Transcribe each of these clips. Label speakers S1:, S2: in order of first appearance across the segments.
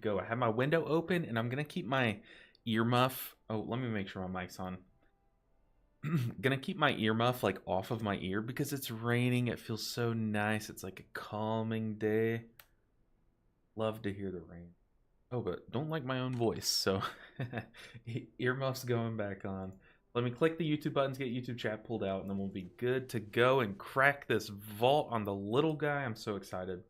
S1: go. I have my window open, and I'm gonna keep my earmuff. Oh, let me make sure my mic's on. Gonna keep my earmuff like off of my ear because it's raining. It feels so nice. It's like a calming day. Love to hear the rain. Oh, but don't like my own voice, so earmuffs going back on. Let me click the YouTube buttons, get YouTube chat pulled out, and then we'll be good to go and crack this vault on the little guy. I'm so excited.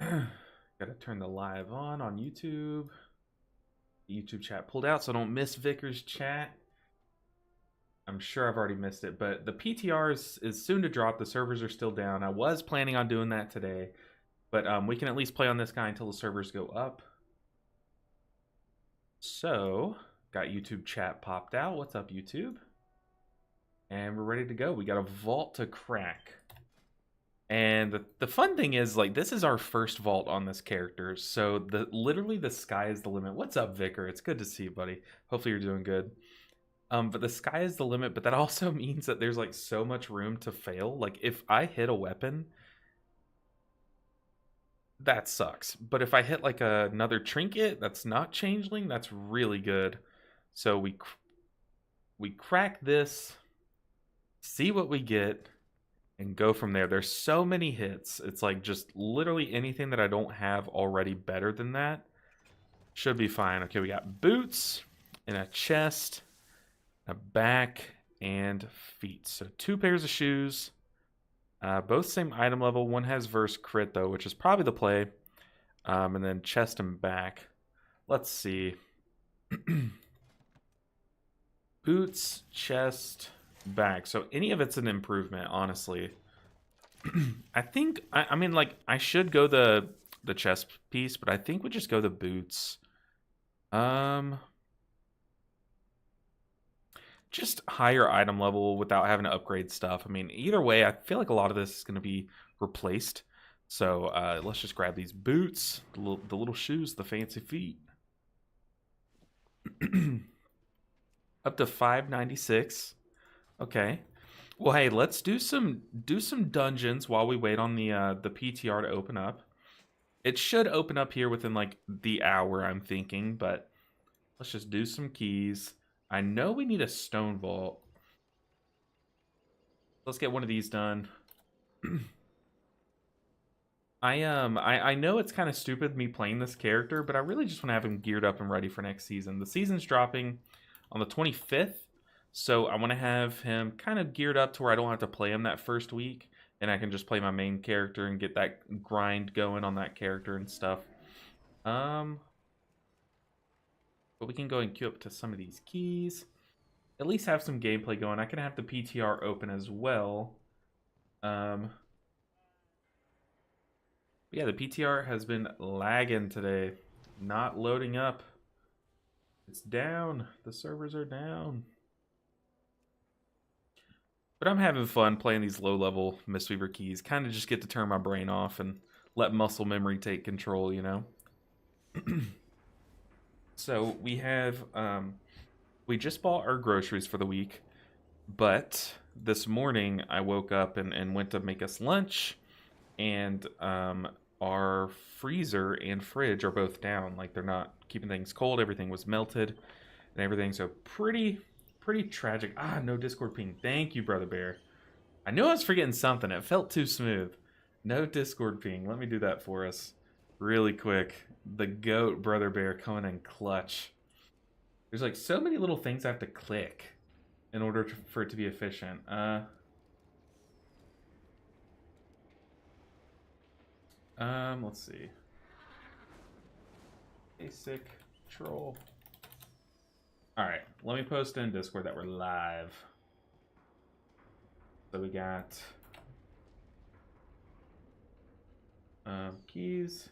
S1: Gotta turn the live on YouTube. YouTube chat pulled out so I don't miss Vickers' chat. I'm sure I've already missed it, but the PTR is soon to drop. The servers are still down. I was planning on doing that today, but we can at least play on this guy until the servers go up. So, got YouTube chat popped out. What's up, YouTube? And we're ready to go. We got a vault to crack. And the fun thing is, like, this is our first vault on this character. So, literally the sky is the limit. What's up, Vicar? It's good to see you, buddy. Hopefully you're doing good. But the sky is the limit, but that also means that there's, like, so much room to fail. Like, if I hit a weapon, that sucks. But if I hit, like, another trinket that's not changeling, that's really good. So we crack this, see what we get, and go from there. There's so many hits. It's like just literally anything that I don't have already better than that should be fine. Okay, we got boots and a chest, a back, and feet. So 2 pairs of shoes, both same item level. One has verse crit though, which is probably the play. And then chest and back. Let's see. Boots, chest, back. So any of it's an improvement, honestly. I think I mean, like, I should go the chest piece, but I think we just go the boots. Just higher item level without having to upgrade stuff. I mean, either way, I feel like a lot of this is going to be replaced. So let's just grab these boots, the little shoes, the fancy feet. Up to 596. Okay. Well, hey, let's do some dungeons while we wait on the PTR to open up. It should open up here within like the hour, I'm thinking, but let's just do some keys. I know we need a stone vault. Let's get one of these done. I know it's kind of stupid me playing this character, but I really just want to have him geared up and ready for next season. The season's dropping on the 25th, so I want to have him kind of geared up to where I don't have to play him that first week, and I can just play my main character and get that grind going on that character and stuff. But we can go and queue up to some of these keys. At least have some gameplay going. I can have the PTR open as well. Yeah, the PTR has been lagging today. Not loading up. It's down. The servers are down. But I'm having fun playing these low-level Mistweaver keys. Kind of just get to turn my brain off and let muscle memory take control, you know? So we have, we just bought our groceries for the week, but this morning I woke up and went to make us lunch, and our freezer and fridge are both down. Like, they're not keeping things cold. Everything was melted and everything. So pretty tragic. Ah, no Discord ping. Thank you, Brother Bear. I knew I was forgetting something. It felt too smooth. No Discord ping. Let me do that for us really quick. The GOAT, Brother Bear, coming in clutch. There's like so many little things I have to click in order for it to be efficient. Let's see. Basic troll. Alright, let me post in Discord that we're live. So we got keys.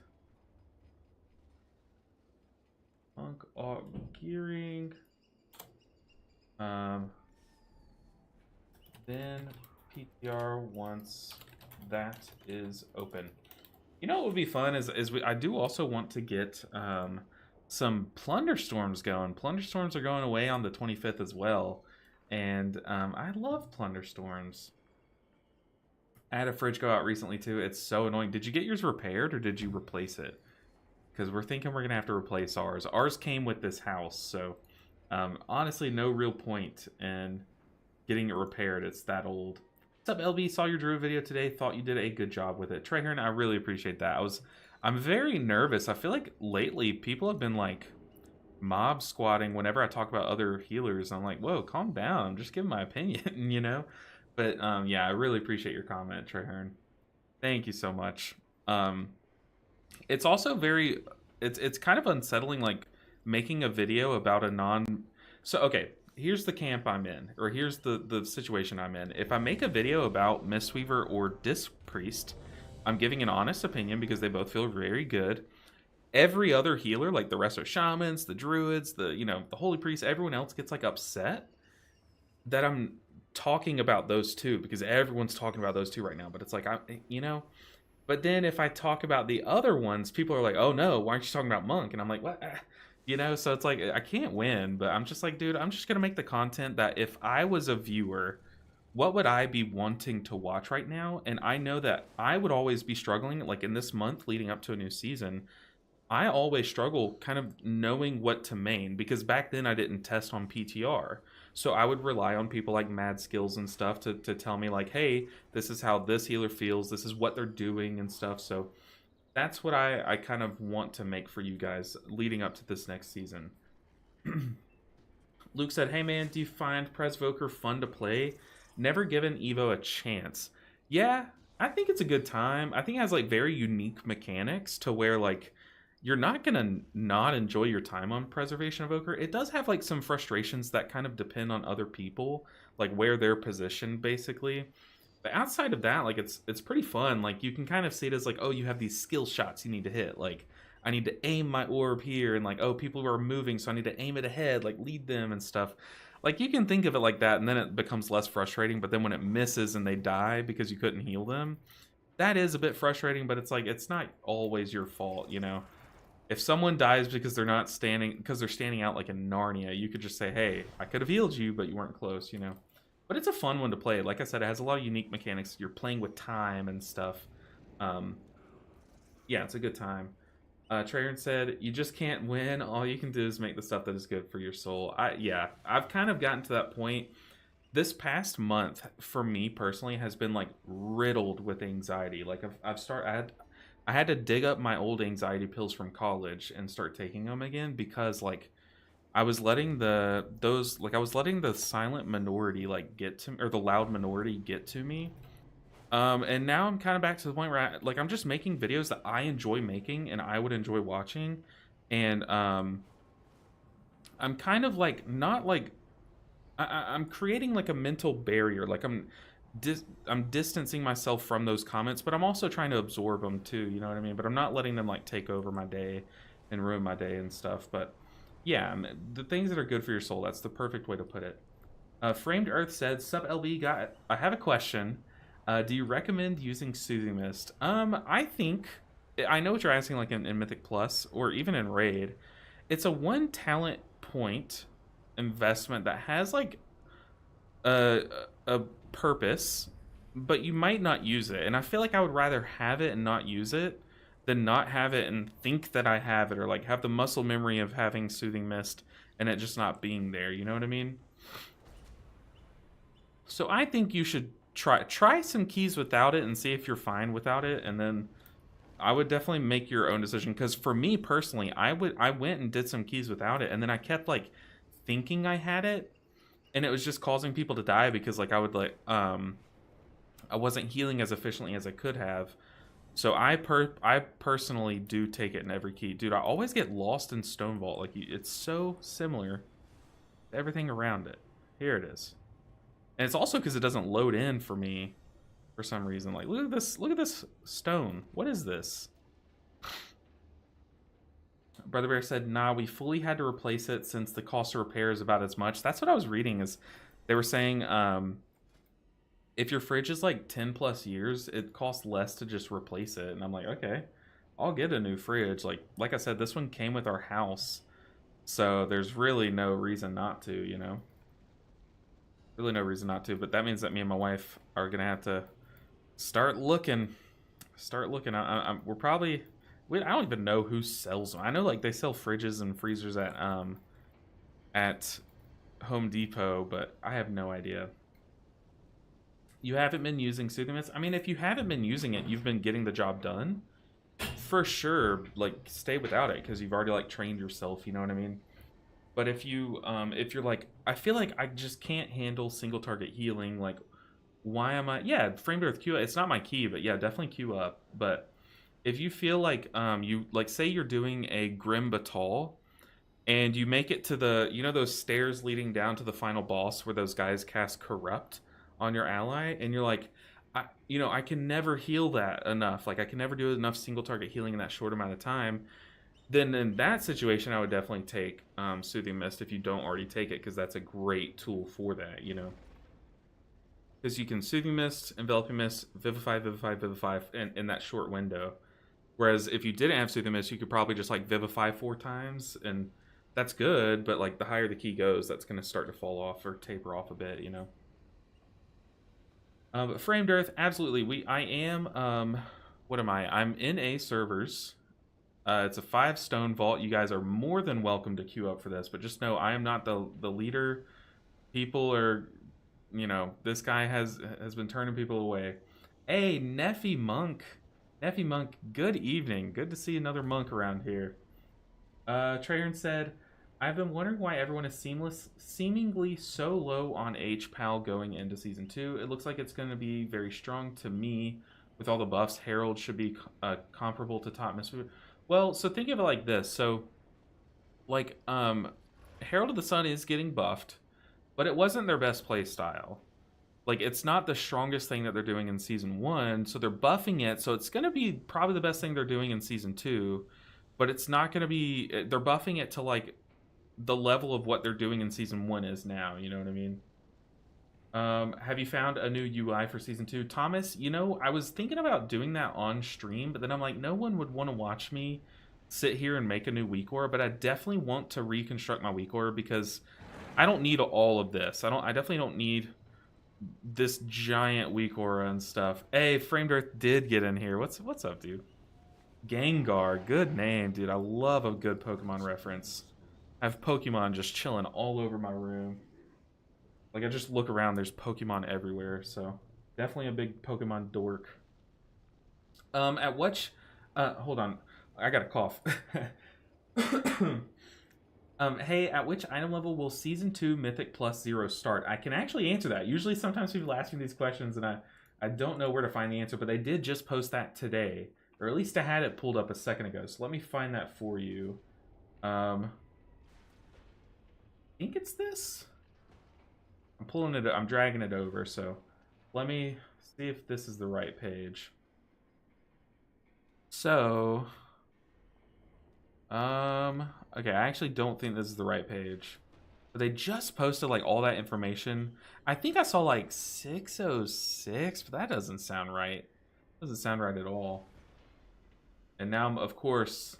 S1: Monk auto gearing. Then PTR once that is open. You know what would be fun is I do also want to get some plunder storms going. Plunder storms are going away on the 25th as well, and I love plunder storms. I had a fridge go out recently too. It's so annoying. Did you get yours repaired or did you replace it? Because we're thinking we're gonna have to replace ours. Ours came with this house, so honestly, no real point in getting it repaired. It's that old. What's up, LB? Saw your Drew video today. Thought you did a good job with it. Treyhern, I really appreciate that. I'm very nervous. I feel like lately people have been like mob squatting whenever I talk about other healers. I'm like, whoa, calm down. I'm just giving my opinion, you know? But yeah, I really appreciate your comment, Treyhern. Thank you so much. It's also very, it's kind of unsettling, like making a video about a non. So okay, here's the camp I'm in, or here's the situation I'm in. If I make a video about Mistweaver or Disc Priest, I'm giving an honest opinion because they both feel very good. Every other healer, like the rest of shamans, the druids, the holy priests, everyone else gets like upset that I'm talking about those two because everyone's talking about those two right now. But it's like But then if I talk about the other ones, people are like, "Oh no, why aren't you talking about Monk?" And I'm like, "What?" So it's like I can't win. But I'm just like, dude, I'm just gonna make the content that if I was a viewer, what would I be wanting to watch right now? And I know that I would always be struggling, like in this month leading up to a new season. I always struggle kind of knowing what to main because back then I didn't test on PTR. So I would rely on people like Mad Skills and stuff to tell me like, hey, this is how this healer feels. This is what they're doing and stuff. So that's what I kind of want to make for you guys leading up to this next season. Luke said, hey man, do you find Presvoker fun to play? Never given Evo a chance. Yeah, I think it's a good time. I think it has like very unique mechanics to where like you're not gonna not enjoy your time on Preservation Evoker. It does have like some frustrations that kind of depend on other people, like where they're positioned basically. But outside of that, like it's pretty fun. Like you can kind of see it as like, oh, you have these skill shots you need to hit. Like I need to aim my orb here, and like, oh, people are moving, so I need to aim it ahead, like lead them and stuff. Like you can think of it like that, and then it becomes less frustrating. But then when it misses and they die because you couldn't heal them, that is a bit frustrating. But it's like it's not always your fault, you know. If someone dies because they're standing out like in Narnia, you could just say, hey, I could have healed you, but you weren't close, you know. But it's a fun one to play. Like I said, it has a lot of unique mechanics. You're playing with time and stuff. Yeah, it's a good time. Trayron said, you just can't win. All you can do is make the stuff that is good for your soul. I've kind of gotten to that point. This past month, for me personally, has been like riddled with anxiety. Like I had to dig up my old anxiety pills from college and start taking them again because like I was letting the silent minority like get to me, or the loud minority get to me. And now I'm kind of back to the point where I'm just making videos that I enjoy making and I would enjoy watching. And I'm kind of like not like I'm creating like a mental barrier. Like I'm distancing myself from those comments, but I'm also trying to absorb them too, you know what I mean? But I'm not letting them like take over my day and ruin my day and stuff. But yeah, the things that are good for your soul, that's the perfect way to put it. Framed Earth said, Sup LB, I have a question. Do you recommend using Soothing Mist? I think, I know what you're asking, like in Mythic Plus or even in Raid. It's a 1 talent point investment that has like a purpose, but you might not use it. And I feel like I would rather have it and not use it than not have it and think that I have it, or like have the muscle memory of having Soothing Mist and it just not being there. You know what I mean? So I think you should try some keys without it and see if you're fine without it, and then I would definitely make your own decision. Because for me personally, I went and did some keys without it, and then I kept like thinking I had it, and it was just causing people to die because like I would like I wasn't healing as efficiently as I could have. So I personally do take it in every key, dude. I always get lost in Stone Vault. Like it's so similar to everything around it. Here it is. And it's also because it doesn't load in for me for some reason. Like, look at this stone. What is this? Brother Bear said, nah, we fully had to replace it since the cost of repair is about as much. That's what I was reading, is they were saying if your fridge is like 10 plus years, it costs less to just replace it. And I'm like, okay, I'll get a new fridge. Like I said, this one came with our house. So there's really no reason not to, you know? Really no reason not to, but that means that me and my wife are gonna have to Start looking. Start looking. We're probably. I don't even know who sells them. I know like they sell fridges and freezers at Home Depot, but I have no idea. You haven't been using Soothing Mist? I mean, if you haven't been using it, you've been getting the job done. For sure, like stay without it because you've already like trained yourself. You know what I mean? But if you're like, I feel like I just can't handle single target healing. Like, why am I? Yeah, Framed Earth Q. It's not my key, but yeah, definitely Q up. But if you feel like you like say you're doing a Grim Batal and you make it to the those stairs leading down to the final boss where those guys cast Corrupt on your ally, and you're like, I can never heal that enough. Like I can never do enough single target healing in that short amount of time. Then in that situation, I would definitely take Soothing Mist if you don't already take it, because that's a great tool for that. Because you can Soothing Mist, Enveloping Mist, Vivify, Vivify, Vivify in that short window. Whereas if you didn't have Soothing Mist, you could probably just like Vivify 4 times, and that's good, but like the higher the key goes, that's going to start to fall off or taper off a bit. But Framed Earth, absolutely. I am, what am I? I'm in A servers. It's a 5 stone vault. You guys are more than welcome to queue up for this, but just know I am not the leader. People are, this guy has been turning people away. Hey, Neffy Monk. Neffy Monk, good evening. Good to see another monk around here. Trahern said, I've been wondering why everyone is seemingly so low on H-Pal going into Season 2. It looks like it's going to be very strong to me. With all the buffs, Herald should be comparable to Top Mystery. Well, so think of it like this. So, like, Herald of the Sun is getting buffed, but it wasn't their best play style. Like, it's not the strongest thing that they're doing in Season 1, so they're buffing it, so it's going to be probably the best thing they're doing in Season 2, but it's not going to be... They're buffing it to, like, the level of what they're doing in Season 1 is now, you know what I mean? Have you found a new UI for Season 2? Thomas, I was thinking about doing that on stream, but then I'm like, no one would want to watch me sit here and make a new weak aura, but I definitely want to reconstruct my weak aura because I don't need all of this. I definitely don't need this giant weak aura and stuff. Hey, Framed Earth did get in here. What's up, dude? Gengar, good name, dude. I love a good Pokemon reference. I have Pokemon just chilling all over my room. Like, I just look around, there's Pokemon everywhere, so definitely a big Pokemon dork. At which, hold on, I got a cough. Hey, at which item level will Season 2 Mythic Plus 0 start? I can actually answer that. Usually, sometimes people ask me these questions, and I don't know where to find the answer, but they did just post that today. Or at least I had it pulled up a second ago, so let me find that for you. I think it's this? I'm pulling it, I'm dragging it over, so let me see if this is the right page. So, okay, I actually don't think this is the right page. But they just posted like all that information. I think I saw like 606, but that doesn't sound right. Doesn't sound right at all. And now, of course,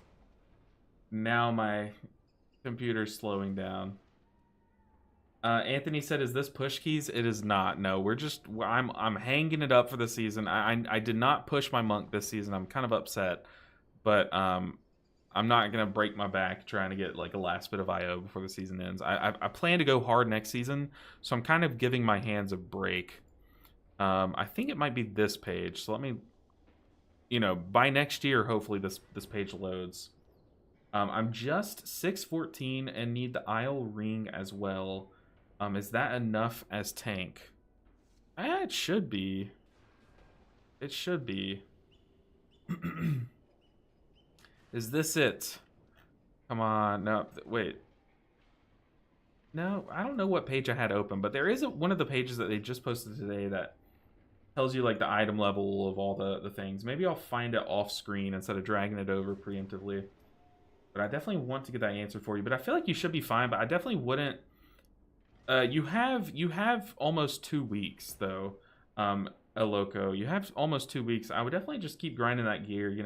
S1: now my computer's slowing down. Anthony said, "Is this push keys?" It is not. No, I'm hanging it up for the season. I did not push my monk this season. I'm kind of upset, but I'm not gonna break my back trying to get like a last bit of IO before the season ends. I plan to go hard next season, so I'm kind of giving my hands a break. I think it might be this page. So let me, by next year, hopefully this page loads. I'm just 614 and need the Isle Ring as well. Is that enough as tank? It should be. It should be. Is this it? Come on. No, wait. No, I don't know what page I had open, but there is one of the pages that they just posted today that tells you like the item level of all the things. Maybe I'll find it off screen instead of dragging it over preemptively. But I definitely want to get that answer for you. But I feel like you should be fine, but I definitely wouldn't. You have almost 2 weeks though, Loco. You have almost 2 weeks. I would definitely just keep grinding that gear. You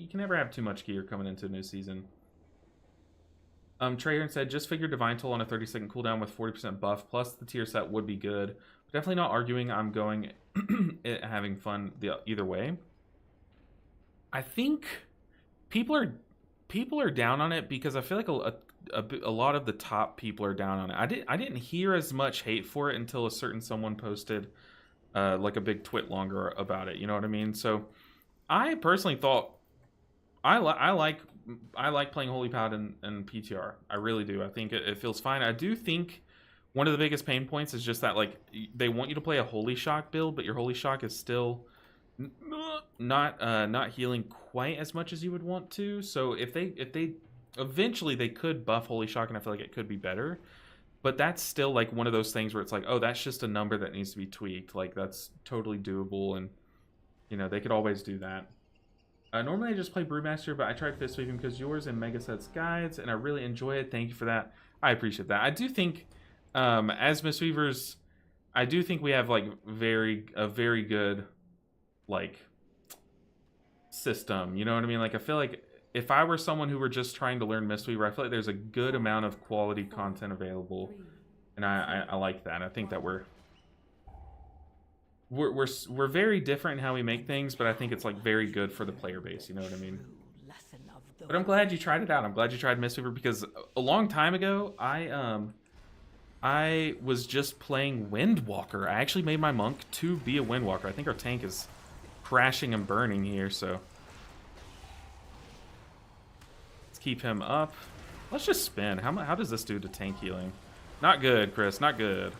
S1: can never have too much gear coming into a new season. Trader said, just figure Divine Toll on a 30-second cooldown with 40% buff, plus the tier set would be good. Definitely not arguing. I'm going having fun either way. I think people are down on it because I feel like a lot of the top people are down on it. I didn't hear as much hate for it until a certain someone posted like a big twit longer about it. You know what I mean? So I personally thought I like playing Holy Paladin and PTR. I really do. I think it feels fine. I do think one of the biggest pain points is just that like they want you to play a Holy Shock build, but your Holy Shock is still not healing quite as much as you would want to. So if they eventually they could buff Holy Shock, and I feel like it could be better. But that's still like one of those things where it's like, oh, that's just a number that needs to be tweaked. Like that's totally doable, and you know they could always do that. Normally I just play Brewmaster, but I tried Fist Sweeping because yours and Mega Sets guides, and I really enjoy it. Thank you for that. I appreciate that. I do think, as Mistweavers, I do think we have like a very good like system. You know what I mean? Like I feel like if I were someone who were just trying to learn Mistweaver, I feel like there's a good amount of quality content available, and I like that. I think that we're very different in how we make things, but I think it's like very good for the player base. You know what I mean? But I'm glad you tried it out. I'm glad you tried Mistweaver because a long time ago, I was just playing Windwalker. I actually made my monk to be a Windwalker. I think our tank is crashing and burning here, so let's keep him up. Let's just spin. How does this do to tank healing? Not good, Chris. Not good.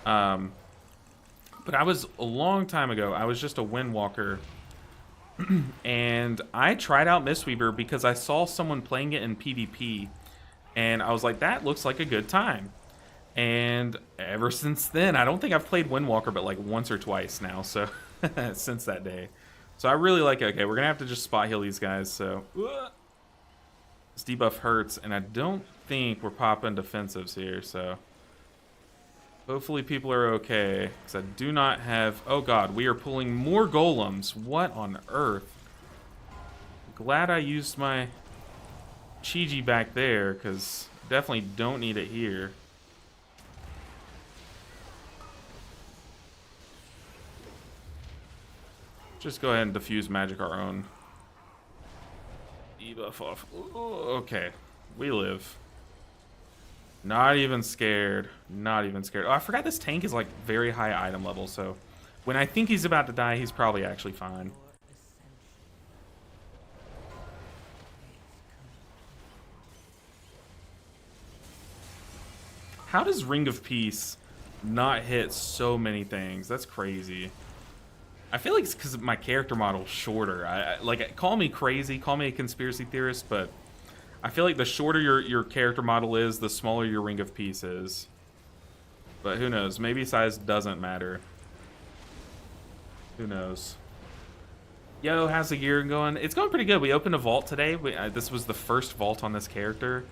S1: But I was a long time ago. I was just a Windwalker, and I tried out Mistweaver because I saw someone playing it in PvP, and I was like, that looks like a good time. And ever since then, I don't think I've played Windwalker but like once or twice now. So since that day, so I really like it. Okay, we're gonna have to just spot heal these guys. So this debuff hurts, and I don't think we're popping defensives here. So hopefully people are okay, because I do not have... Oh god, we are pulling more golems. What on earth? Glad I used my Chi-Ji back there, because definitely don't need it here. Just go ahead and diffuse magic our own. Debuff off. Ooh, okay, we live. Not even scared. Not even scared. Oh, I forgot this tank is like very high item level, so when I think he's about to die, he's probably actually fine. How does Ring of Peace not hit so many things? That's crazy. I feel like it's because my character model is shorter. Like, call me crazy, call me a conspiracy theorist, but I feel like the shorter your character model is, the smaller your Ring of Peace is. But who knows? Maybe size doesn't matter. Who knows? Yo, how's the gear going? It's going pretty good. We opened a vault today. This was the first vault on this character.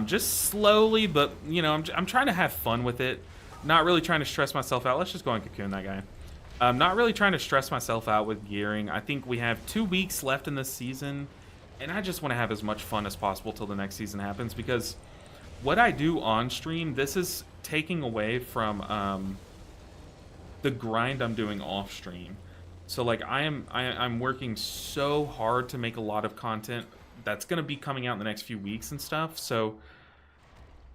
S1: Just slowly, but, you know, I'm trying to have fun with it. Not really trying to stress myself out. Let's just go and cocoon that guy. I'm not really trying to stress myself out with gearing. I think we have 2 weeks left in this season, and I just want to have as much fun as possible till the next season happens, because what I do on stream, this is taking away from the grind I'm doing off stream. So like I'm working so hard to make a lot of content that's going to be coming out in the next few weeks and stuff. So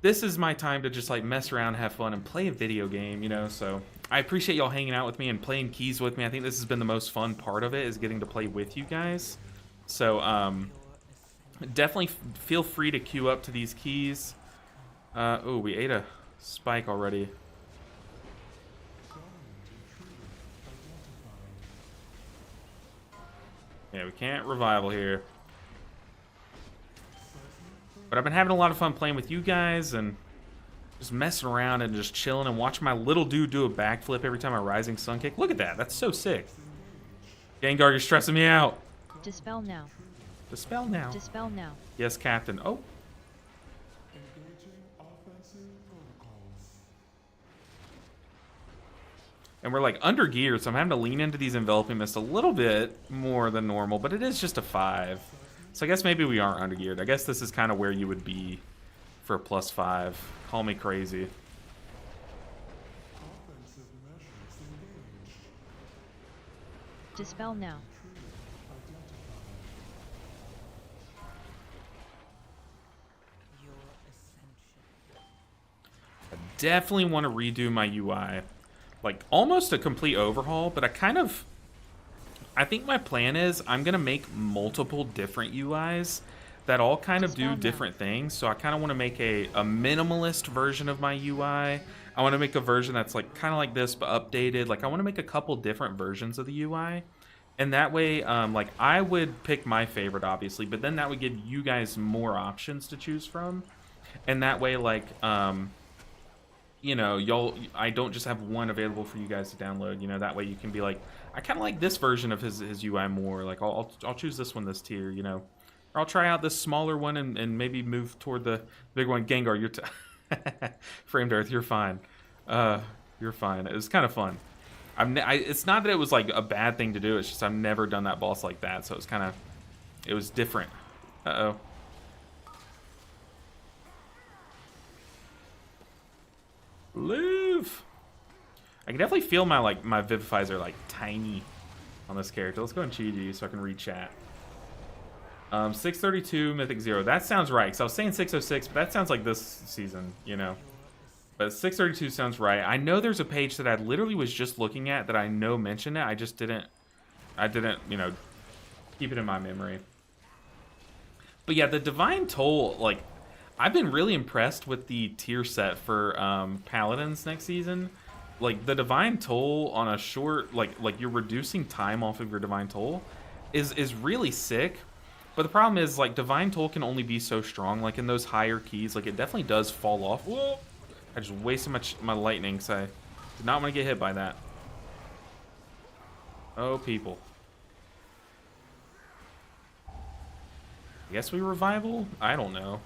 S1: this is my time to just like mess around, have fun, and play a video game, you know. So I appreciate y'all hanging out with me and playing keys with me. I think this has been the most fun part of it, is getting to play with you guys. So definitely feel free to queue up to these keys. Oh, we ate a spike already. Yeah, we can't revival here. But I've been having a lot of fun playing with you guys and just messing around and just chilling and watching my little dude do a backflip every time I rising sun kick. Look at that. That's so sick. Gengar, you're stressing me out.
S2: Dispel now.
S1: Dispel now.
S2: Dispel now.
S1: Yes, Captain. Oh. And we're like under geared, so I'm having to lean into these enveloping mists a little bit more than normal, but it is just a 5. So I guess maybe we aren't undergeared. I guess this is kind of where you would be for a +5. Call me crazy.
S2: Dispel now.
S1: I definitely want to redo my UI. Like, almost a complete overhaul, but I think my plan is I'm going to make multiple different UIs that all kind of do different things. So I kind of want to make a minimalist version of my UI. I want to make a version that's like kind of like this, but updated. Like, I want to make a couple different versions of the UI. And that way, like, I would pick my favorite, obviously, but then that would give you guys more options to choose from. And that way, like, you know, I don't just have one available for you guys to download. You know, that way you can be like, I kind of like this version of his UI more. Like, I'll choose this one this tier, you know. Or I'll try out this smaller one and maybe move toward the big one. Gengar, you're Framed Earth, you're fine. You're fine. It was kind of fun. It's not that it was like a bad thing to do. It's just I've never done that boss like that, so it was different. Uh-oh. Live. I can definitely feel my Vivifies are like tiny on this character. Let's go in Chi-Ji so I can read chat. 632 Mythic 0. That sounds right. Because I was saying 606, but that sounds like this season, you know. But 632 sounds right. I know there's a page that I literally was just looking at that I know mentioned it. I just didn't, you know, keep it in my memory. But yeah, the Divine Toll, like, I've been really impressed with the tier set for Paladins next season. Like, the Divine Toll on a short, like you're reducing time off of your Divine Toll is really sick. But the problem is, like, Divine Toll can only be so strong. Like, in those higher keys, like, it definitely does fall off. Whoa! I just wasted my lightning, so I did not want to get hit by that. Oh, people. I guess we revival? I don't know.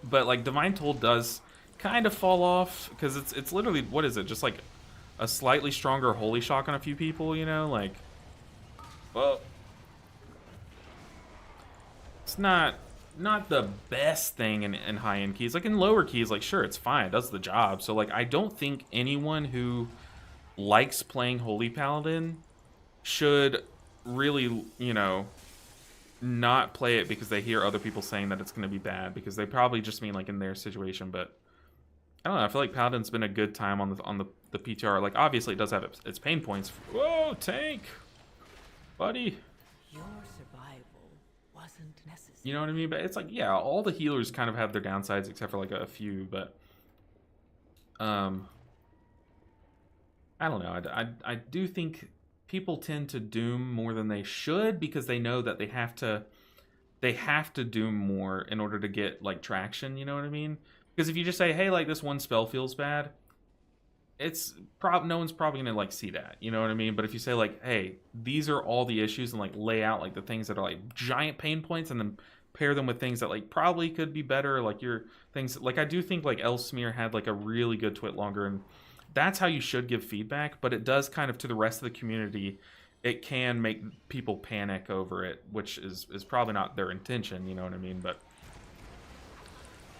S1: But, like, Divine Toll does kind of fall off, because it's literally, what is it? Just, like, a slightly stronger Holy Shock on a few people, you know? Like, well, it's not the best thing in high-end keys. Like, in lower keys, like, sure, it's fine. It does the job. So, like, I don't think anyone who likes playing Holy Paladin should really, you know, not play it because they hear other people saying that it's going to be bad, because they probably just mean, like, in their situation. But I don't know. I feel like Paladin's been a good time on the PTR. Like, obviously, it does have its pain points. Whoa, tank! Buddy!
S3: Your survival wasn't necessary.
S1: You know what I mean? But it's like, yeah, all the healers kind of have their downsides except for like a few, but I don't know. I do think people tend to doom more than they should, because they know that they have to doom more in order to get like traction, you know what I mean? Because if you just say, hey, like, this one spell feels bad, no one's probably gonna like see that, you know what I mean? But if you say, like, hey, these are all the issues, and like lay out like the things that are like giant pain points, and then pair them with things that like probably could be better, like your things, like, I do think like Elsmere had like a really good Twit longer, and that's how you should give feedback. But it does kind of, to the rest of the community, it can make people panic over it, which is probably not their intention, you know what I mean? But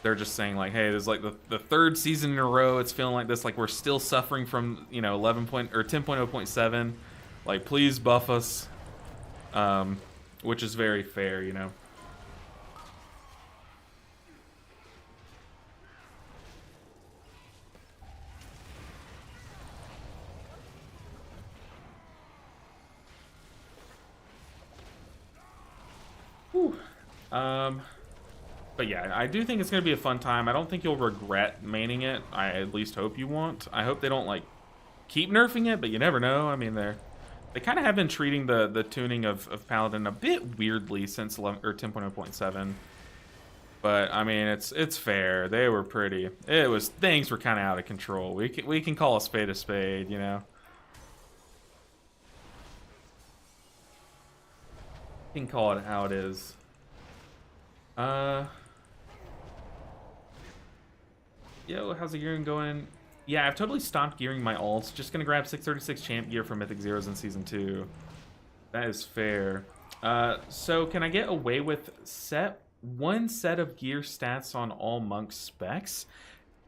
S1: they're just saying, like, hey, there's like the third season in a row it's feeling like this, like we're still suffering from, you know, 10.0.7, like, please buff us, which is very fair, you know. Whew. But yeah, I do think it's going to be a fun time. I don't think you'll regret maining it. I at least hope you won't. I hope they don't, like, keep nerfing it, but you never know. I mean, they kind of have been treating the tuning of Paladin a bit weirdly since 10.0.7. But, I mean, it's fair. They were pretty... Things were kind of out of control. We can call a spade, you know? We can call it how it is. Yo, how's the year going? Yeah, I've totally stopped gearing my alts. Just gonna grab 636 champ gear from Mythic Zeros in Season 2. That is fair. So can I get away with one set of gear stats on all monk specs?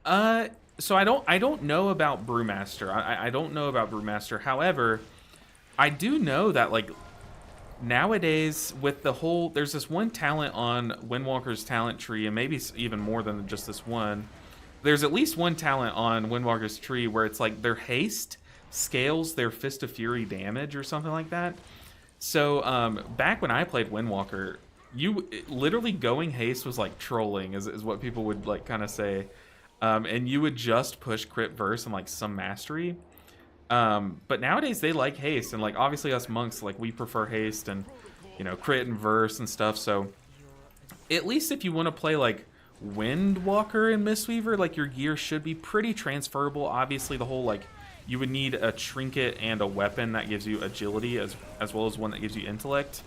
S1: So I don't know about Brewmaster. I don't know about Brewmaster. However, I do know that like nowadays with the whole there's this one talent on Windwalker's talent tree, and maybe even more than just this one. There's at least one talent on Windwalker's tree where it's like their haste scales their Fist of Fury damage or something like that. So back when I played Windwalker, literally going haste was like trolling, is what people would like kind of say. And you would just push crit verse and like some mastery. But nowadays they like haste, and like obviously us monks, like we prefer haste and crit and verse and stuff. So at least if you want to play like Windwalker and Mistweaver, like your gear should be pretty transferable. Obviously the whole like you would need a trinket and a weapon that gives you agility as well as one that gives you intellect.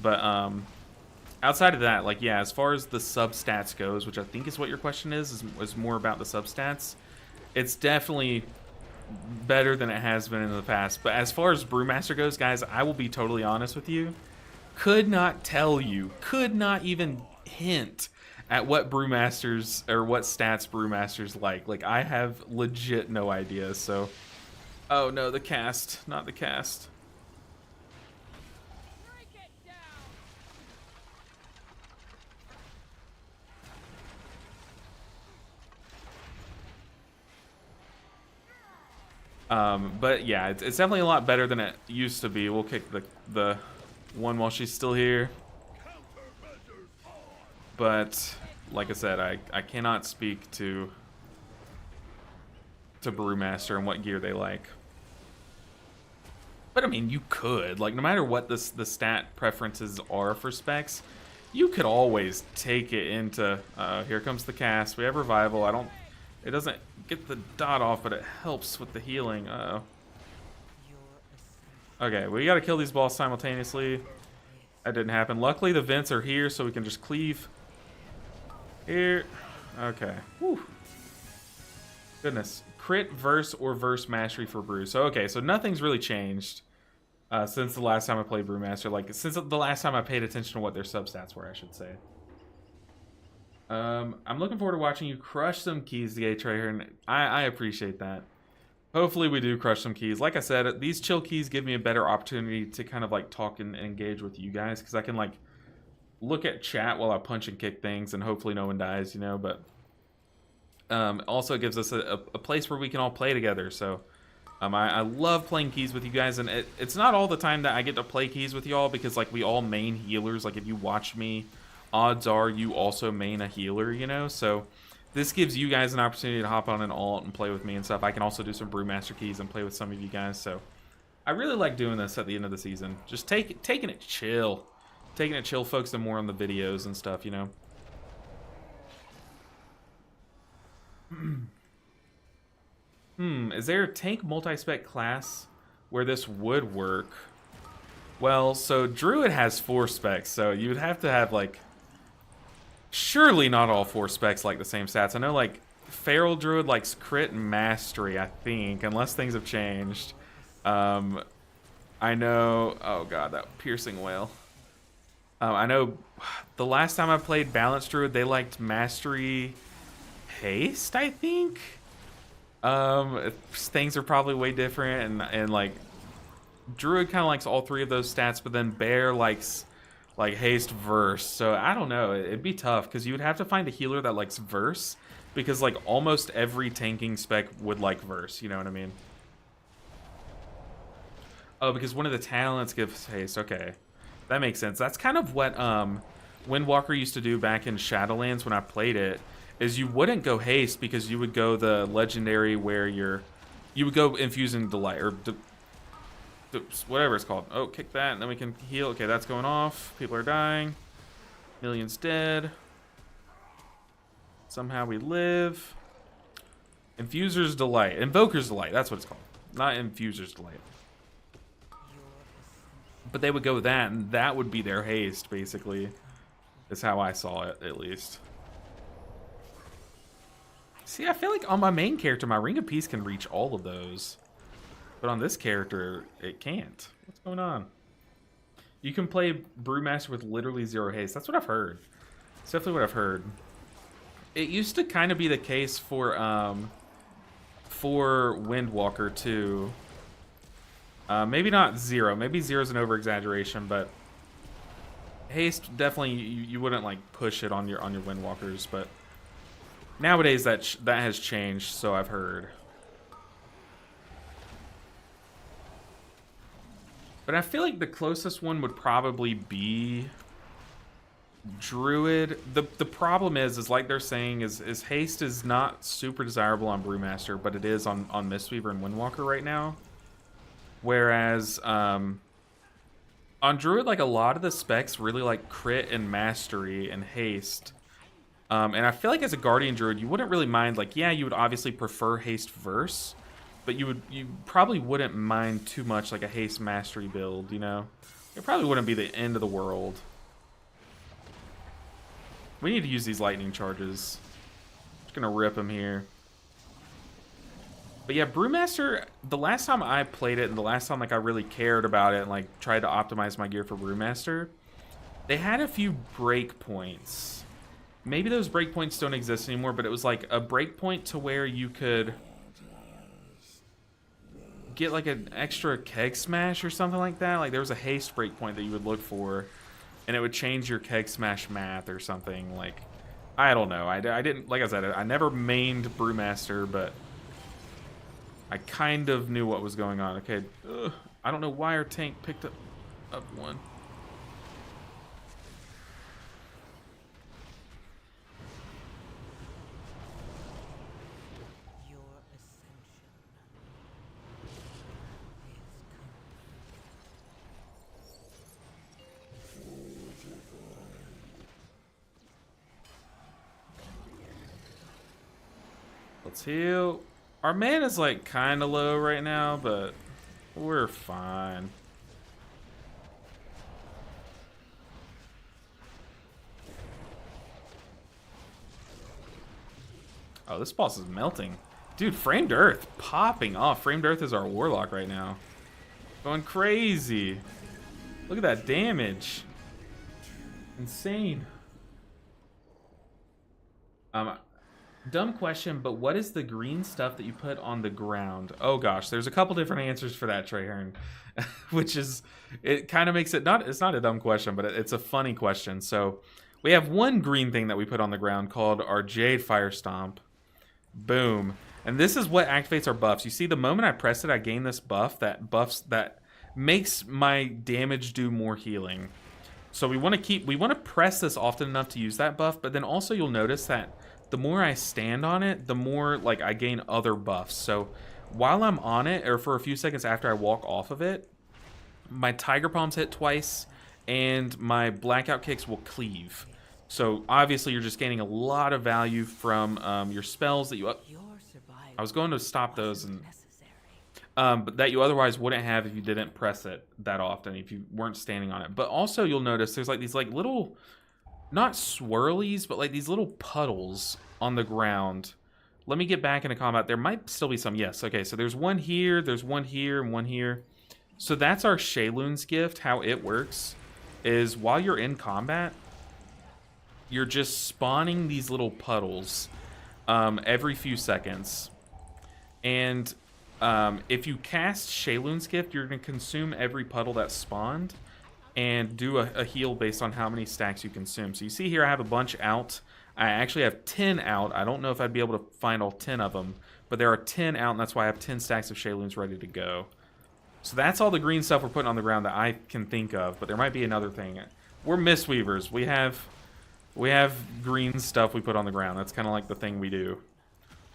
S1: But outside of that, like yeah, as far as the substats goes, which I think is what your question is more about the substats, it's definitely better than it has been in the past. But as far as Brewmaster goes, guys, I will be totally honest with you. Could not tell you, could not even hint at what Brewmasters or what stats Brewmasters like. Like I have legit no idea. So, oh no, the cast, not the cast. But yeah, it's definitely a lot better than it used to be. We'll kick the one while she's still here. But like I said, I cannot speak to Brewmaster and what gear they like. But I mean, you could, like, no matter what the stat preferences are for specs, you could always take it into here comes the cast. We have revival. It doesn't get the dot off, but it helps with the healing. Okay, we gotta kill these balls simultaneously. That didn't happen. Luckily the vents are here, so we can just cleave here. Okay. Whew. Goodness. Crit, verse, or verse mastery for Brew. So okay, so nothing's really changed since the last time I played Brewmaster. Like since the last time I paid attention to what their substats were, I should say. I'm looking forward to watching you crush some keys today, Treher, and I appreciate that. Hopefully we do crush some keys. Like I said, these chill keys give me a better opportunity to kind of like talk and engage with you guys, because I can like look at chat while I punch and kick things, and hopefully no one dies, but also it gives us a place where we can all play together. So I love playing keys with you guys, and it's not all the time that I get to play keys with y'all, because like we all main healers. Like if you watch me, odds are you also main a healer, so this gives you guys an opportunity to hop on an alt and play with me and stuff. I can also do some Brewmaster keys and play with some of you guys, so I really like doing this at the end of the season. Just taking it chill. Taking it chill, focusing more on the videos and stuff, Is there a tank multi-spec class where this would work? Well, so Druid has 4 specs, so you would have to have, like, surely not all 4 specs like the same stats. I know, like, Feral Druid likes crit and mastery, I think, unless things have changed. I know, oh god, that piercing wail. I know the last time I played Balanced Druid, they liked mastery haste, I think. Things are probably way different, and like Druid kind of likes all 3 of those stats, but then Bear likes like haste verse. So I don't know, it'd be tough because you would have to find a healer that likes verse, because like almost every tanking spec would like verse, you know what I mean? Oh, because one of the talents gives haste. Okay, that makes sense. That's kind of what Windwalker used to do back in Shadowlands when I played it. Is you wouldn't go haste, because you would go the legendary where you would go infusing delight, or whatever it's called. Oh, kick that, and then we can heal. Okay, that's going off. People are dying. Millions dead. Somehow we live. Infuser's Delight. Invoker's Delight, that's what it's called. Not Infuser's Delight. But they would go that, and that would be their haste, basically. Is how I saw it, at least. See, I feel like on my main character, my Ring of Peace can reach all of those. But on this character, it can't. What's going on? You can play Brewmaster with literally 0 haste. That's what I've heard. It's definitely what I've heard. It used to kind of be the case for Windwalker too. Maybe not 0. Maybe 0 is an over-exaggeration, but haste definitely you wouldn't like push it on your Windwalkers. But nowadays that has changed, so I've heard. But I feel like the closest one would probably be Druid. The problem is like they're saying is haste is not super desirable on Brewmaster, but it is on Mistweaver and Windwalker right now. Whereas on Druid, like a lot of the specs really like crit and mastery and haste. And I feel like as a Guardian Druid, you wouldn't really mind, like, yeah, you would obviously prefer haste verse, but you probably wouldn't mind too much like a haste mastery build, you know? It probably wouldn't be the end of the world. We need to use these lightning charges. Just gonna rip them here. But yeah, Brewmaster, the last time I played it and the last time like I really cared about it and like tried to optimize my gear for Brewmaster, they had a few breakpoints. Maybe those breakpoints don't exist anymore, but it was like a breakpoint to where you could get like an extra keg smash or something like that. Like there was a haste breakpoint that you would look for, and it would change your keg smash math or something. Like, I don't know. I didn't, like I said, I never mained Brewmaster, but I kind of knew what was going on. Okay, I don't know why our tank picked up one.
S3: Your ascension is complete.
S1: Let's heal. Our mana's like kind of low right now, but we're fine. Oh, this boss is melting. Dude, Framed Earth popping off. Framed Earth is our Warlock right now. Going crazy. Look at that damage. Insane. Dumb question, but what is the green stuff that you put on the ground? Oh gosh, there's a couple different answers for that, Treyhern. Which is, it kind of makes it not, it's not a dumb question, but it's a funny question. So we have one green thing that we put on the ground called our Jade Fire Stomp. Boom. And this is what activates our buffs. You see, the moment I press it, I gain this buff that makes my damage do more healing. So we want to press this often enough to use that buff, but then also you'll notice that the more I stand on it, the more like I gain other buffs. So while I'm on it, or for a few seconds after I walk off of it, my Tiger Palms hit twice, and my Blackout Kicks will cleave. So obviously you're just gaining a lot of value from your spells that you... I was going to stop those, and but that you otherwise wouldn't have if you didn't press it that often, if you weren't standing on it. But also you'll notice there's like these like little... not swirlies, but like these little puddles on the ground. Let me get back into combat. There might still be some. Yes, okay, so there's one here, and one here. So that's our Shayloon's gift. How it works is while you're in combat, you're just spawning these little puddles every few seconds. And if you cast Shayloon's gift, you're going to consume every puddle that spawned and do a heal based on how many stacks you consume. So you see here I have a bunch out. I actually have 10 out. I don't know if I'd be able to find all 10 of them, but there are 10 out, and that's why I have 10 stacks of Shayloons ready to go. So that's all the green stuff we're putting on the ground that I can think of, but there might be another thing. We're Mistweavers. We have green stuff we put on the ground. That's kind of like the thing we do.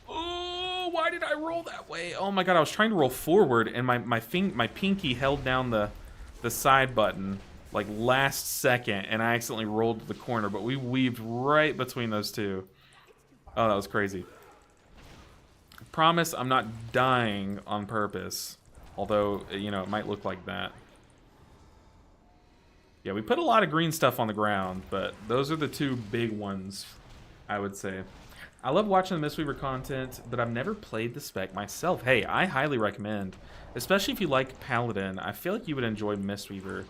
S1: Oh, why did I roll that way? Oh my god, I was trying to roll forward, and my pinky held down the side button like last second, and I accidentally rolled to the corner, but we weaved right between those two. Oh, that was crazy. I promise I'm not dying on purpose, although, you know, it might look like that. Yeah, we put a lot of green stuff on the ground, but those are the two big ones, I would say. I love watching the Mistweaver content, but I've never played the spec myself. Hey, I highly recommend, especially if you like Paladin. I feel like you would enjoy Mistweaver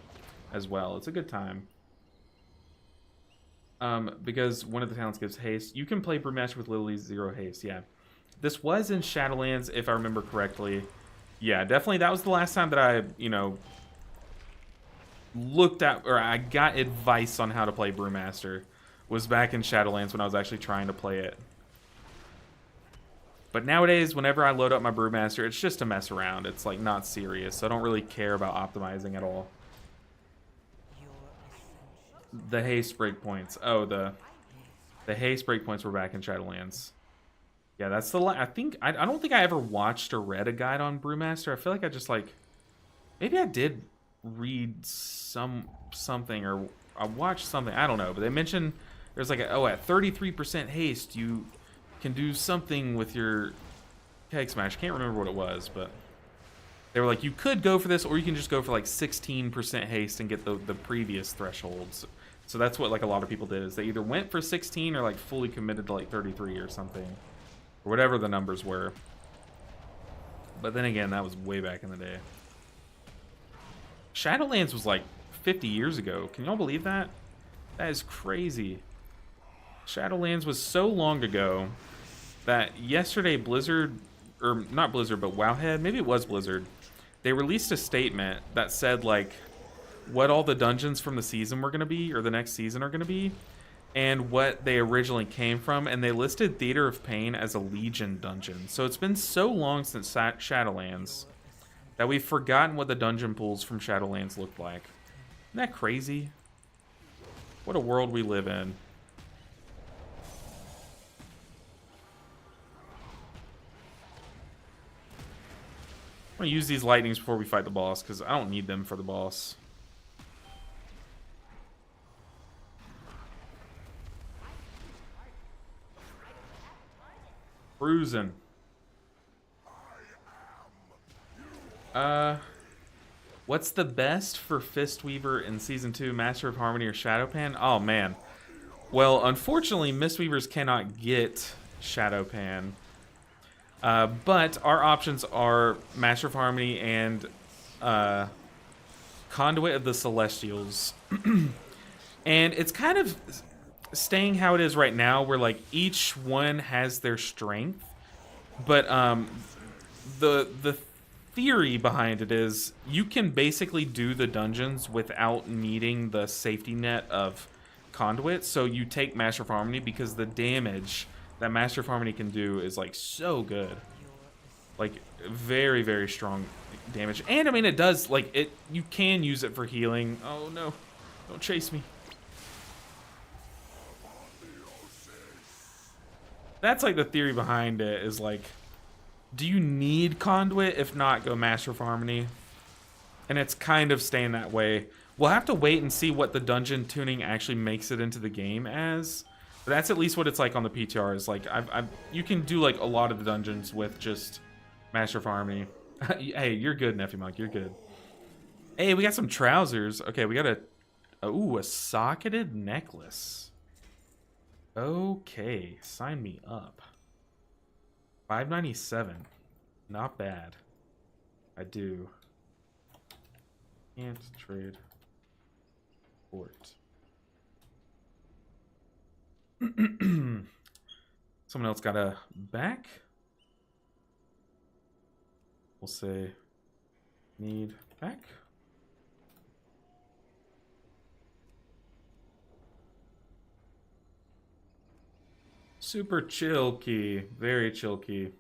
S1: as well. It's a good time. Because one of the talents gives haste. You can play Brewmaster with literally 0 haste, yeah. This was in Shadowlands, if I remember correctly. Yeah, definitely that was the last time that I, you know, looked at, or I got advice on how to play Brewmaster. Was back in Shadowlands when I was actually trying to play it. But nowadays, whenever I load up my Brewmaster, it's just to mess around. It's like not serious, so I don't really care about optimizing at all. The haste breakpoints. Oh, the haste breakpoints were back in Shadowlands. Yeah, that's the I don't think I ever watched or read a guide on Brewmaster. I feel like I just like maybe I did read something or I watched something. I don't know, but they mentioned there's like at 33% haste you can do something with your keg smash. Can't remember what it was, but they were like you could go for this or you can just go for like 16% haste and get the previous thresholds. So that's what like a lot of people did, is they either went for 16 or like fully committed to like 33 or something, or whatever the numbers were. But then again, that was way back in the day. Shadowlands was like 50 years ago. Can y'all believe that? That is crazy. Shadowlands was so long ago that yesterday Blizzard, or not Blizzard, but Wowhead, maybe it was Blizzard, they released a statement that said like what all the dungeons from the season were going to be, or the next season are going to be, and what they originally came from, and they listed Theater of Pain as a Legion dungeon. So it's been so long since Shadowlands that we've forgotten what the dungeon pools from Shadowlands looked like. Isn't that crazy? What a world we live in. I'm going to use these lightnings before we fight the boss, because I don't need them for the boss. Cruising. What's the best for Fistweaver in Season 2, Master of Harmony or Shadowpan? Oh, man. Well, unfortunately, Mistweavers cannot get Shadowpan. But our options are Master of Harmony and Conduit of the Celestials. And it's kind of staying how it is right now, where like each one has their strength. But the theory behind it is you can basically do the dungeons without needing the safety net of Conduit. So you take Master of Harmony because the damage that Master of Harmony can do is like so good, like very, very strong damage. And I mean, it does like it. You can use it for healing. Oh no, don't chase me. That's like the theory behind it, is like, do you need Conduit? If not, go Master of Harmony. And it's kind of staying that way. We'll have to wait and see what the dungeon tuning actually makes it into the game as. But that's at least what it's like on the PTR. Is like you can do like a lot of the dungeons with just Master of Harmony. Hey, you're good, Nephew Monk. You're good. Hey, we got some trousers. Okay, we got a socketed necklace. Okay, sign me up. 597. Not bad. I do. Can't trade. Port. Someone else got a back. We'll say need back. Super chill key. Very chill key.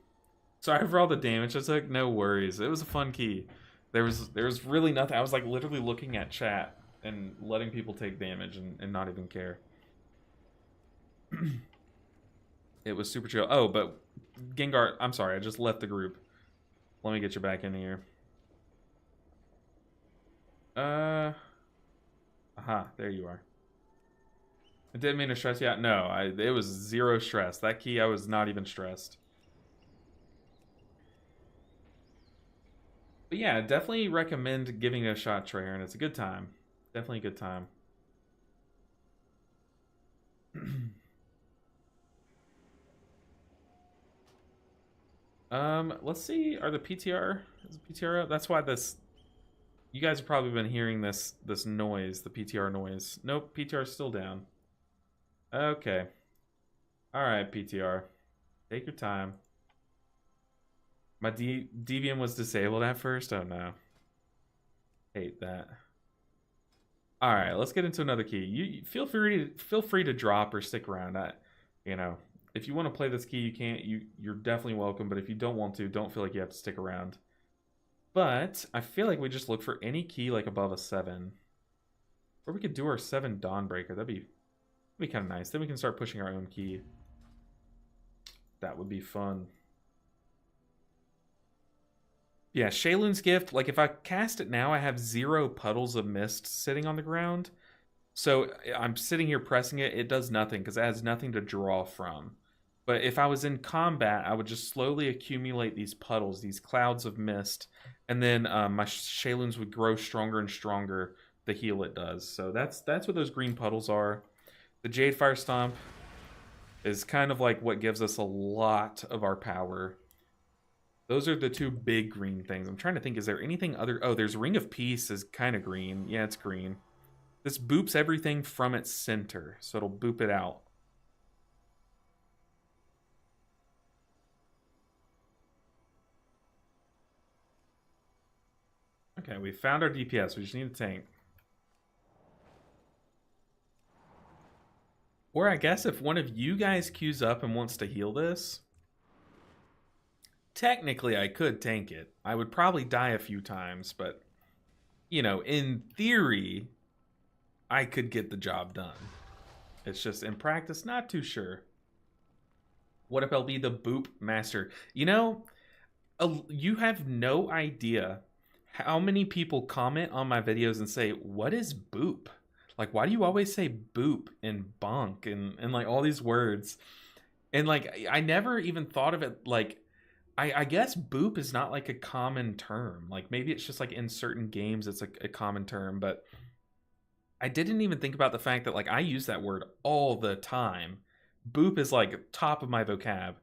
S1: Sorry for all the damage I took. No worries. It was a fun key. There was really nothing. I was like literally looking at chat and letting people take damage and not even care. It was super chill. Oh, but Gengar, I'm sorry. I just left the group. Let me get you back in here. Aha, there you are. It didn't mean to stress you out. No, it was zero stress. That key, I was not even stressed. But yeah, definitely recommend giving it a shot, Trey, and it's a good time. Definitely a good time. Let's see. Are the PTR? Is the PTR up? That's why this. You guys have probably been hearing this noise, the PTR noise. Nope, PTR is still down. Okay. All right, PTR. Take your time. My Deviant was disabled at first. Oh no. Hate that. All right, let's get into another key. You feel free to drop or stick around. You know, if you want to play this key, you can't. You're definitely welcome. But if you don't want to, don't feel like you have to stick around. But I feel like we just look for any key like above a 7, or we could do our 7 Dawnbreaker. That'd be kind of nice. Then we can start pushing our own key. That would be fun. Yeah, Shaylun's Gift, like if I cast it now, I have 0 puddles of mist sitting on the ground. So I'm sitting here pressing it, it does nothing because it has nothing to draw from. But if I was in combat, I would just slowly accumulate these puddles, these clouds of mist, and then my Shayluns would grow stronger and stronger the heal it does. So that's what those green puddles are. The Jade Fire Stomp is kind of like what gives us a lot of our power. Those are the 2 big green things. I'm trying to think, is there anything other? Oh, there's Ring of Peace is kind of green. Yeah, it's green. This boops everything from its center, so it'll boop it out. Okay, we found our DPS. We just need a tank. Or I guess if one of you guys queues up and wants to heal this, technically I could tank it. I would probably die a few times, but, you know, in theory, I could get the job done. It's just in practice, not too sure. What if I'll be the boop master? You know, you have no idea how many people comment on my videos and say, what is boop? Like, why do you always say boop and bonk and like all these words? And like, I never even thought of it like, I guess boop is not like a common term. Like maybe it's just like in certain games it's a common term, but I didn't even think about the fact that like I use that word all the time. Boop is like top of my vocab,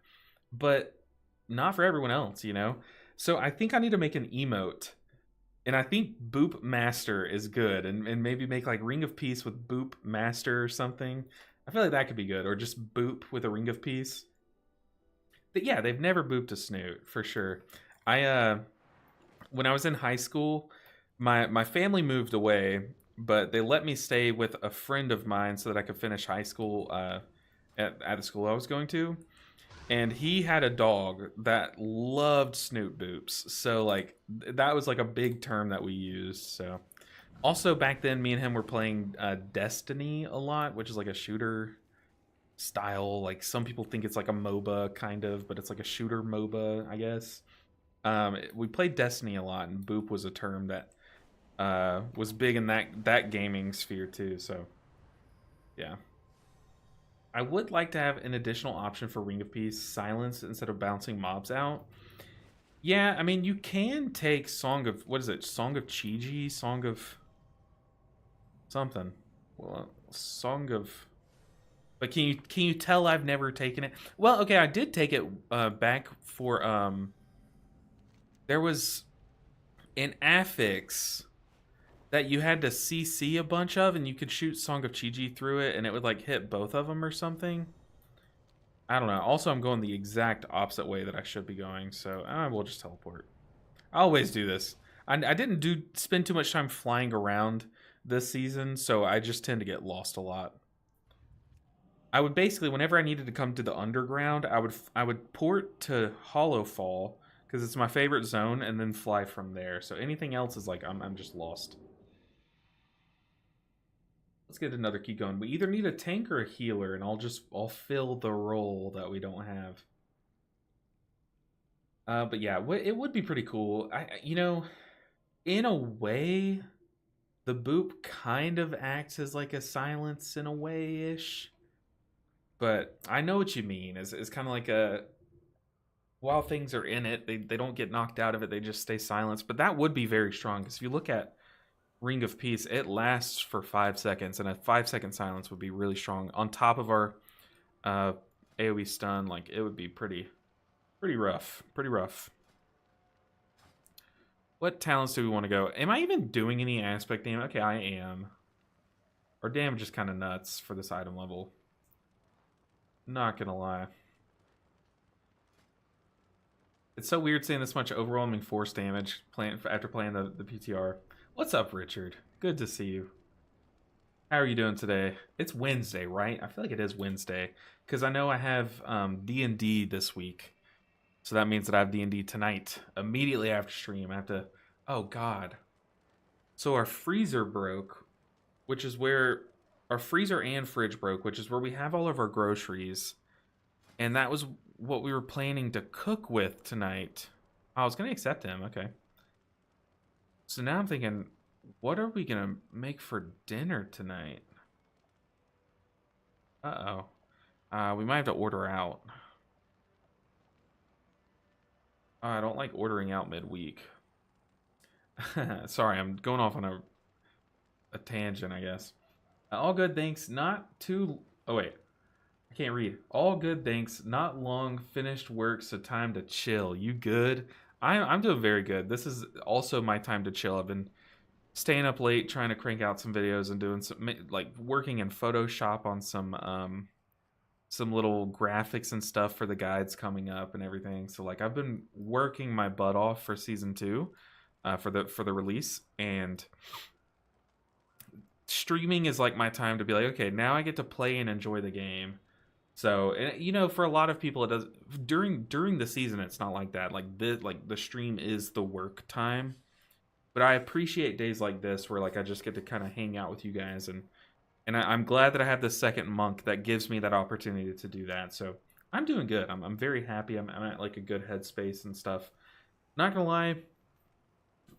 S1: but not for everyone else, you know? So I think I need to make an emote. And I think Boop Master is good. And maybe make like Ring of Peace with Boop Master or something. I feel like that could be good. Or just Boop with a Ring of Peace. But yeah, they've never booped a snoot, for sure. When I was in high school, my family moved away, but they let me stay with a friend of mine so that I could finish high school at the school I was going to. And he had a dog that loved snoot boops. So like that was like a big term that we used. So also back then me and him were playing Destiny a lot, which is like a shooter style. Like some people think it's like a MOBA kind of, but it's like a shooter MOBA, I guess. We played Destiny a lot, and boop was a term that was big in that gaming sphere too. So yeah. I would like to have an additional option for Ring of Peace, silence instead of bouncing mobs out. Yeah, I mean, you can take Song of, what is it? Song of Chiji? Song of something. Well, Song of... But can you tell I've never taken it? Well, okay, I did take it back for... There was an affix that you had to CC a bunch of, and you could shoot Song of Chiji through it, and it would like hit both of them or something. I don't know. Also, I'm going the exact opposite way that I should be going, so I will just teleport. I always do this. I didn't spend too much time flying around this season, so I just tend to get lost a lot. I would basically, whenever I needed to come to the underground, I would port to Hollowfall because it's my favorite zone, and then fly from there. So anything else is like I'm just lost. Let's get another key going. We either need a tank or a healer, and I'll fill the role that we don't have. But yeah, it would be pretty cool. You know, in a way, the boop kind of acts as like a silence in a way-ish. But I know what you mean. It's kind of like a, while things are in it, they don't get knocked out of it. They just stay silenced. But that would be very strong, because if you look at Ring of Peace, it lasts for 5 seconds, and a 5-second silence would be really strong. On top of our AoE stun, like it would be pretty Pretty rough. Pretty rough. What talents do we want to go? Am I even doing any aspect damage? Okay, I am. Our damage is kind of nuts for this item level. Not gonna lie. It's so weird seeing this much overwhelming force damage after playing the PTR. What's up, Richard? Good to see you. How are you doing today? It's Wednesday, right? I feel like it is Wednesday because I know I have D&D this week. So that means that I have D&D tonight, immediately after stream. I have to... Oh, God. So our freezer broke, which is where... Our freezer and fridge broke, which is where we have all of our groceries. And that was what we were planning to cook with tonight. I was going to accept him. Okay. So now I'm thinking, what are we going to make for dinner tonight? Uh-oh. We might have to order out. I don't like ordering out midweek. Sorry, I'm going off on a tangent, I guess. All good, thanks. Not too... Oh, wait. I can't read. All good, thanks. Not long. Finished work, so time to chill. You good? I'm doing very good. This is also my time to chill. I've been staying up late trying to crank out some videos and doing some... Like, working in Photoshop on some little graphics and stuff for the guides coming up and everything. So like I've been working my butt off for season 2 for the release, and streaming is like my time to be like, okay, now I get to play and enjoy the game. So, and, you know, for a lot of people it does during the season it's not like that. Like the stream is the work time. But I appreciate days like this where like I just get to kind of hang out with you guys, and I'm glad that I have this second monk that gives me that opportunity to do that. So I'm doing good. I'm very happy. I'm at like a good headspace and stuff. Not gonna lie,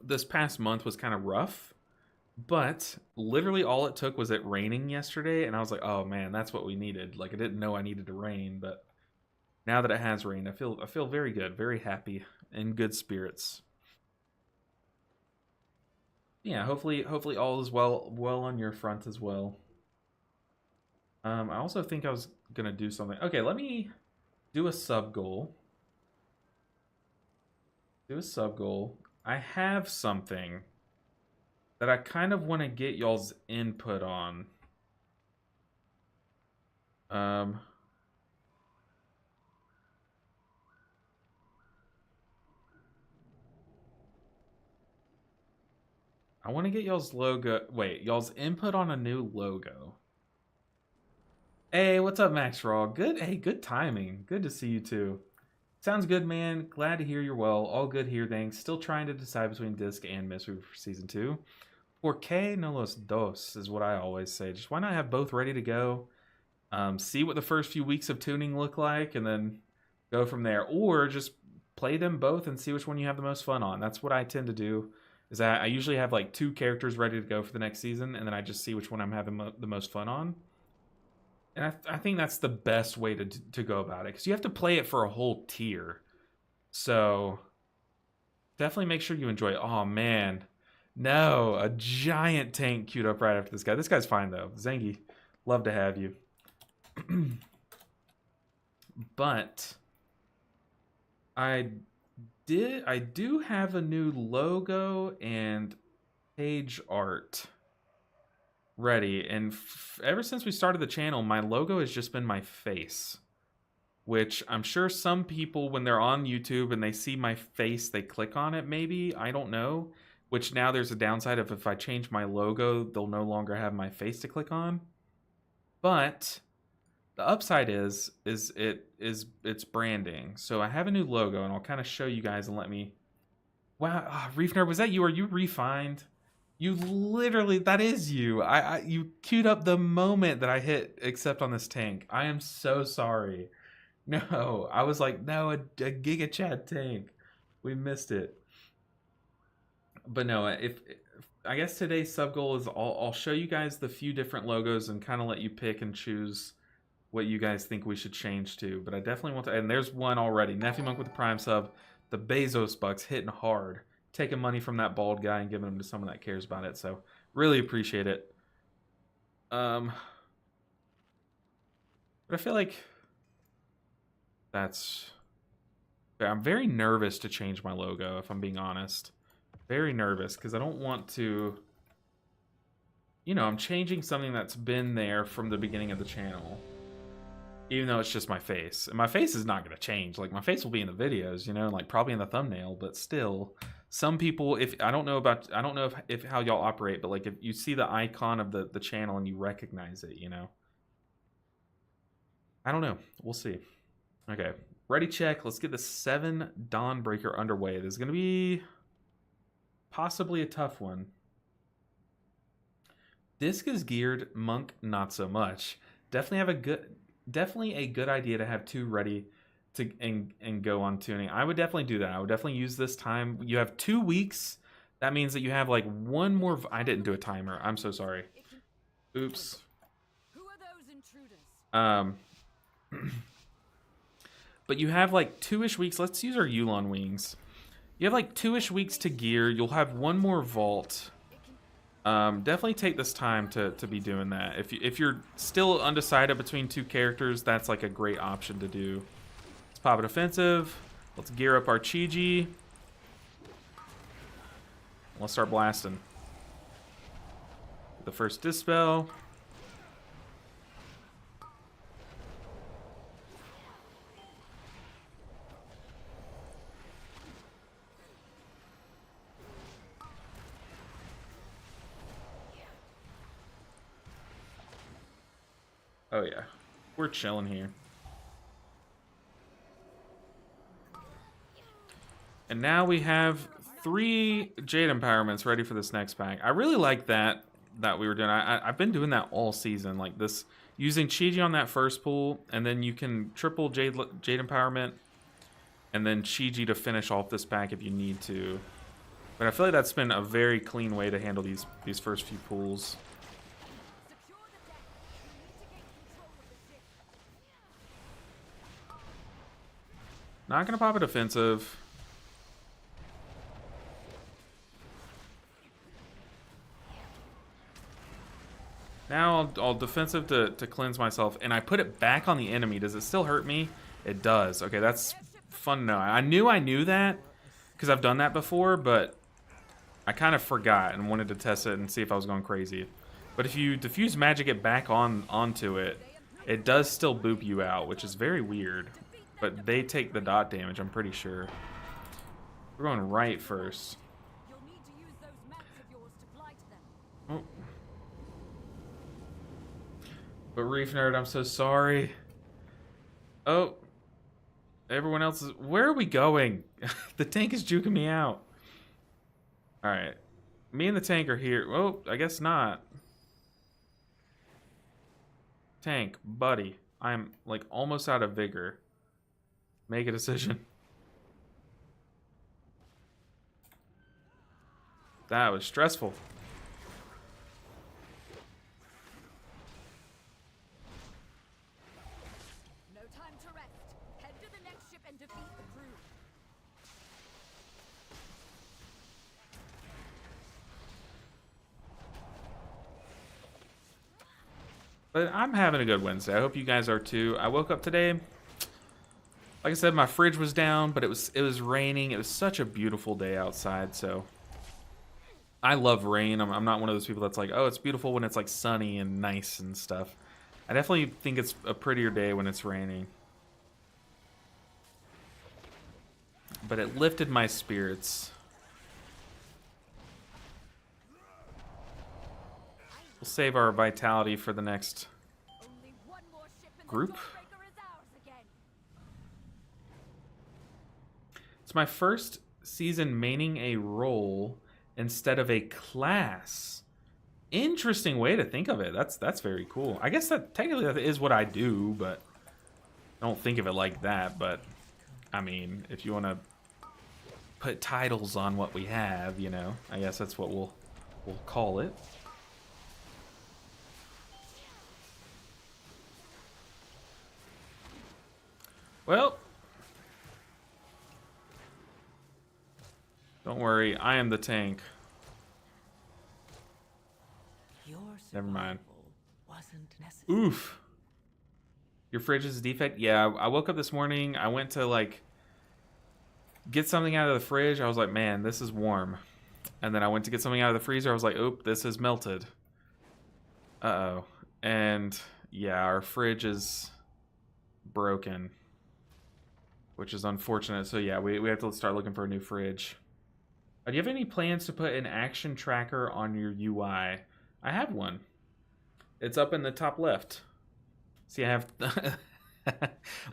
S1: this past month was kind of rough, but literally all it took was it raining yesterday, and I was like, oh man, that's what we needed. Like I didn't know I needed to rain, but now that it has rained, I feel very good, very happy, in good spirits. Yeah, hopefully all is well on your front as well. I also think I was gonna do something. Okay, let me do a sub goal. Do a sub goal. I have something that I kind of want to get y'all's input on. I want to get y'all's logo. Wait, y'all's input on a new logo. Hey, what's up, Max Raw? Good. Hey, good timing. Good to see you too. Sounds good, man. Glad to hear you're well. All good here, thanks. Still trying to decide between Disc and Mystery for Season 2. Por qué no los dos is what I always say. Just why not have both ready to go? See what the first few weeks of tuning look like, and then go from there. Or just play them both and see which one you have the most fun on. That's what I tend to do. Is that I usually have like 2 characters ready to go for the next season, and then I just see which one I'm having the most fun on. And I think that's the best way to go about it, because you have to play it for a whole tier. So definitely make sure you enjoy it. Oh, man. No, a giant tank queued up right after this guy. This guy's fine, though. Zengi, love to have you. But I do have a new logo and page art ready, and ever since we started the channel, my logo has just been my face, which I'm sure some people, when they're on YouTube and they see my face, they click on it, maybe, I don't know, which now there's a downside of if I change my logo, they'll no longer have my face to click on. But the upside is it's branding. So I have a new logo, and I'll kind of show you guys and let me... Wow, oh, Reef Nerd, was that you? Are you refined? You literally, that is you. You queued up the moment that I hit accept on this tank. I am so sorry. No, I was like, no, a Giga Chad tank. We missed it. But no, if I guess today's sub goal is I'll show you guys the few different logos and kind of let you pick and choose what you guys think we should change to. But I definitely want to, and there's one already. Nephew Monk with the Prime sub. The Bezos bucks hitting hard. Taking money from that bald guy and giving them to someone that cares about it. So really appreciate it. But I feel like that's I'm very nervous to change my logo, if I'm being honest. Very nervous, because I don't want to... You know, I'm changing something that's been there from the beginning of the channel. Even though it's just my face. And my face is not going to change. Like, my face will be in the videos, you know, like probably in the thumbnail, but still... Some people, if I don't know if how y'all operate, but like if you see the icon of the channel and you recognize it, you know. I don't know. We'll see. Okay. Ready, check. Let's get the 7 Dawnbreaker underway. This is going to be possibly a tough one. Disc is geared, Monk not so much. Definitely a good idea to have 2 ready to and go on tuning. I would definitely do that. I would definitely use this time. You have 2 weeks. That means that you have like one more. I didn't do a timer. I'm so sorry. Oops.
S3: Who are those intruders?
S1: But you have like 2-ish weeks. Let's use our Yulon wings. You have like 2-ish weeks to gear. You'll have one more vault. Definitely take this time to be doing that. If you're still undecided between 2 characters, that's like a great option to do. Let's pop an offensive. Let's gear up our Chi-Ji. Let's start blasting. The first dispel. Oh yeah, we're chilling here. And now we have 3 Jade Empowerments ready for this next pack. I really like that we were doing. I've been doing that all season, like this, using Chi-Ji on that first pull, and then you can triple Jade Empowerment, and then Chi-Ji to finish off this pack if you need to. But I feel like that's been a very clean way to handle these first few pulls. Not gonna pop a defensive. Now I'll defensive to cleanse myself, and I put it back on the enemy. Does it still hurt me? It does. Okay, that's fun to know. I knew that because I've done that before, but I kind of forgot and wanted to test it and see if I was going crazy. But if you diffuse magic it back onto it, it does still boop you out, which is very weird. But they take the dot damage, I'm pretty sure. We're going right first. Oh. But Reef Nerd, I'm so sorry. Oh. Everyone else is... Where are we going? The tank is juking me out. Alright. Me and the tank are here. Oh, I guess not. Tank, buddy. I'm, like, almost out of vigor. Make a decision. That was stressful.
S3: No time to rest. Head to the next ship and defeat the crew.
S1: But I'm having a good Wednesday. I hope you guys are too. I woke up today. Like I said, my fridge was down, but it was raining. It was such a beautiful day outside, so I love rain. I'm not one of those people that's like, oh, it's beautiful when it's like sunny and nice and stuff. I definitely think it's a prettier day when it's raining. But it lifted my spirits. We'll save our vitality for the next group. It's my first season maining a role instead of a class. Interesting way to think of it. That's very cool. I guess that technically that is what I do, but I don't think of it like that. But I mean, if you want to put titles on what we have, you know, I guess that's what we'll call it. Well, don't worry, I am the tank. Never mind. Oof. Your fridge is a defect? Yeah, I woke up this morning. I went to like get something out of the fridge. I was like, man, this is warm. And then I went to get something out of the freezer. I was like, oh, this is melted. Uh-oh. And yeah, our fridge is broken, which is unfortunate. So yeah, we have to start looking for a new fridge. Do you have any plans to put an action tracker on your UI? I have one. It's up in the top left. See, I have...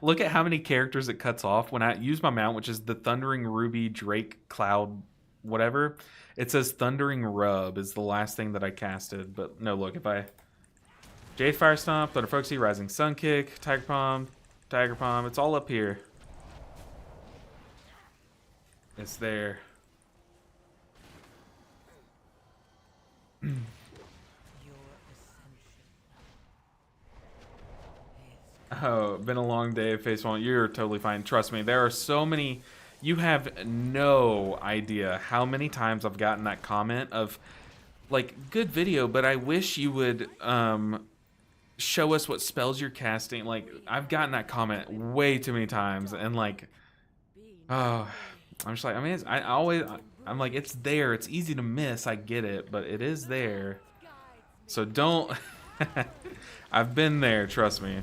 S1: Look at how many characters it cuts off. When I use my mount, which is the Thundering Ruby Drake Cloud whatever, it says Thundering Rub is the last thing that I casted. But no, look, if I... Jade Fire Stomp, Thunder Folksy, Rising Sun Kick, Tiger Palm, it's all up here. It's there. Oh, been a long day of Face One. You're totally fine. Trust me, there are so many... You have no idea how many times I've gotten that comment of, like, good video, but I wish you would show us what spells you're casting. Like, I've gotten that comment way too many times, and, like, oh, I'm just like, I mean, I'm like, it's there. It's easy to miss. I get it, but it is there. So don't... I've been there, trust me.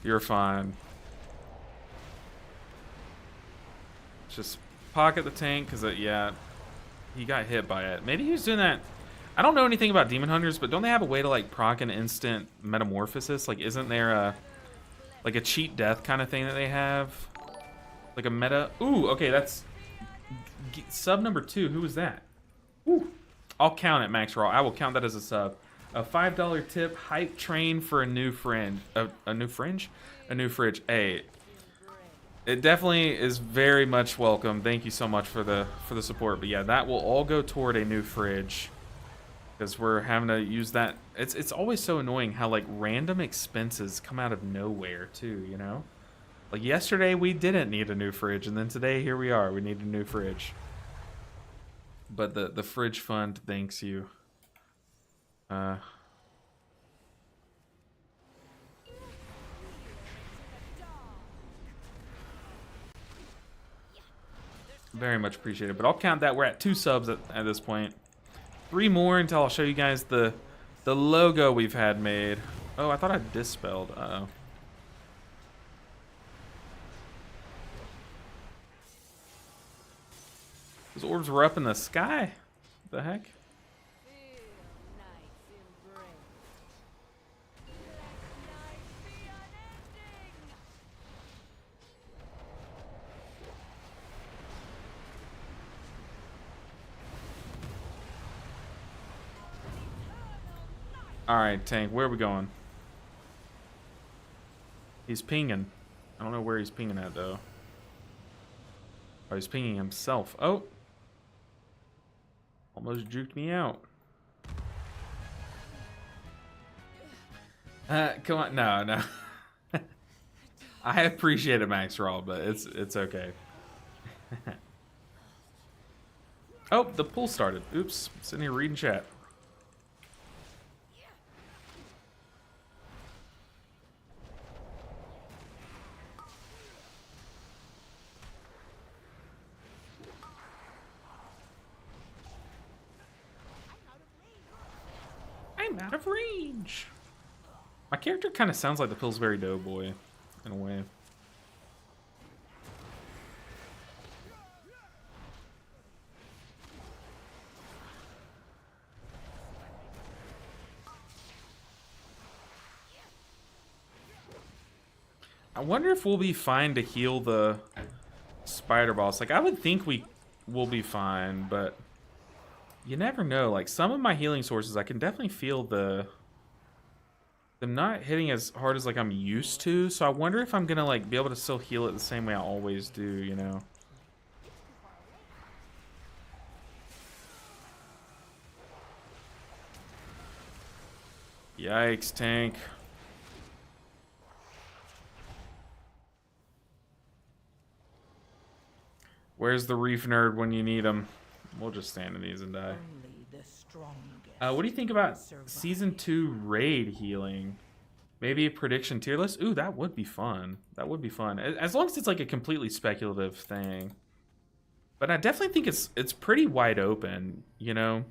S1: You're fine. Just pocket the tank, because, yeah, he got hit by it. Maybe he was doing that. I don't know anything about Demon Hunters, but don't they have a way to, like, proc an instant metamorphosis? Like, isn't there a, like, a cheat death kind of thing that they have? Like a meta? Ooh, okay, that's sub number 2. Who was that? Ooh. I'll count it, Max Raw. I will count that as a sub. A $5 tip, hype train for a new friend. A new fringe? A new fridge. Hey, it definitely is very much welcome. Thank you so much for the support. But yeah, that will all go toward a new fridge, because we're having to use that. It's always so annoying how, like, random expenses come out of nowhere too, you know? Like, yesterday we didn't need a new fridge, and then today here we are. We need a new fridge. But the fridge fund thanks you. Very much appreciated. But I'll count that. We're at 2 subs at this point. 3 more until I'll show you guys the logo we've had made. Oh, I thought I dispelled. Uh-oh. Those orbs were up in the sky. What the heck? Alright, Tank, where are we going? He's pinging. I don't know where he's pinging at, though. Oh, he's pinging himself. Oh! Almost juked me out. Come on. No, no. I appreciate it, Max Raw, but it's okay. Oh, the pool started. Oops. Sitting here reading chat. I'm out of range. My character kind of sounds like the Pillsbury Doughboy, in a way. I wonder if we'll be fine to heal the spider boss. Like, I would think we will be fine, but you never know. Like, some of my healing sources, I can definitely feel them not hitting as hard as, like, I'm used to. So I wonder if I'm gonna, like, be able to still heal it the same way I always do, you know? Yikes, Tank. Where's the reef nerd when you need him? We'll just stand in these and die. What do you think about Season 2 raid healing? Maybe a prediction tier list. Ooh, that would be fun. That would be fun. As long as it's like a completely speculative thing. But I definitely think it's pretty wide open, you know?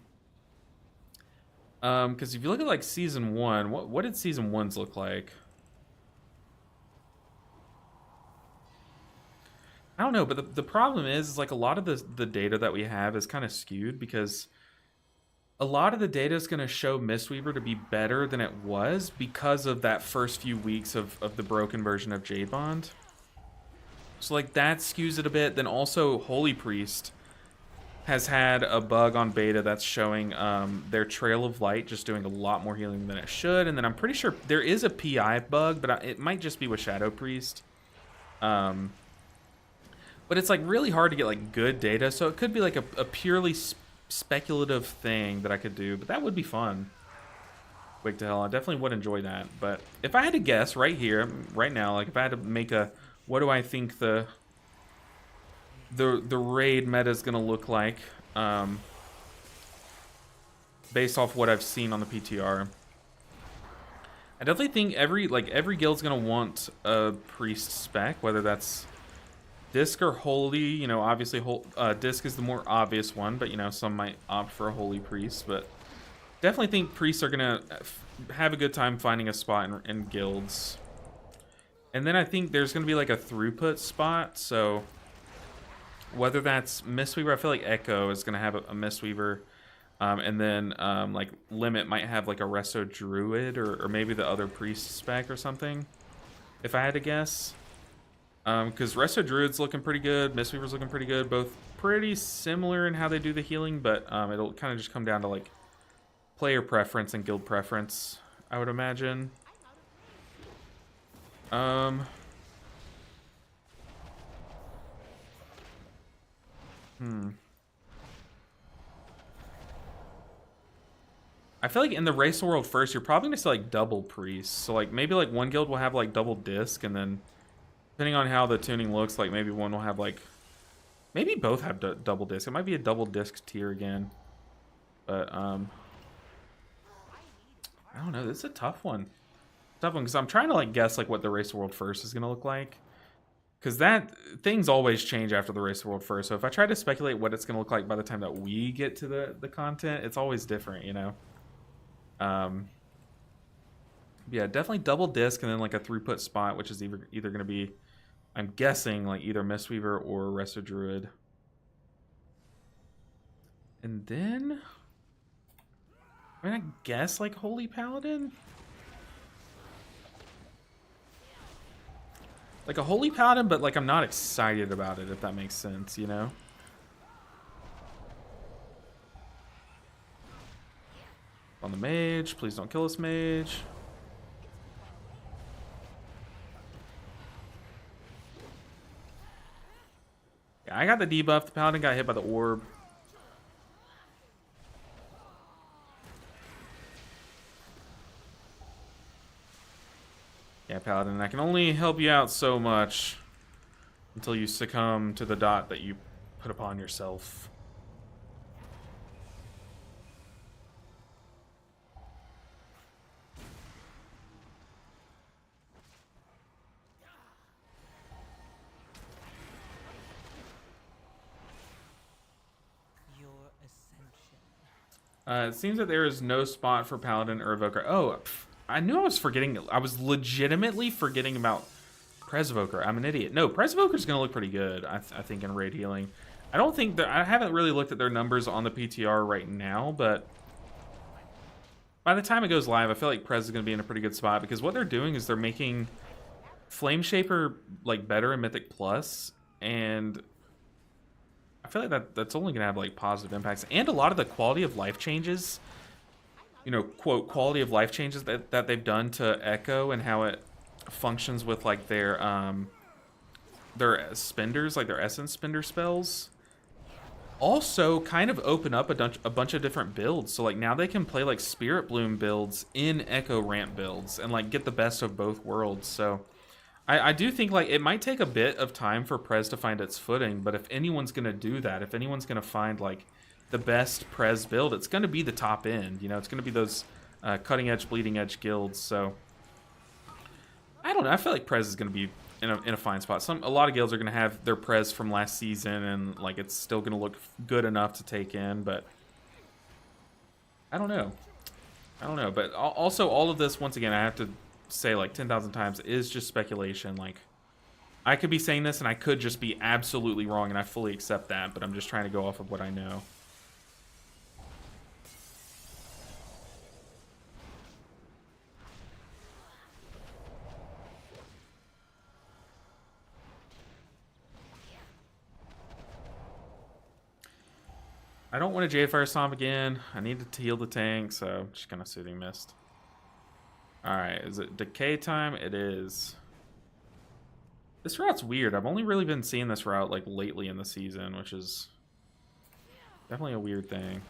S1: Because if you look at like season 1, what did season 1's look like? I don't know, but the problem is like a lot of the data that we have is kind of skewed because a lot of the data is going to show Mistweaver to be better than it was because of that first few weeks of the broken version of Jade Bond. So like that skews it a bit. Then also Holy Priest has had a bug on beta that's showing their Trail of Light just doing a lot more healing than it should. And then I'm pretty sure there is a PI bug, but it might just be with Shadow Priest. But it's like really hard to get like good data, so it could be like a purely speculative thing that I could do, but that would be fun. Wake to Hell, I definitely would enjoy that. But if I had to guess right here, right now, like if I had to make a, what do I think the raid meta is gonna look like, based off what I've seen on the PTR. I definitely think every guild's gonna want a priest spec, whether that's Disc or Holy. You know, obviously Disc is the more obvious one, but you know, some might opt for a Holy Priest. But definitely think priests are gonna have a good time finding a spot in guilds. And then I think there's gonna be like a throughput spot, so whether that's Mistweaver, I feel like Echo is gonna have a Mistweaver, and then like Limit might have like a Resto Druid or maybe the other priest spec or something, if I had to guess. Because Resto Druid's looking pretty good, Mistweaver's looking pretty good, both pretty similar in how they do the healing, but it'll kind of just come down to like player preference and guild preference, I would imagine. I feel like in the Race World first, you're probably gonna see like double priests. So like maybe like one guild will have like double disc, and then depending on how the tuning looks, like maybe one will have like, maybe both have double disc. It might be a double disc tier again, but I don't know. This is a tough one. Tough one because I'm trying to like guess like what the Race World first is gonna look like, because that things always change after the Race World first. So if I try to speculate what it's gonna look like by the time that we get to the content, it's always different, you know. Yeah, definitely double disc and then like a throughput spot, which is either going to be, I'm guessing, like either Mistweaver or Resto Druid. And then, I mean, I guess like Holy Paladin? Like a Holy Paladin, but like I'm not excited about it, if that makes sense, you know? On the mage, please don't kill us, mage. Yeah, I got the debuff. The paladin got hit by the orb. Yeah, paladin, I can only help you out so much until you succumb to the dot that you put upon yourself. It seems that there is no spot for Paladin or Evoker. Oh, I knew I was forgetting. I was legitimately forgetting about Pres Evoker. I'm an idiot. No, Pres Evoker is going to look pretty good, I think, in raid healing. I don't think that... I haven't really looked at their numbers on the PTR right now, but by the time it goes live, I feel like Pres is going to be in a pretty good spot, because what they're doing is they're making Flame Shaper like better in Mythic Plus, and I feel like that's only going to have like positive impacts. And a lot of the quality of life changes, you know, quote, quality of life changes that they've done to Echo and how it functions with like their spenders, like their essence spender spells, also kind of open up a bunch of different builds. So like now they can play like Spirit Bloom builds in Echo ramp builds and like get the best of both worlds. So I do think like it might take a bit of time for Pres to find its footing, but if anyone's gonna do that, if anyone's gonna find like the best Pres build, it's gonna be the top end. You know, it's gonna be those cutting edge, bleeding edge guilds. So don't know. I feel like Prez is going to be in a fine spot. A lot of guilds are going to have their Prez from last season, and like it's still going to look good enough to take in. But I don't know. I don't know. But also, all of this, once again, I have to say like 10,000 times, is just speculation. Like, I could be saying this, and I could just be absolutely wrong, and I fully accept that. But I'm just trying to go off of what I know. I don't want to J-Fire Stomp again. I need to heal the tank, so I'm just gonna Soothing Mist. Alright, is it Decay time? It is. This route's weird. I've only really been seeing this route like lately in the season, which is definitely a weird thing.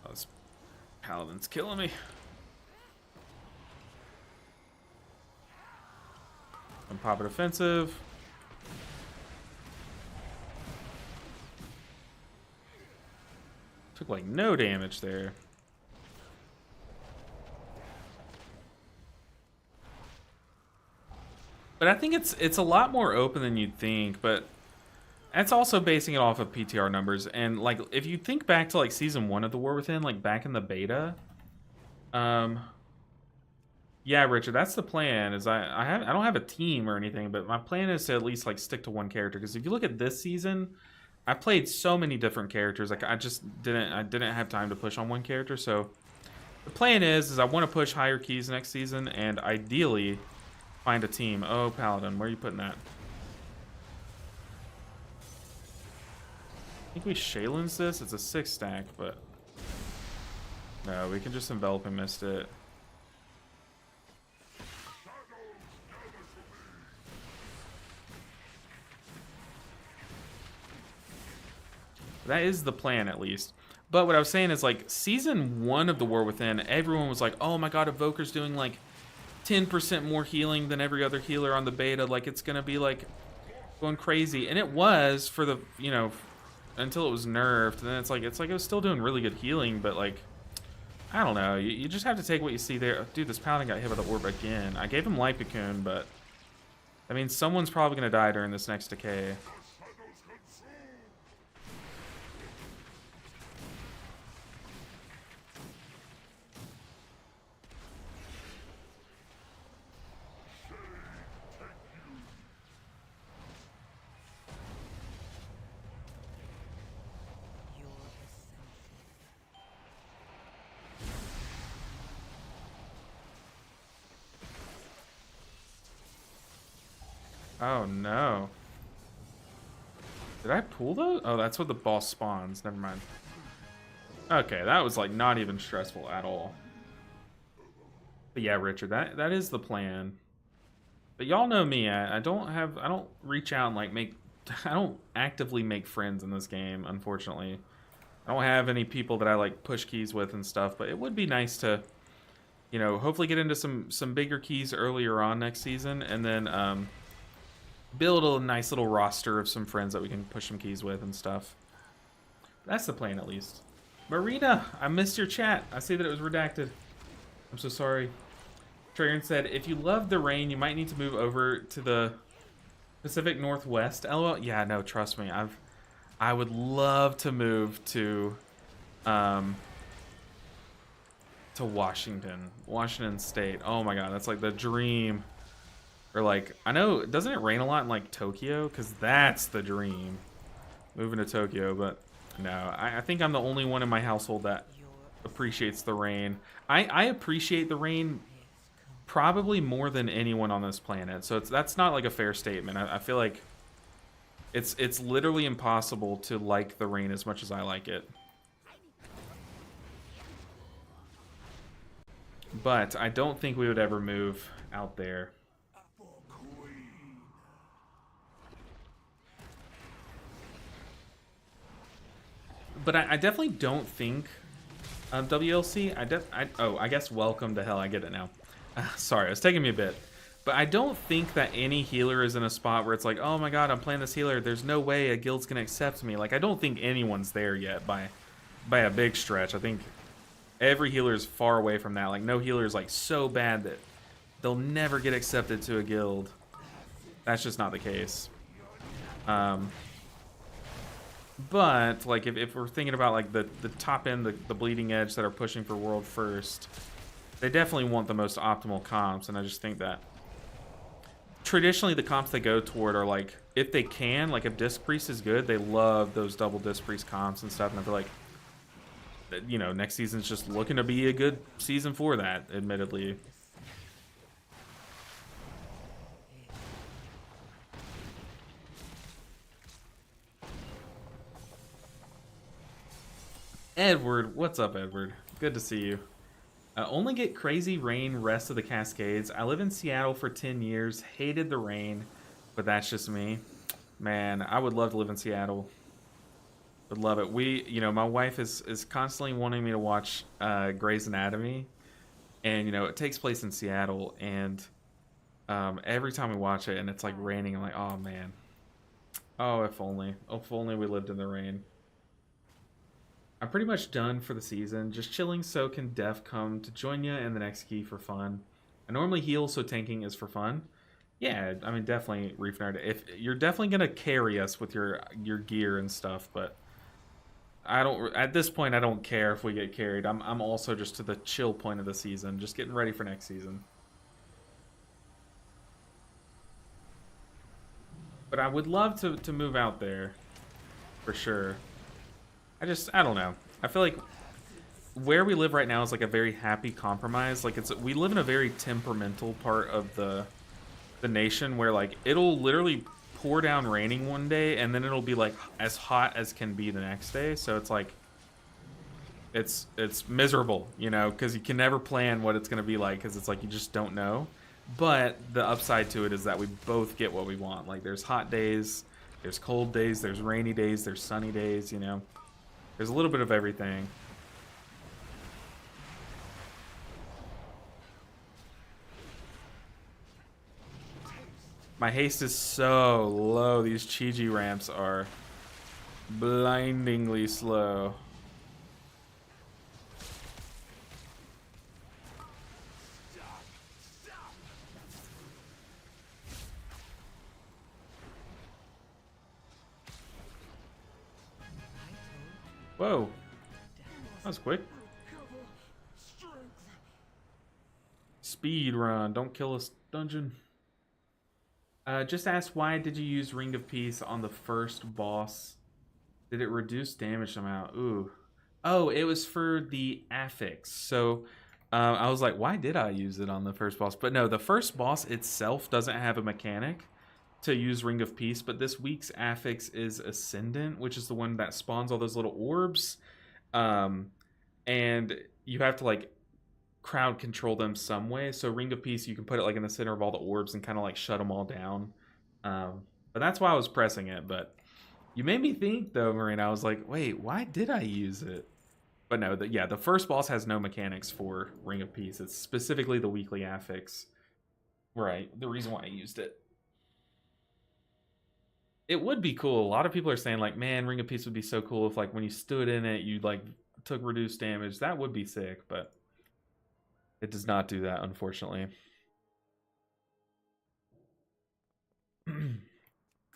S1: Oh, this Paladin's killing me. I'm popping offensive. Took like no damage there. But I think it's a lot more open than you'd think, but that's also basing it off of PTR numbers. And like if you think back to like season 1 of the War Within, like back in the beta, yeah, Richard, that's the plan. Is I don't have a team or anything, but my plan is to at least like stick to one character. Because if you look at this season, I played so many different characters. Like I didn't have time to push on one character. So the plan is I want to push higher keys next season, and ideally find a team. Oh, Paladin, where are you putting that? I think we Shaylin's this. It's a 6 stack, but no, we can just envelop and missed it. That is the plan, at least. But what I was saying is, like, season 1 of the War Within, everyone was like, oh my god, Evoker's doing, like, 10% more healing than every other healer on the beta. Like, it's gonna be, like, going crazy. And it was for the, you know, until it was nerfed. And then it's like it was still doing really good healing, but, like, I don't know. You just have to take what you see there. Dude, this Paladin got hit by the orb again. I gave him Light Cocoon, but, I mean, someone's probably gonna die during this next decay. Oh no. Did I pull those? Oh, that's what the boss spawns. Never mind. Okay, that was like not even stressful at all. But yeah, Richard, that is the plan. But y'all know me. I don't reach out and like I don't actively make friends in this game, unfortunately. I don't have any people that I like push keys with and stuff, but it would be nice to, you know, hopefully get into some bigger keys earlier on next season, and then build a nice little roster of some friends that we can push some keys with and stuff. That's the plan, at least. Marina, I missed your chat. I see that it was redacted. I'm so sorry. Triggerin said, if you love the rain, you might need to move over to the Pacific Northwest. LOL. Yeah, no, trust me. I would love to move to Washington State. Oh my god, that's like the dream. Or like, I know, doesn't it rain a lot in like Tokyo? Because that's the dream. Moving to Tokyo, but no. I think I'm the only one in my household that appreciates the rain. I appreciate the rain probably more than anyone on this planet. So that's not like a fair statement. I feel like it's literally impossible to like the rain as much as I like it. But I don't think we would ever move out there. But I definitely don't think WLC, I guess welcome to hell. I get it now. Sorry, it's taking me a bit. But I don't think that any healer is in a spot where it's like, oh my god, I'm playing this healer. There's no way a guild's gonna accept me. Like, I don't think anyone's there yet by a big stretch. I think every healer is far away from that. Like, no healer is like so bad that they'll never get accepted to a guild. That's just not the case. But like if we're thinking about like the top end, the bleeding edge that are pushing for world first, they definitely want the most optimal comps, and I just think that traditionally the comps they go toward are like, if they can, like if Disc Priest is good, they love those double Disc Priest comps and stuff, and I feel like, you know, next season's just looking to be a good season for that, admittedly. Edward, what's up, Edward? Good to see you. Only get crazy rain rest of the Cascades. I live in Seattle for 10 years. Hated the rain, but that's just me. Man, I would love to live in Seattle. Would love it. You know, my wife is constantly wanting me to watch Grey's Anatomy, and you know, it takes place in Seattle, and every time we watch it and it's like raining, I'm like, oh man. Oh, if only we lived in the rain. I'm pretty much done for the season. Just chilling, so can Def come to join you in the next key for fun. I normally heal, so tanking is for fun. Yeah, I mean, definitely, Reef Nerd. If you're definitely gonna carry us with your gear and stuff, but I don't. At this point, I don't care if we get carried. I'm also just to the chill point of the season, just getting ready for next season. But I would love to move out there, for sure. I don't know. I feel like where we live right now is like a very happy compromise. Like we live in a very temperamental part of the nation where like it'll literally pour down raining one day and then it'll be like as hot as can be the next day. So it's like it's miserable, you know, because you can never plan what it's gonna be like because it's like you just don't know. But the upside to it is that we both get what we want. Like there's hot days, there's cold days, there's rainy days, there's sunny days, you know. There's a little bit of everything. My haste is so low. These Chi-Ji ramps are blindingly slow. Whoa. That was quick. Speed run. Don't kill us, dungeon. Just ask, why did you use Ring of Peace on the first boss? Did it reduce damage somehow? Ooh. Oh, it was for the affix. So I was like, why did I use it on the first boss? But no, the first boss itself doesn't have a mechanic to use Ring of Peace, but this week's affix is Ascendant, which is the one that spawns all those little orbs. And you have to like crowd control them some way. So Ring of Peace, you can put it like in the center of all the orbs and kind of like shut them all down. But that's why I was pressing it. But you made me think though, Marina. I was like, wait, why did I use it? But no, the first boss has no mechanics for Ring of Peace. It's specifically the weekly affix. Right, the reason why I used it. It would be cool. A lot of people are saying like, man, Ring of Peace would be so cool if like when you stood in it, you like took reduced damage. That would be sick, but it does not do that, unfortunately. All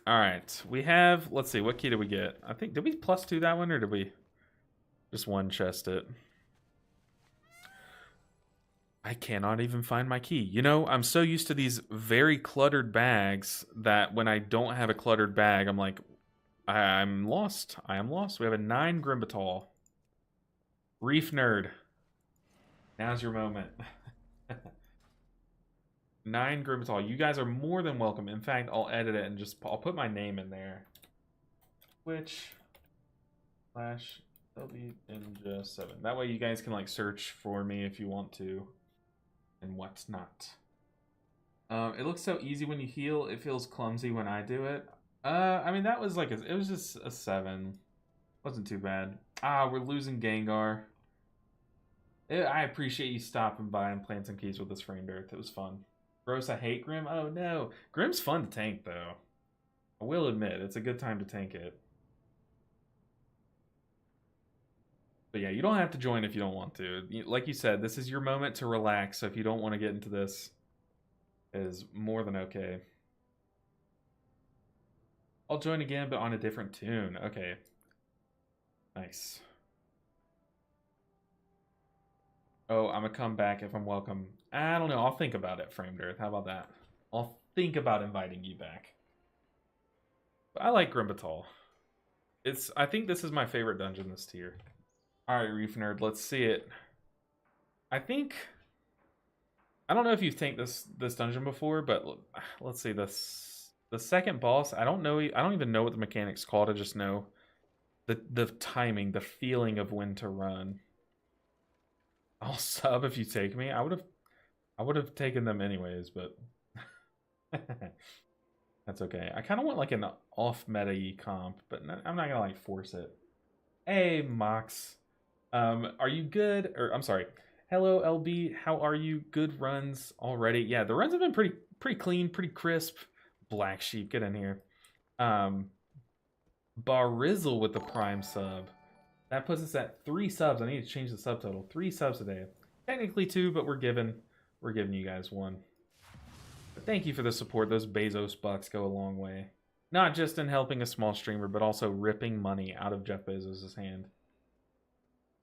S1: right, we have, let's see, what key did we get? I think, did we +2 that one, or did we just one chest it? I cannot even find my key. You know, I'm so used to these very cluttered bags that when I don't have a cluttered bag, I'm like, I'm lost. I am lost. We have a 9 Grimbatal. Reef Nerd. Now's your moment. 9 Grimbatal. You guys are more than welcome. In fact, I'll edit it and I'll put my name in there. Twitch/WNinja7. That way you guys can like search for me if you want to. And what's not. It looks so easy when you heal. It feels clumsy when I do it. I mean, that was like, it was just a 7. Wasn't too bad. Ah, we're losing Gengar. I appreciate you stopping by and playing some keys with us, Framed Earth. It was fun. Gross, I hate Grim. Oh no. Grim's fun to tank though. I will admit, it's a good time to tank it. But yeah, you don't have to join if you don't want to. Like you said, this is your moment to relax, so if you don't want to get into this, it is more than okay. I'll join again, but on a different tune. Okay. Nice. Oh, I'm gonna come back if I'm welcome. I don't know. I'll think about it, Framed Earth. How about that? I'll think about inviting you back. But I like Grimbatal. I think this is my favorite dungeon this tier. Alright, Reef Nerd, let's see it. I don't know if you've tanked this dungeon before, but let's see this. The second boss, I don't even know what the mechanic's called. I just know the timing, the feeling of when to run. I'll sub if you take me. I would have taken them anyways, but that's okay. I kind of want like an off meta comp, but I'm not gonna like force it. Hey, Mox, are you good? Or I'm sorry. Hello, LB. How are you? Good runs already. Yeah, the runs have been pretty clean, pretty crisp. Black Sheep, get in here. Barizzle with the prime sub. That puts us at 3 subs. I need to change the subtotal. 3 subs today. Technically 2, but we're giving you guys 1. But thank you for the support. Those Bezos bucks go a long way. Not just in helping a small streamer, but also ripping money out of Jeff Bezos' hand.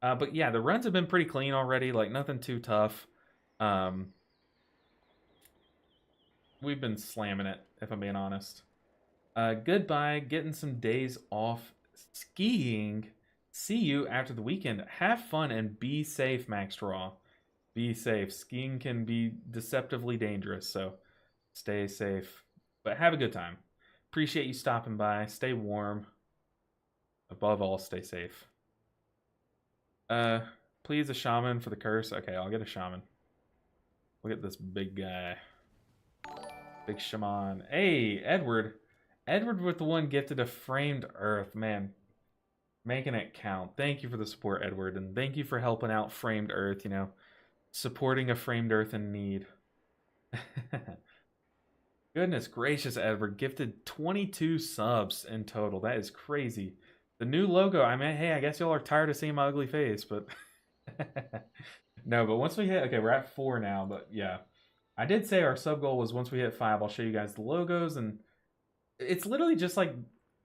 S1: But yeah, the runs have been pretty clean already. Like, nothing too tough. We've been slamming it, if I'm being honest. Goodbye. Getting some days off skiing. See you after the weekend. Have fun and be safe, Max Draw. Be safe. Skiing can be deceptively dangerous, so stay safe. But have a good time. Appreciate you stopping by. Stay warm. Above all, stay safe. Please a shaman for the curse. Okay, I'll get a shaman. Look at this big guy. Big shaman. Hey, Edward. Edward with the one gifted a framed earth. Man, making it count. Thank you for the support, Edward. And thank you for helping out Framed Earth, you know. Supporting a Framed Earth in need. Goodness gracious, Edward. Gifted 22 subs in total. That is crazy. The new logo, I mean, hey, I guess y'all are tired of seeing my ugly face, but... No, but once we hit... Okay, we're at 4 now, but yeah. I did say our sub goal was once we hit 5, I'll show you guys the logos, and it's literally just like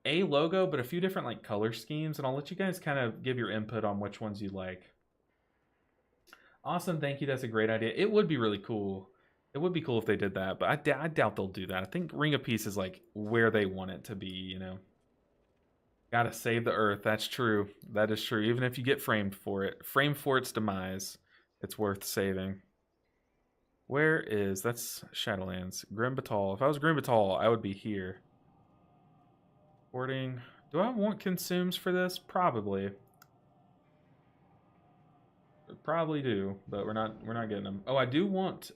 S1: a logo, but a few different like color schemes, and I'll let you guys kind of give your input on which ones you like. Awesome, thank you. That's a great idea. It would be really cool. It would be cool if they did that, but I doubt they'll do that. I think Ring of Peace is like where they want it to be, you know. Gotta save the Earth. That's true. That is true. Even if you get framed for it, framed for its demise, it's worth saving. Where is... That's Shadowlands. Grimbatal. If I was Grimbatal, I would be here. Porting. Do I want consumes for this? Probably. Probably do, but we're not getting them. Oh, I do want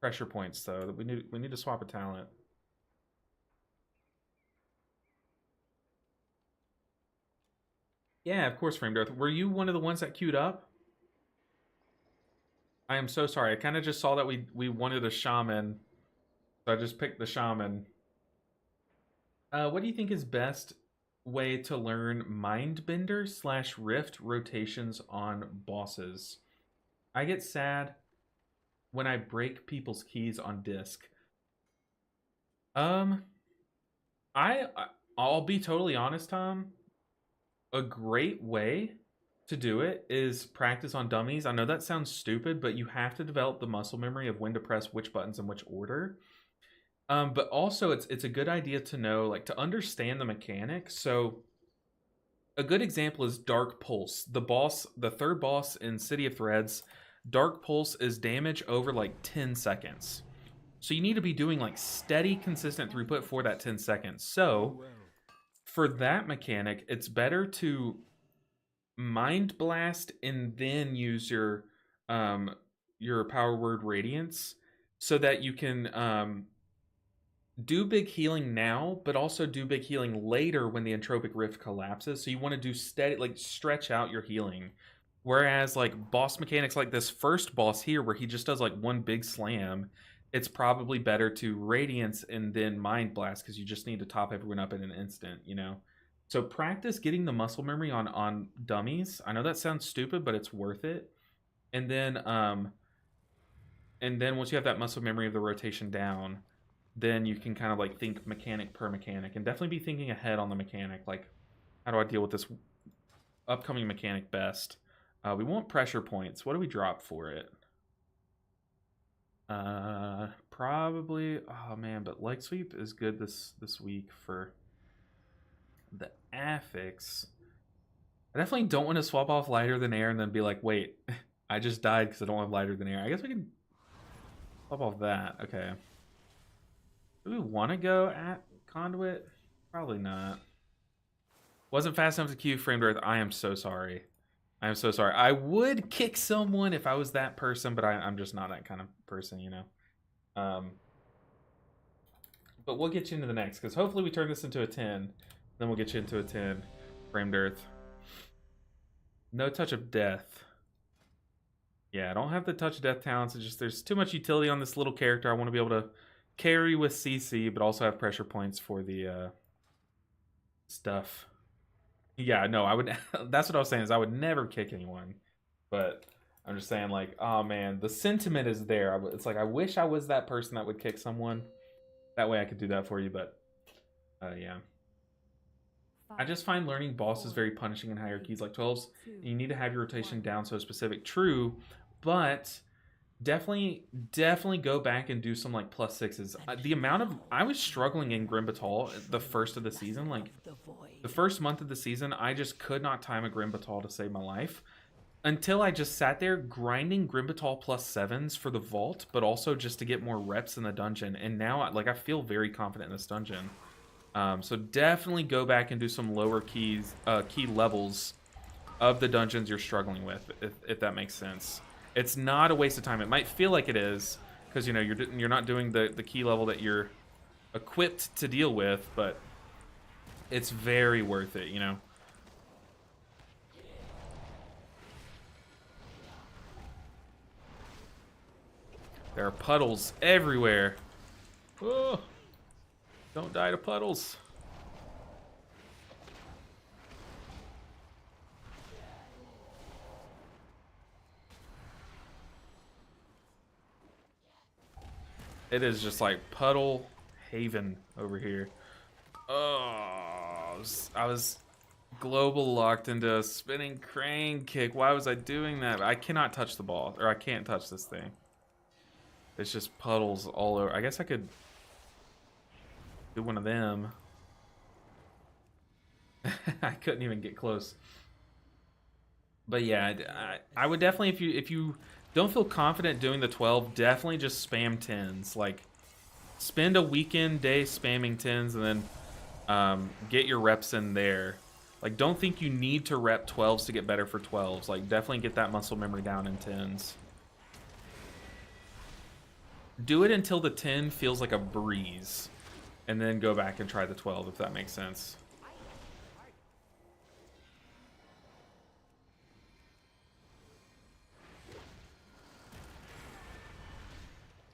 S1: pressure points though. We need to swap a talent. Yeah, of course, Framed Earth. Were you one of the ones that queued up? I am so sorry. I kind of just saw that we wanted a shaman, so I just picked the shaman. What do you think is best way to learn Mindbender / Rift rotations on bosses? I get sad when I break people's keys on disc. I'll be totally honest, Tom. A great way to do it is practice on dummies. I know that sounds stupid, but you have to develop the muscle memory of when to press which buttons in which order. But also it's a good idea to know, like, to understand the mechanics. So a good example is Dark Pulse. The third boss in City of Threads, Dark Pulse is damage over like 10 seconds. So you need to be doing like steady, consistent throughput for that 10 seconds. So for that mechanic, it's better to Mind Blast and then use your Power Word Radiance so that you can do big healing now, but also do big healing later when the Entropic Rift collapses. So you want to do steady, like stretch out your healing Whereas like boss mechanics like this first boss here where he just does like one big slam, it's probably better to Radiance and then Mind Blast because you just need to top everyone up in an instant, you know? So practice getting the muscle memory on dummies. I know that sounds stupid, but it's worth it. And then once you have that muscle memory of the rotation down, then you can kind of like think mechanic per mechanic and definitely be thinking ahead on the mechanic. Like, how do I deal with this upcoming mechanic best? We want pressure points. What do we drop for it? Probably. Oh man, but leg sweep is good this week for the affix. I definitely don't want to swap off lighter than air and then be like, wait, I just died because I don't have lighter than air. I guess we can swap off that. Okay. Do we want to go at conduit? Probably not. Wasn't fast enough to queue framed earth. I am so sorry. I am so sorry. I would kick someone if I was that person, but I'm just not that kind of person, you know. But we'll get you into the next, because hopefully we turn this into a 10. Then we'll get you into a 10. Framed earth. No touch of death. Yeah, I don't have the touch of death talents. It's just there's too much utility on this little character. I want to be able to carry with CC, but also have pressure points for the stuff. Yeah, no, I would. That's what I was saying. Is I would never kick anyone, but I'm just saying, like, oh man, the sentiment is there. It's like I wish I was that person that would kick someone. That way I could do that for you, but yeah. I just find learning bosses very punishing in hierarchies like 12s. And you need to have your rotation down so specific. True, but definitely go back and do some like +6s. The amount of I was struggling in Grim Batal the first of the season, like the first month of the season, I just could not time a Grim Batal to save my life until I just sat there grinding Grim Batal +7s for the vault, but also just to get more reps in the dungeon. And now like I feel very confident in this dungeon. So definitely go back and do some lower key levels of the dungeons you're struggling with, if that makes sense. It's not a waste of time. It might feel like it is, because you know you're not doing the key level that you're equipped to deal with, but it's very worth it, you know. There are puddles everywhere. Oh, don't die to puddles. It is just like puddle haven over here. Oh, I was global locked into a spinning crane kick. Why was I doing that? I cannot touch the ball, or I can't touch this thing. It's just puddles all over. I guess I could do one of them. I couldn't even get close. But yeah, I would definitely, if you don't feel confident doing the 12, definitely just spam 10s. Like, spend a weekend day spamming 10s and then get your reps in there. Like, don't think you need to rep 12s to get better for 12s. Like, definitely get that muscle memory down in 10s. Do it until the 10 feels like a breeze. And then go back and try the 12, if that makes sense.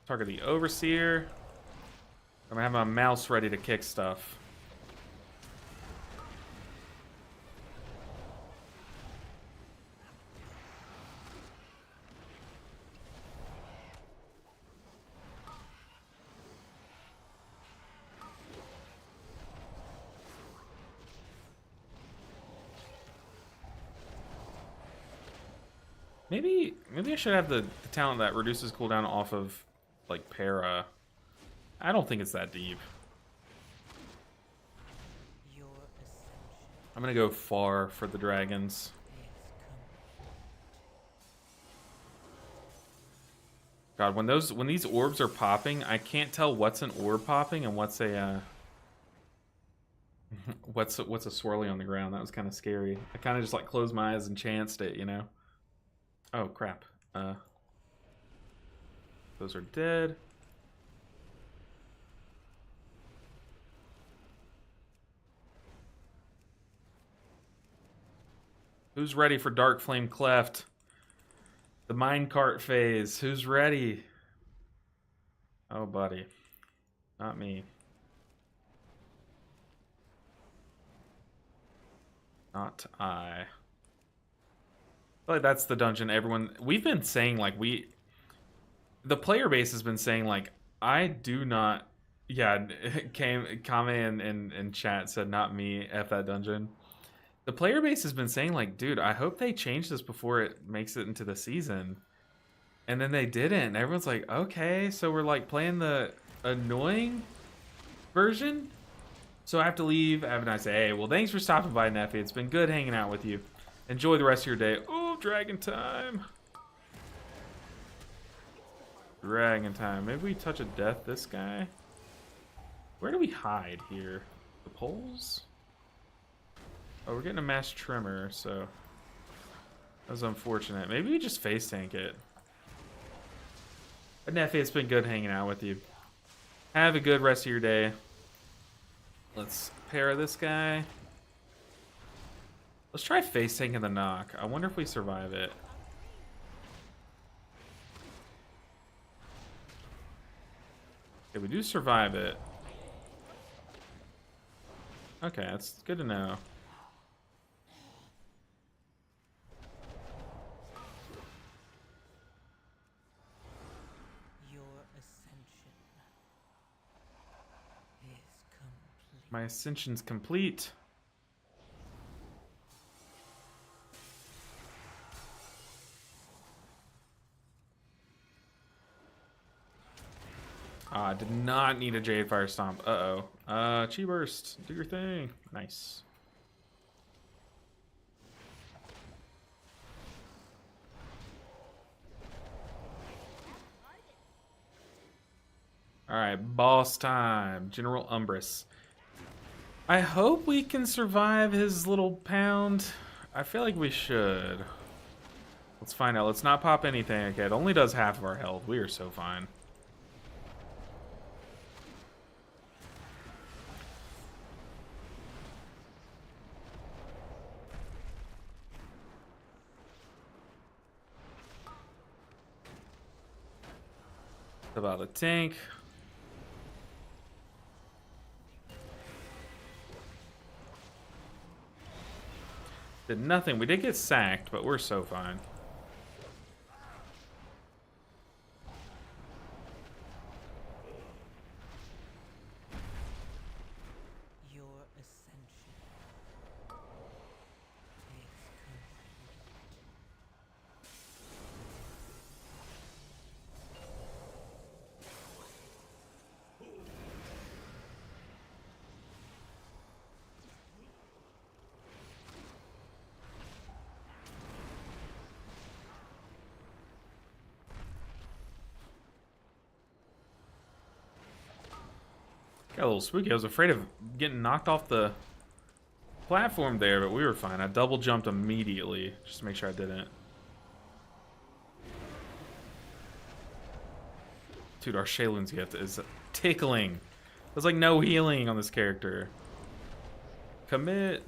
S1: Target the Overseer. I'm gonna have my mouse ready to kick stuff. Maybe I should have the talent that reduces cooldown off of like para. I don't think it's that deep. I'm gonna go far for the dragons. God, when these orbs are popping, I can't tell what's an orb popping and what's a what's a swirly on the ground. That was kind of scary. I kind of just like closed my eyes and chanced it, you know. Oh crap. Those are dead. Who's ready for Dark Flame Cleft? The minecart phase. Who's ready? Oh, buddy. Not me. Not I. I feel like that's the dungeon everyone... We've been saying, like, the player base has been saying, like, I do not... Yeah, Kame in chat said, not me, F that dungeon. The player base has been saying, like, dude, I hope they change this before it makes it into the season. And then they didn't. And everyone's like, okay, so we're, like, playing the annoying version? So I have to leave. Have a nice day. Hey, well, thanks for stopping by, Neffy. It's been good hanging out with you. Enjoy the rest of your day. Oh, dragon time. Dragon time. Maybe we touch a death this guy. Where do we hide here? The poles? Oh, we're getting a mass tremor, so that was unfortunate. Maybe we just face tank it. But Neffy, it's been good hanging out with you. Have a good rest of your day. Let's pair this guy. Let's try face tanking the knock. I wonder if we survive it. Okay, we do survive it. Okay, that's good to know.
S2: Your ascension is complete.
S1: My ascension's complete. I did not need a Jade Fire Stomp. Uh-oh. Chi Burst. Do your thing. Nice. Alright, boss time. General Umbrus. I hope we can survive his little pound. I feel like we should. Let's find out. Let's not pop anything. Okay, it only does half of our health. We are so fine. About the tank. Did nothing. We did get sacked, but we're so fine.
S2: Your ascension is complete.
S1: Got a little spooky. I was afraid of getting knocked off the platform there, but we were fine. I double jumped immediately just to make sure I didn't. Dude, our Shaylun's gift is tickling. There's like no healing on this character. Commit.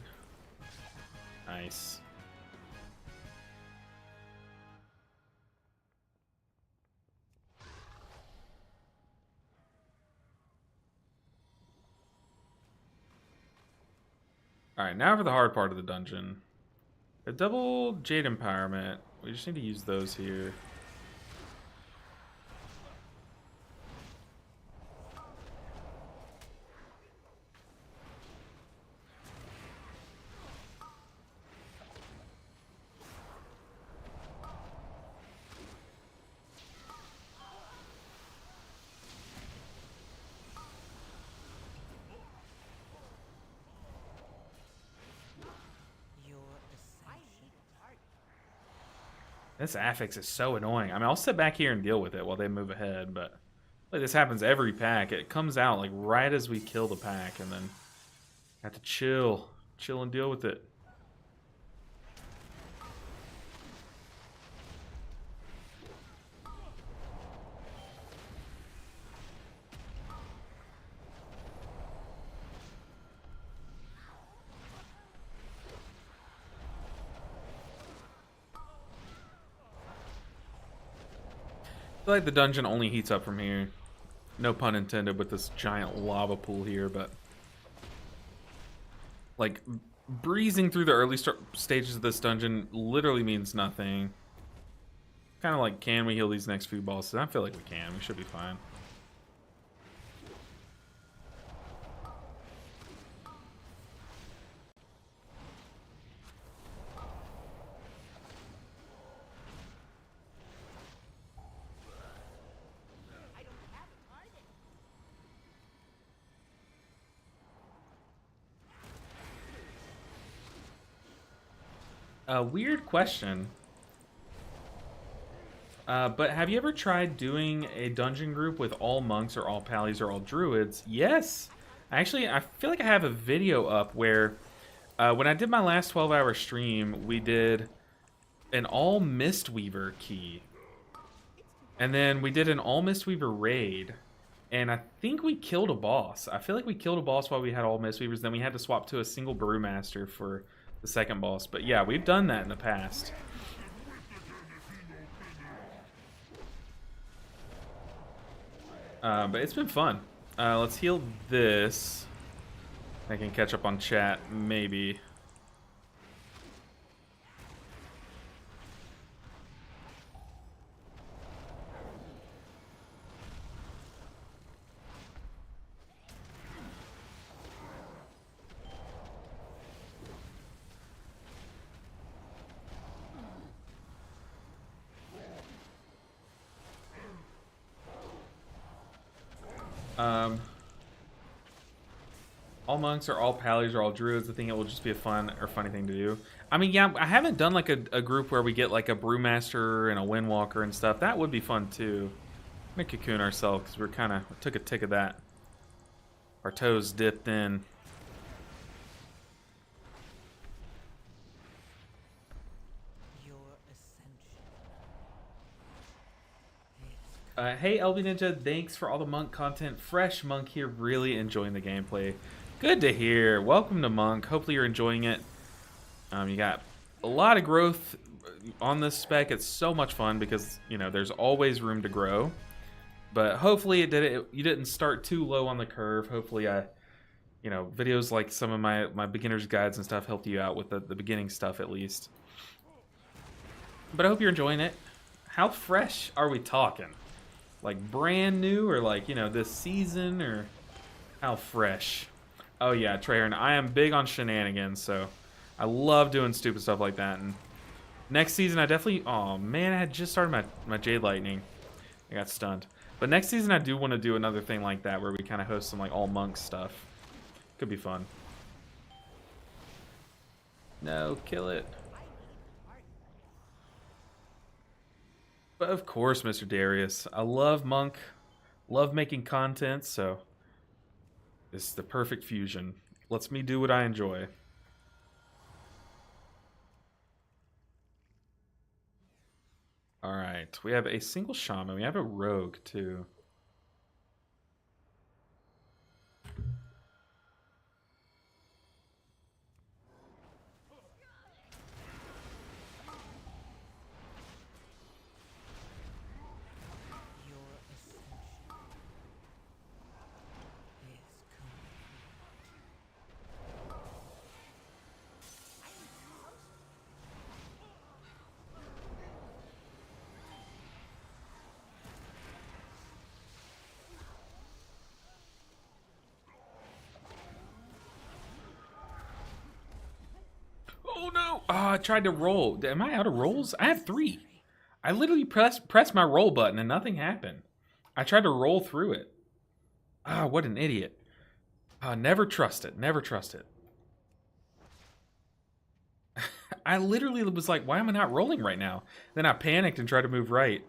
S1: Nice. Alright, now for the hard part of the dungeon. A double Jade Empowerment. We just need to use those here. This affix is so annoying. I mean, I'll sit back here and deal with it while they move ahead, but like this happens every pack. It comes out like right as we kill the pack, and then have to chill and deal with it. feel like the dungeon only heats up from here. No pun intended with this giant lava pool here, but like breezing through the early stages of this dungeon literally means nothing. Kind of like, can we heal these next few bosses? I feel like we can. We should be fine. A weird question. But have you ever tried doing a dungeon group with all monks or all pallies or all druids? Yes. Actually, I feel like I have a video up where when I did my last 12-hour stream, we did an all Mistweaver key. And then we did an all Mistweaver raid. And I think we killed a boss. I feel like we killed a boss while we had all Mistweavers. Then we had to swap to a single Brewmaster for the second boss. But yeah, we've done that in the past. But it's been fun. Let's heal this. I can catch up on chat, maybe. All monks or all pallies or all druids. I think it will just be a funny thing to do. I mean, yeah, I haven't done like a group where we get like a brewmaster and a windwalker and stuff. That would be fun too. I'm gonna cocoon ourselves because we're kind of took a tick of that. Our toes dipped in.
S2: Your ascension.
S1: Hey, LB Ninja, thanks for all the monk content. Fresh monk here, really enjoying the gameplay. Good to hear. Welcome to Monk. Hopefully you're enjoying it. You got a lot of growth on this spec. It's so much fun because, you know, there's always room to grow. But hopefully you didn't start too low on the curve. Hopefully you know, videos like some of my beginner's guides and stuff helped you out with the beginning stuff at least. But I hope you're enjoying it. How fresh are we talking? Like brand new or like, you know, this season or how fresh? Oh yeah, Treyarch, I am big on shenanigans, so I love doing stupid stuff like that. And next season I definitely, oh man, I had just started my Jade Lightning. I got stunned. But next season I do want to do another thing like that where we kind of host some like all monk stuff. Could be fun. No, kill it. But of course, Mr. Darius. I love monk. Love making content, so this is the perfect fusion. Lets me do what I enjoy. Alright, we have a single shaman. We have a rogue, too.
S2: Your ascension is
S1: Oh no! Oh, I tried to roll. Am I out of rolls? I have 3. I literally pressed my roll button and nothing happened. I tried to roll through it. Ah, what an idiot. Never trust it. Never trust it. I literally was like, why am I not rolling right now? Then I panicked and tried to move right.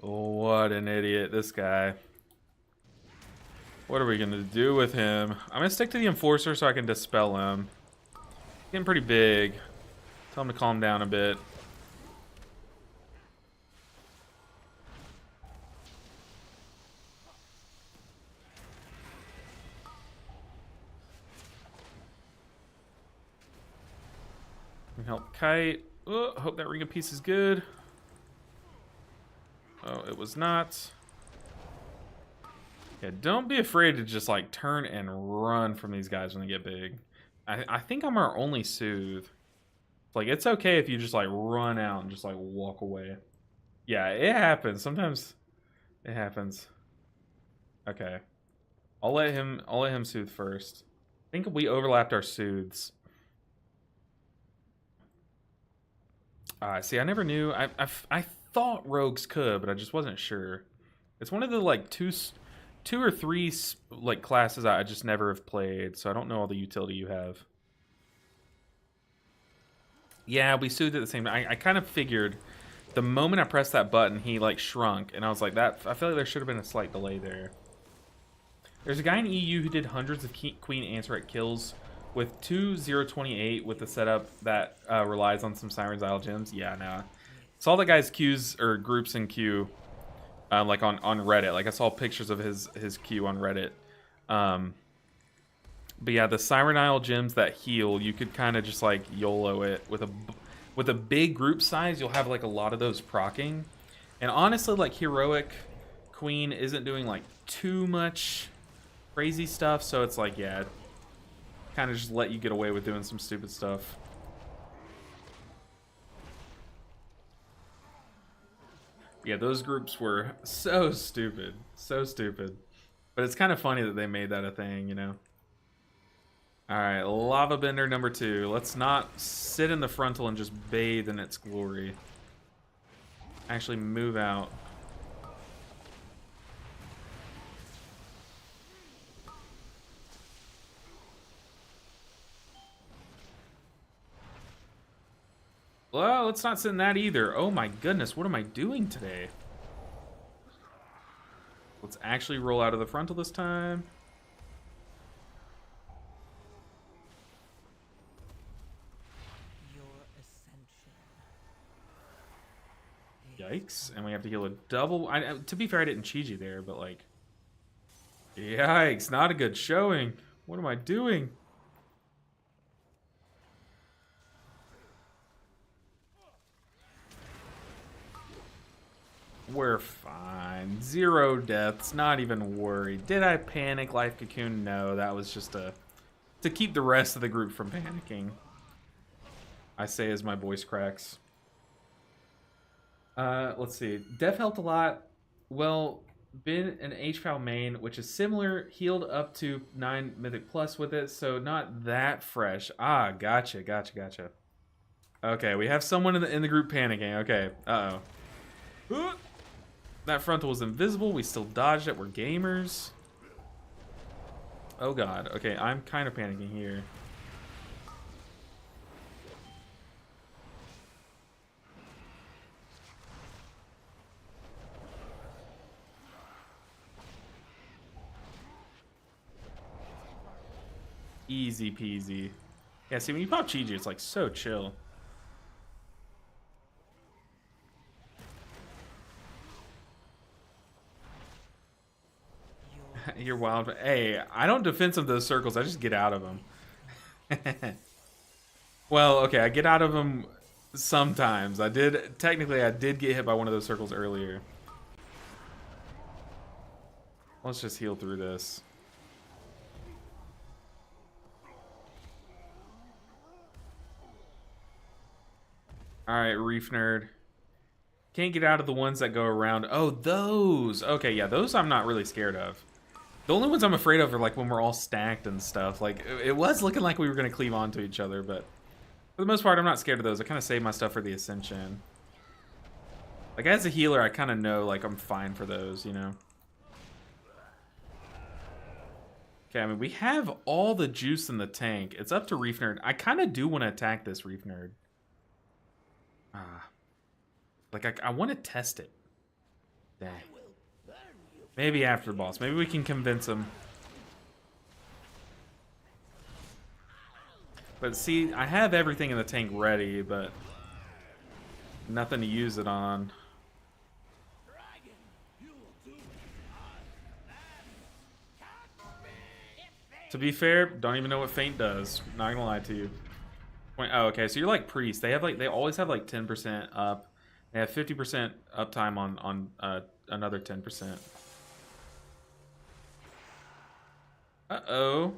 S1: Oh, what an idiot, this guy. What are we going to do with him? I'm going to stick to the Enforcer so I can dispel him. Getting pretty big. Tell him to calm down a bit. Help Kite. Oh, hope that ring of peace is good. Oh, it was not. Yeah, don't be afraid to just like turn and run from these guys when they get big. I think I'm our only soothe. Like, it's okay if you just like run out and just like walk away. Yeah, it happens. Sometimes it happens. Okay. I'll let him soothe first. I think we overlapped our soothes. See, I never knew. I thought rogues could, but I just wasn't sure. It's one of the like two or three like classes I just never have played, so I don't know all the utility you have. Yeah, we soothed at the same time. I kind of figured the moment I pressed that button, he like shrunk, and I was like, that. I feel like there should have been a slight delay there. There's a guy in EU who did hundreds of Queen Anseret kills with 2-0-28 with the setup that relies on some Siren's Isle gems. Yeah, no. Saw the guy's queues or groups in queue, like on Reddit. Like I saw pictures of his queue on Reddit. But yeah, the Siren Isle gems that heal, you could kind of just like YOLO it with a big group size. You'll have like a lot of those proccing, and honestly, like heroic Queen isn't doing like too much crazy stuff, so it's like, yeah, kind of just let you get away with doing some stupid stuff. Yeah, those groups were so stupid, but it's kind of funny that they made that a thing, you know. All right, lava bender number 2. Let's not sit in the frontal and just bathe in its glory. Actually move out. Well, let's not sit in that either. Oh my goodness, what am I doing today? Let's actually roll out of the frontal this time. Yikes, and we have to heal a double. To be fair, I didn't cheese you there, but like, yikes, not a good showing. What am I doing? We're fine. 0 deaths, not even worried. Did I panic, Life Cocoon? No, that was just to keep the rest of the group from panicking. I say as my voice cracks. Let's see. Def helped a lot. Well, been an HPAL main, which is similar, healed up to 9 Mythic Plus with it, so not that fresh. Ah, gotcha. Okay, we have someone in the group panicking. Okay, uh-oh. That frontal was invisible. We still dodged it. We're gamers. Oh god. Okay, I'm kind of panicking here. Easy peasy. Yeah, see, when you pop Chi-Ji, it's like so chill. You're wild. Hey, I don't defensive those circles. I just get out of them. Well, okay, I get out of them sometimes. Technically, I did get hit by one of those circles earlier. Let's just heal through this. Alright, Reef Nerd. Can't get out of the ones that go around. Oh, those! Okay, yeah, those I'm not really scared of. The only ones I'm afraid of are like when we're all stacked and stuff. Like, it was looking like we were going to cleave onto each other, but for the most part, I'm not scared of those. I kind of save my stuff for the Ascension. Like, as a healer, I kind of know, like, I'm fine for those, you know? Okay, I mean, we have all the juice in the tank. It's up to Reef Nerd. I kind of do want to attack this Reef Nerd. Like, I want to test it. Dang. Maybe after the boss. Maybe we can convince him. But see, I have everything in the tank ready, but nothing to use it on. To be fair, don't even know what Feint does. Not gonna lie to you. Oh, okay, so you're like Priest. They always have like 10% up. Yeah, 50% uptime on another 10%. Uh-oh.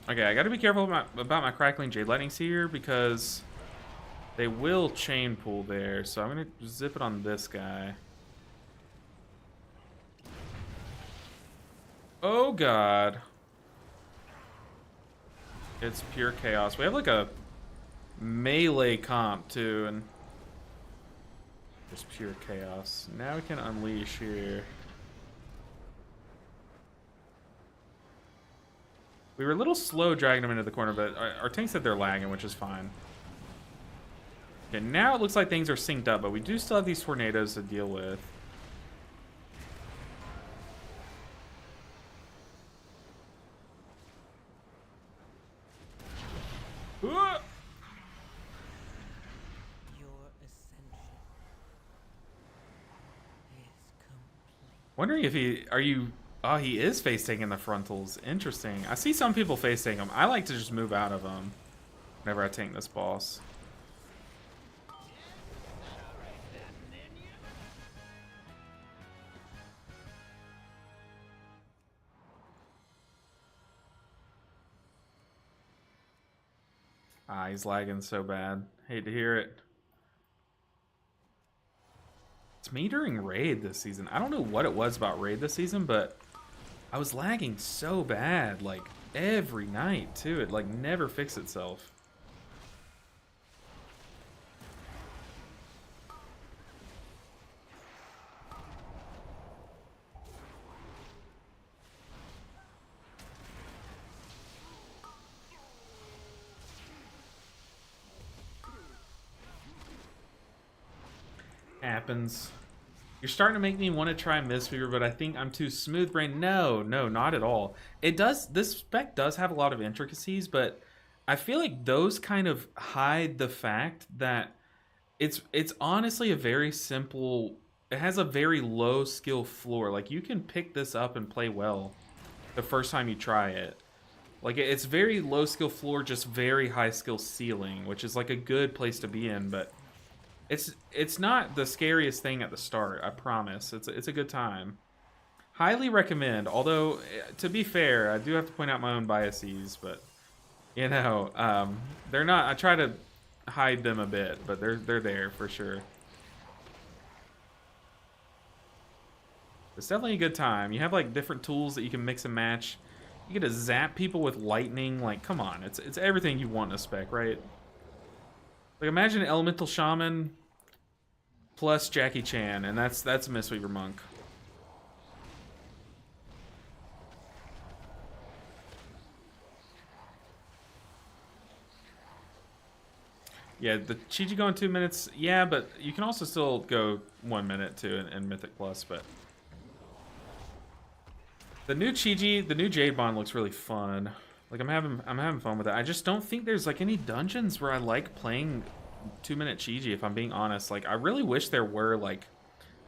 S1: Okay, I gotta be careful about my crackling Jade Lightnings here because they will chain pull there. So I'm gonna zip it on this guy. Oh god. It's pure chaos. We have like a melee comp too, and just pure chaos. Now we can unleash here. We were a little slow dragging them into the corner, but our tank said they're lagging, which is fine. Okay, now it looks like things are synced up, but we do still have these tornadoes to deal with.
S2: Your ascension is complete.
S1: Wondering if oh, he is face taking the frontals. Interesting. I see some people face taking them. I like to just move out of them whenever I tank this boss. Ah, he's lagging so bad. Hate to hear it. It's me during raid this season. I don't know what it was about raid this season, but I was lagging so bad, like every night too. It like never fixed itself. Happens. You're starting to make me want to try Mistweaver, but I think I'm too smooth brain. No, not at all. It does. This spec does have a lot of intricacies, but I feel like those kind of hide the fact that it's honestly a very simple. It has a very low skill floor. Like you can pick this up and play well the first time you try it. Like it's very low skill floor, just very high skill ceiling, which is like a good place to be in, but it's not the scariest thing at the start, I promise. It's a good time. Highly recommend, although to be fair, I do have to point out my own biases, but you know, they're not. I try to hide them a bit, but they're there for sure. It's definitely a good time. You have like different tools that you can mix and match. You get to zap people with lightning. Like, come on, it's everything you want in a spec, right? Like, imagine an Elemental Shaman plus Jackie Chan, and that's Mistweaver Monk. Yeah, the Chi-Chi going 2 minutes, yeah, but you can also still go 1 minute too in Mythic Plus, but the new Chi-Chi, the new Jade Bond looks really fun. Like I'm having fun with it. I just don't think there's like any dungeons where I like playing 2 minute Chi-Chi, if I'm being honest. Like I really wish there were like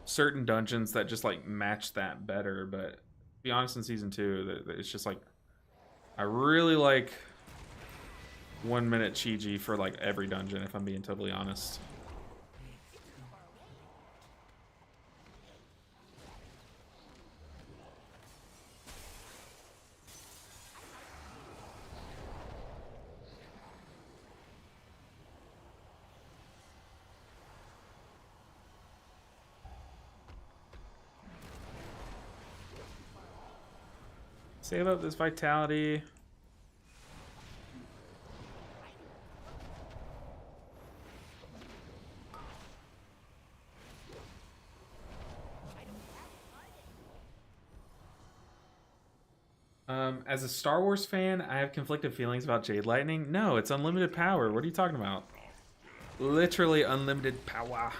S1: certain dungeons that just like match that better, but to be honest, in season 2, it's just like I really like 1 minute Chi-Chi for like every dungeon, if I'm being totally honest. Save up this vitality. As a Star Wars fan, I have conflicted feelings about Jade Lightning. No, it's unlimited power. What are you talking about? Literally unlimited power.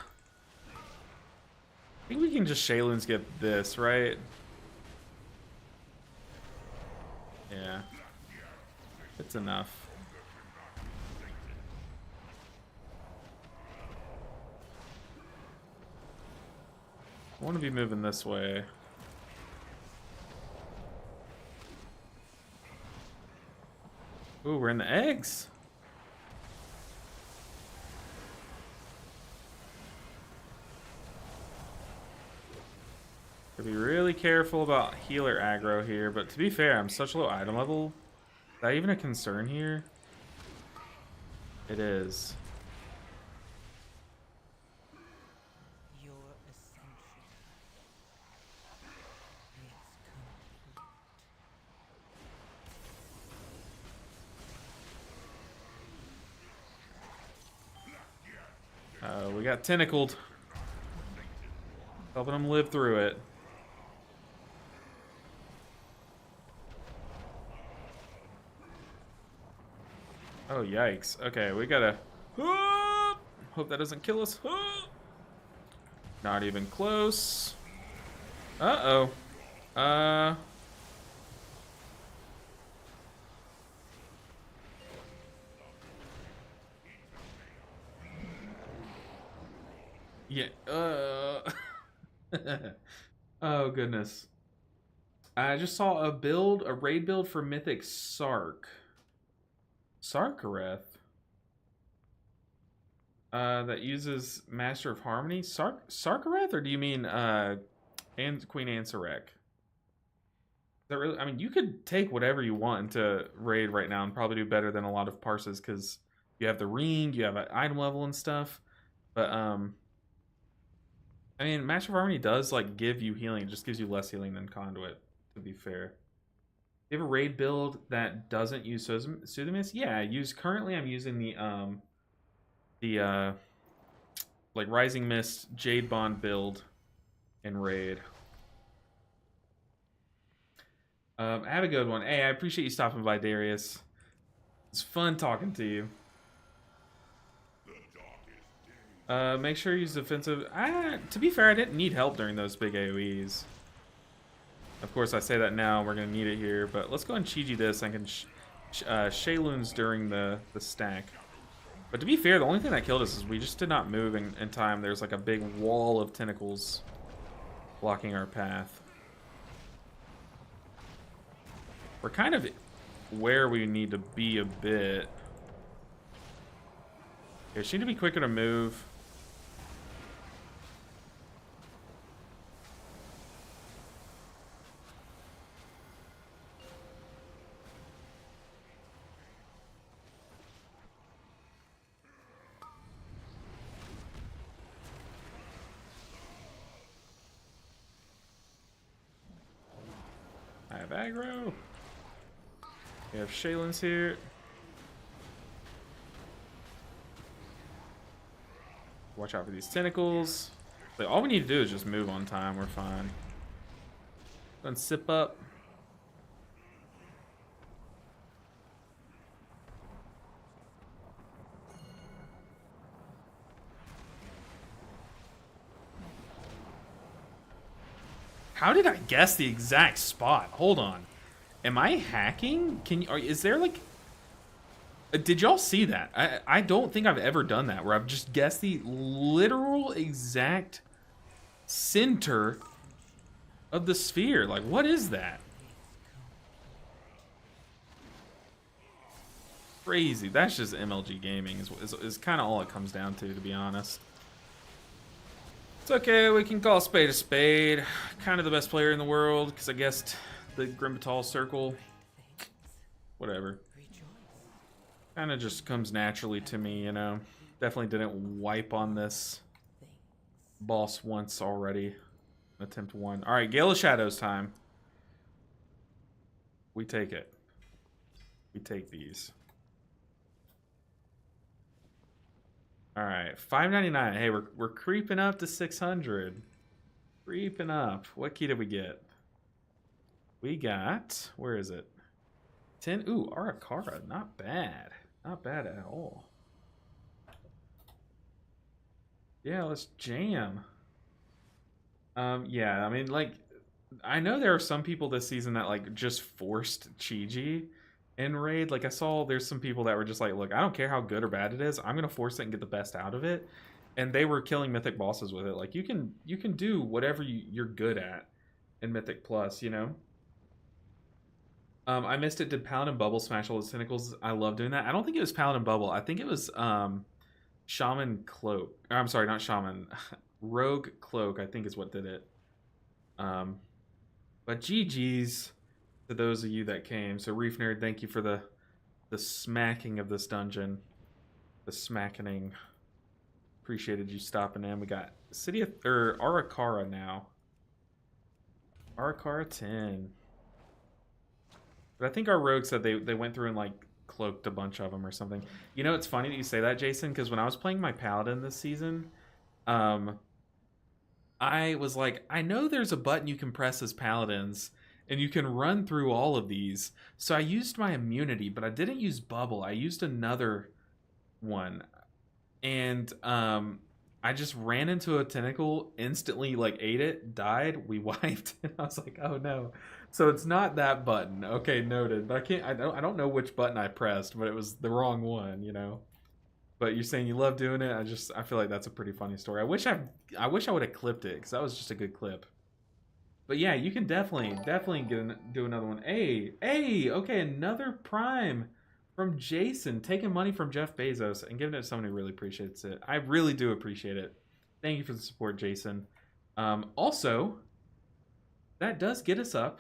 S1: I think we can just Shaylin skip this, right? Yeah. It's enough. I want to be moving this way. Ooh, we're in the eggs. Gotta be really careful about healer aggro here, but to be fair, I'm such low item level. Is that even a concern here? It is.
S2: Your ascension is complete.
S1: We got tentacled. Helping them live through it. Oh, yikes. Okay, we gotta... hope that doesn't kill us. Not even close. Uh-oh. Yeah, oh, goodness. I just saw a raid build for Mythic Sark. Sarkareth. That uses Master of Harmony. Sarkareth, or do you mean and Queen Ansarek? Is that really? I mean, you could take whatever you want into raid right now and probably do better than a lot of parses because you have the ring, you have an item level and stuff. But I mean, Master of Harmony does like give you healing. It just gives you less healing than Conduit, to be fair. You have a raid build that doesn't use Soothing? Yeah, currently I'm using the like Rising Mist Jade Bond build in raid. I have a good one. Hey, I appreciate you stopping by, Darius. It's fun talking to you. Make sure you use defensive. To be fair, I didn't need help during those big AoEs. Of course, I say that now. We're going to need it here. But let's go and Chi-Ji this. I can Shayloons during the stack. But to be fair, the only thing that killed us is we just did not move in time. There's like a big wall of tentacles blocking our path. We're kind of where we need to be a bit. Okay, she need to be quicker to move. I have aggro. We have Shaylin's here. Watch out for these tentacles. Like, all we need to do is just move on time. We're fine. Then sip up. How did I guess the exact spot? Hold on. Am I hacking? Is there like... Did y'all see that? I don't think I've ever done that, where I've just guessed the literal exact center of the sphere. Like, what is that? Crazy. That's just MLG gaming is kind of all it comes down to be honest. It's okay, we can call a spade. Kind of the best player in the world, because I guessed the Grimbatal circle. Whatever. Kind of just comes naturally to me, you know. Definitely didn't wipe on this boss once already. Attempt 1. Alright, Gale of Shadows time. We take it. We take these. Alright, $5.99. Hey, we're creeping up to 600. Creeping up. What key did we get? We got... Where is it? 10. Ooh, Arakara. Not bad. Not bad at all. Yeah, let's jam. Yeah, I mean, like, I know there are some people this season that, like, just forced Chi-Ji in raid. Like, I saw there's some people that were just like, look, I don't care how good or bad it is. I'm going to force it and get the best out of it. And they were killing Mythic bosses with it. Like, you can do whatever you're good at in Mythic Plus, you know? I missed it. Did Paladin Bubble smash all the tentacles? I love doing that. I don't think it was Paladin Bubble. I think it was Shaman Cloak. I'm sorry, not Shaman. Rogue Cloak, I think is what did it. But GG's to those of you that came. So Reef Nerd, thank you for the smacking of this dungeon. The smackening. Appreciated you stopping in. We got City of, or Arakara now. Arakara 10. But I think our rogue said they went through and like cloaked a bunch of them or something. You know, it's funny that you say that, Jason, because when I was playing my paladin this season, I was like, I know there's a button you can press as paladins, and you can run through all of these. So I used my immunity, but I didn't use bubble. I used another one, and I just ran into a tentacle, instantly like ate it, died. We wiped, and I was like, oh no. So it's not that button. Okay, noted. But I don't know which button I pressed, but it was the wrong one, you know. But you're saying you love doing it. I feel like that's a pretty funny story. I wish I would have clipped it because that was just a good clip. But yeah, you can definitely do another one. Hey, okay, another Prime from Jason, taking money from Jeff Bezos and giving it to someone who really appreciates it. I really do appreciate it. Thank you for the support, Jason. Also, that does get us up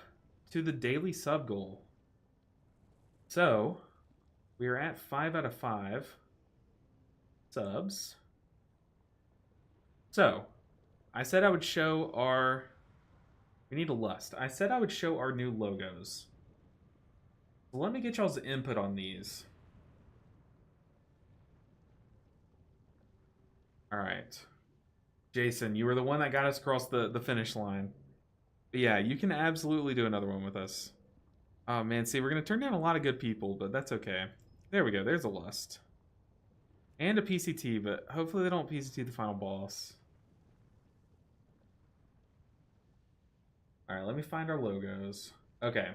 S1: to the daily sub goal. So, we are at 5 out of 5 subs. So, I said I would show our... We need a lust. I said I would show our new logos. So let me get y'all's input on these. Alright. Jason, you were the one that got us across the finish line. But yeah, you can absolutely do another one with us. Oh man, see, we're going to turn down a lot of good people, but that's okay. There we go, there's a lust. And a PCT, but hopefully they don't PCT the final boss. Alright, let me find our logos. Okay.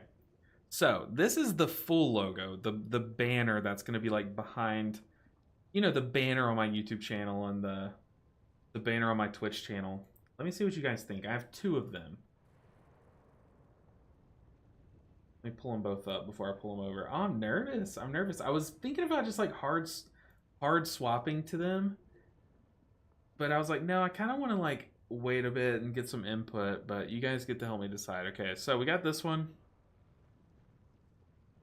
S1: So, this is the full logo, the banner that's going to be like behind, you know, the banner on my YouTube channel and the banner on my Twitch channel. Let me see what you guys think. I have 2 of them. Let me pull them both up before I pull them over. Oh, I'm nervous. I'm nervous. I was thinking about just like hard swapping to them. But I was like, no, I kind of want to like wait a bit and get some input, but you guys get to help me decide. Okay, so we got this one.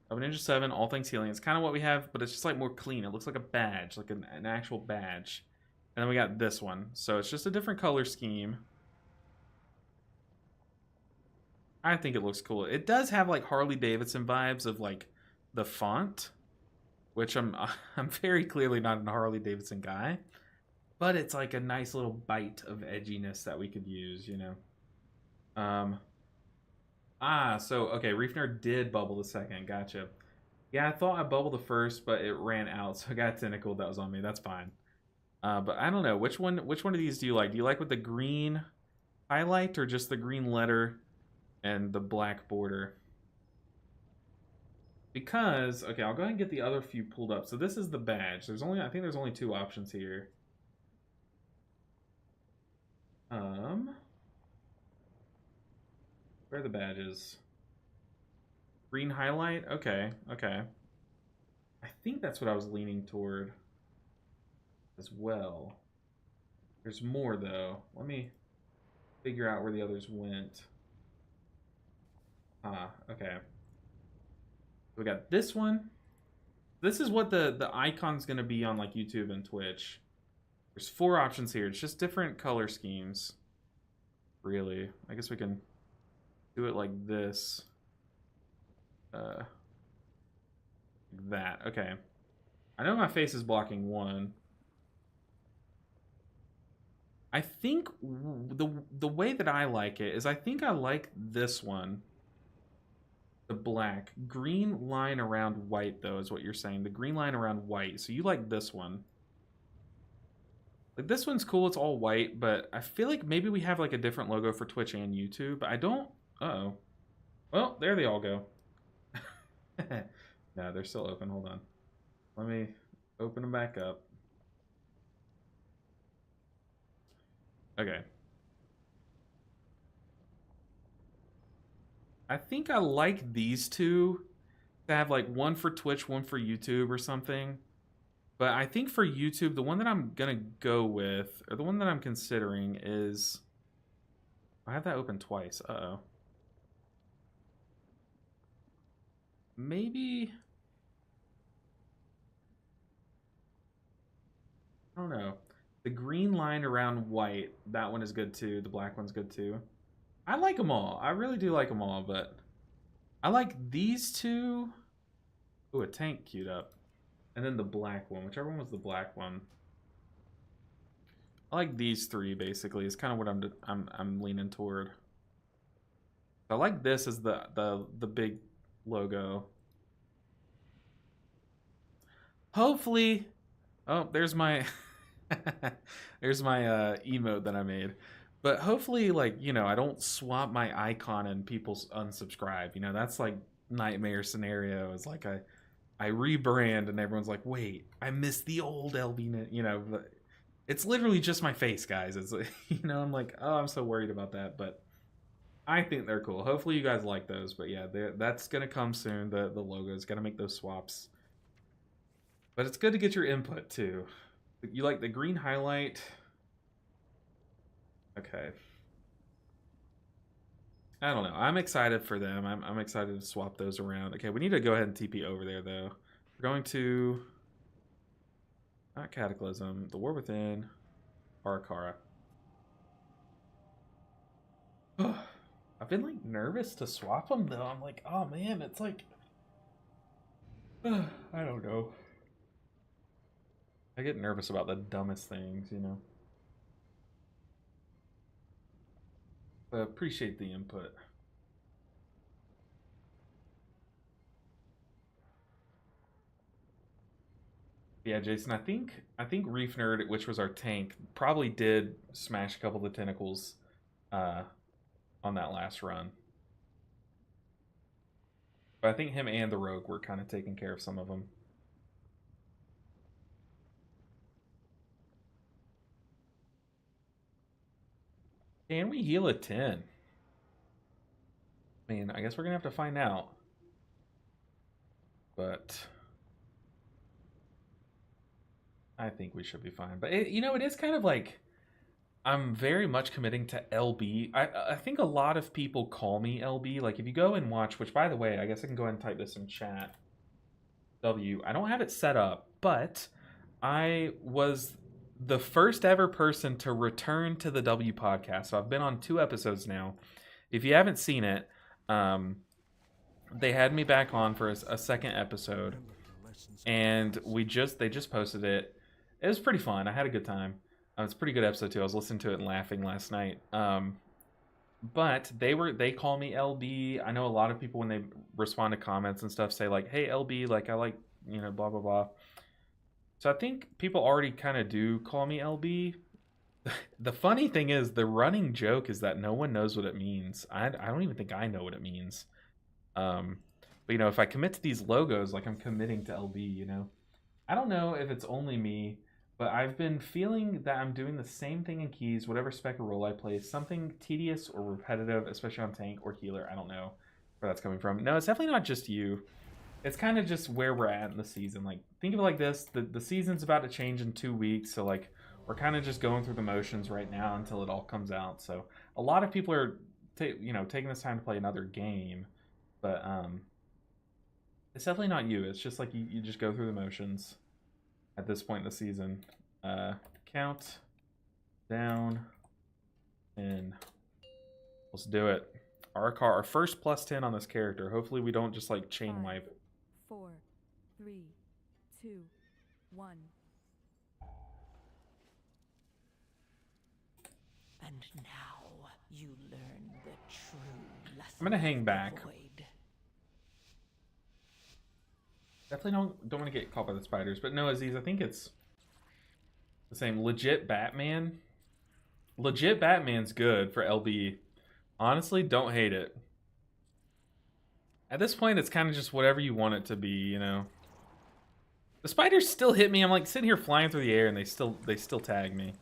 S1: Of Ninja 7, All Things Healing. It's kind of what we have, but it's just like more clean. It looks like a badge, like an actual badge. And then we got this one. So it's just a different color scheme. I think it looks cool. It does have like Harley Davidson vibes of like the font, which I'm very clearly not a Harley Davidson guy, but it's like a nice little bite of edginess that we could use, you know. So okay, Reef Nerd did bubble the second. Gotcha. Yeah, I thought I bubbled the first, but it ran out, so I got tentacle that was on me. That's fine. But I don't know which one of these do you like? Do you like with the green highlight or just the green letter and the black border? Because okay, I'll go ahead and get the other few pulled up. So this is the badge. I think there's only 2 options here. Where are the badges? Green highlight? Okay. I think that's what I was leaning toward as well. There's more though. Let me figure out where the others went. Okay. We got this one. This is what the icon's gonna be on like YouTube and Twitch. There's 4 options here. It's just different color schemes. Really. I guess we can do it like this. That. Okay. I know my face is blocking 1. I think the way that I like it is I think I like this one. The black. Green line around white, though, is what you're saying. The green line around white. So you like this one. Like, this one's cool. It's all white, but I feel like maybe we have, like, a different logo for Twitch and YouTube. I don't... Uh-oh. Well, there they all go. No, they're still open. Hold on. Let me open them back up. Okay. I think I like these 2 to have like one for Twitch, one for YouTube or something. But I think for YouTube, the one that I'm gonna go with, or the one that I'm considering is, I have that open twice. Uh-oh. Maybe, I don't know. The green line around white, that one is good too. The black one's good too. I like them all. I really do like them all, but I like these two. Ooh, a tank queued up. And then the black one, whichever one was the black one. I like these three basically. It's kind of what I'm leaning toward. I like this as the big logo. Hopefully, oh, there's my there's my emote that I made. But hopefully, like, you know, I don't swap my icon and people unsubscribe. You know, that's like nightmare scenario. Is like I rebrand and everyone's like, wait, I missed the old LB. You know, but it's literally just my face, guys. It's you know, I'm like, oh, I'm so worried about that, but I think they're cool. Hopefully, you guys like those. But yeah, that's gonna come soon. The logo's gonna make those swaps. But it's good to get your input too. You like the green highlight? Okay. I don't know. I'm excited for them. I'm excited to swap those around. Okay, we need to go ahead and TP over there though. We're going to not Cataclysm, the War Within, Arakara. I've been like nervous to swap them though. I'm like, oh man, it's like I don't know. I get nervous about the dumbest things, you know. But appreciate the input. Yeah, Jason, I think Reef Nerd, which was our tank, probably did smash a couple of the tentacles on that last run. But I think him and the Rogue were kind of taking care of some of them. Can we heal a 10? I mean, I guess we're going to have to find out. But I think we should be fine. But, you know, it is kind of like I'm very much committing to LB. I think a lot of people call me LB. Like, if you go and watch, which, by the way, I guess I can go ahead and type this in chat. W. I don't have it set up, but I was the first ever person to return to the W podcast. So I've been on 2 episodes now. If you haven't seen it, they had me back on for a second episode, and they just posted it. It was pretty fun. I had a good time. It's a pretty good episode too. I was listening to it and laughing last night. But they call me LB. I know a lot of people when they respond to comments and stuff say like, "Hey LB, like I like, you know, blah blah blah." So I think people already kind of do call me LB. The funny thing is, the running joke is that no one knows what it means. I don't even think I know what it means. But you know, if I commit to these logos, like I'm committing to LB, you know. I don't know if it's only me, but I've been feeling that I'm doing the same thing in keys, whatever spec or role I play, something tedious or repetitive, especially on tank or healer. I don't know where that's coming from. No, it's definitely not just you. It's kind of just where we're at in the season. Like, think of it like this: the season's about to change in 2 weeks, so like we're kind of just going through the motions right now until it all comes out. So a lot of people are, taking this time to play another game, but it's definitely not you. It's just like you just go through the motions at this point in the season. Count down, and let's do it. Our first +10 on this character. Hopefully we don't just like chain
S3: 5,
S1: wipe.
S3: 4, 3, 2, 1.
S2: And now you learn the true lesson.
S1: I'm gonna hang back.
S2: Void.
S1: Definitely don't want to get caught by the spiders. But no, Aziz, I think it's the same. Legit Batman. Legit Batman's good for LB. Honestly, don't hate it. At this point, it's kind of just whatever you want it to be, you know. The spiders still hit me. I'm like sitting here flying through the air, and they still tag me.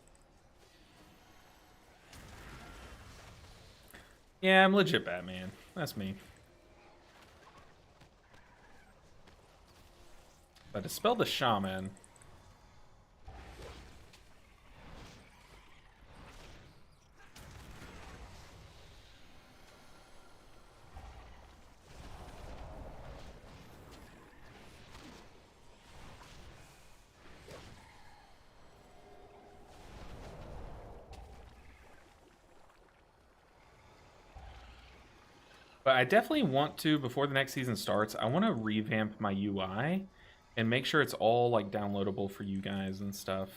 S1: Yeah, I'm legit Batman. That's me. I dispelled the shaman. But I definitely want to, before the next season starts, I want to revamp my UI and make sure it's all like downloadable for you guys and stuff.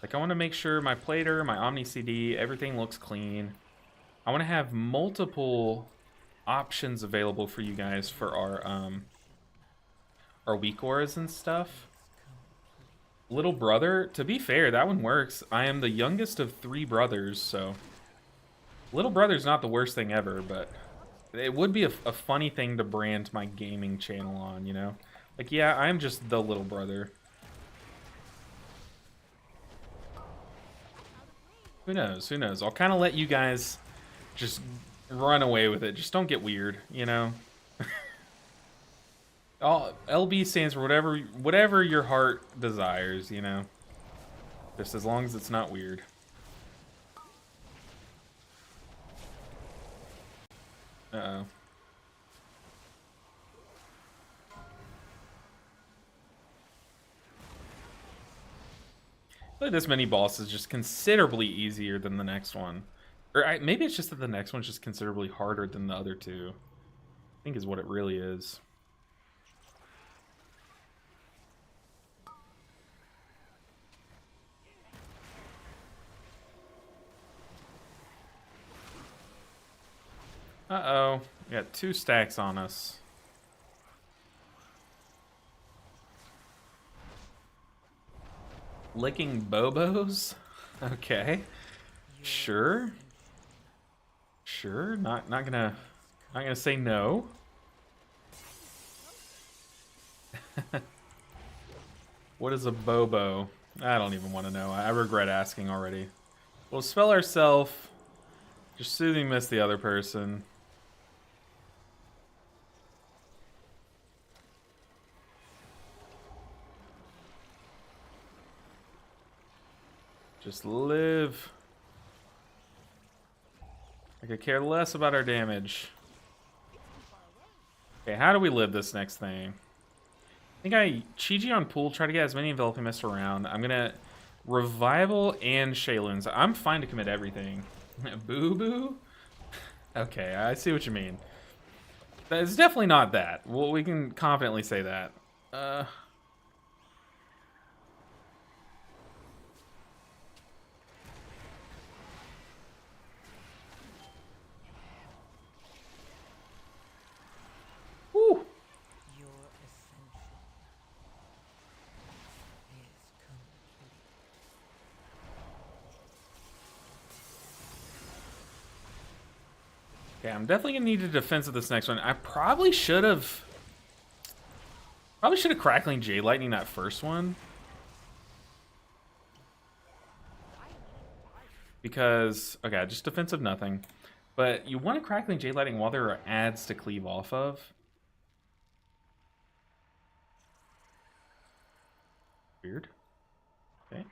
S1: Like I want to make sure my plater, my Omni CD, everything looks clean. I want to have multiple options available for you guys for our weak auras and stuff. Little brother, to be fair, that one works. I am the youngest of 3 brothers, so little brother's not the worst thing ever, but it would be a funny thing to brand my gaming channel on, you know? Like, yeah, I'm just the little brother. Who knows? Who knows? I'll kind of let you guys just run away with it. Just don't get weird, you know? LB stands for whatever your heart desires, you know? Just as long as it's not weird. Uh-oh. I feel like this mini boss is just considerably easier than the next one. Or maybe it's just that the next one's just considerably harder than the other 2. I think is what it really is. Uh-oh. We got 2 stacks on us. Licking Bobos? Okay. Sure. Sure. Not gonna say no. What is a Bobo? I don't even want to know. I regret asking already. We'll spell ourselves. Just soothing mist the other person. Just live. I could care less about our damage. Okay, how do we live this next thing? I think Chi-Ji on pool, try to get as many enveloping mist around. I'm gonna revival and Shayloons. I'm fine to commit everything. Boo-boo? Okay, I see what you mean. It's definitely not that. Well, we can confidently say that. Whew.
S2: Your ascension is complete.
S1: Okay, I'm definitely gonna need a defense of this next one. I probably should have crackling Jade Lightning that first one. Because, okay, just defensive nothing. But you want to crackling Jade Lightning while there are ads to cleave off of. Weird. Okay.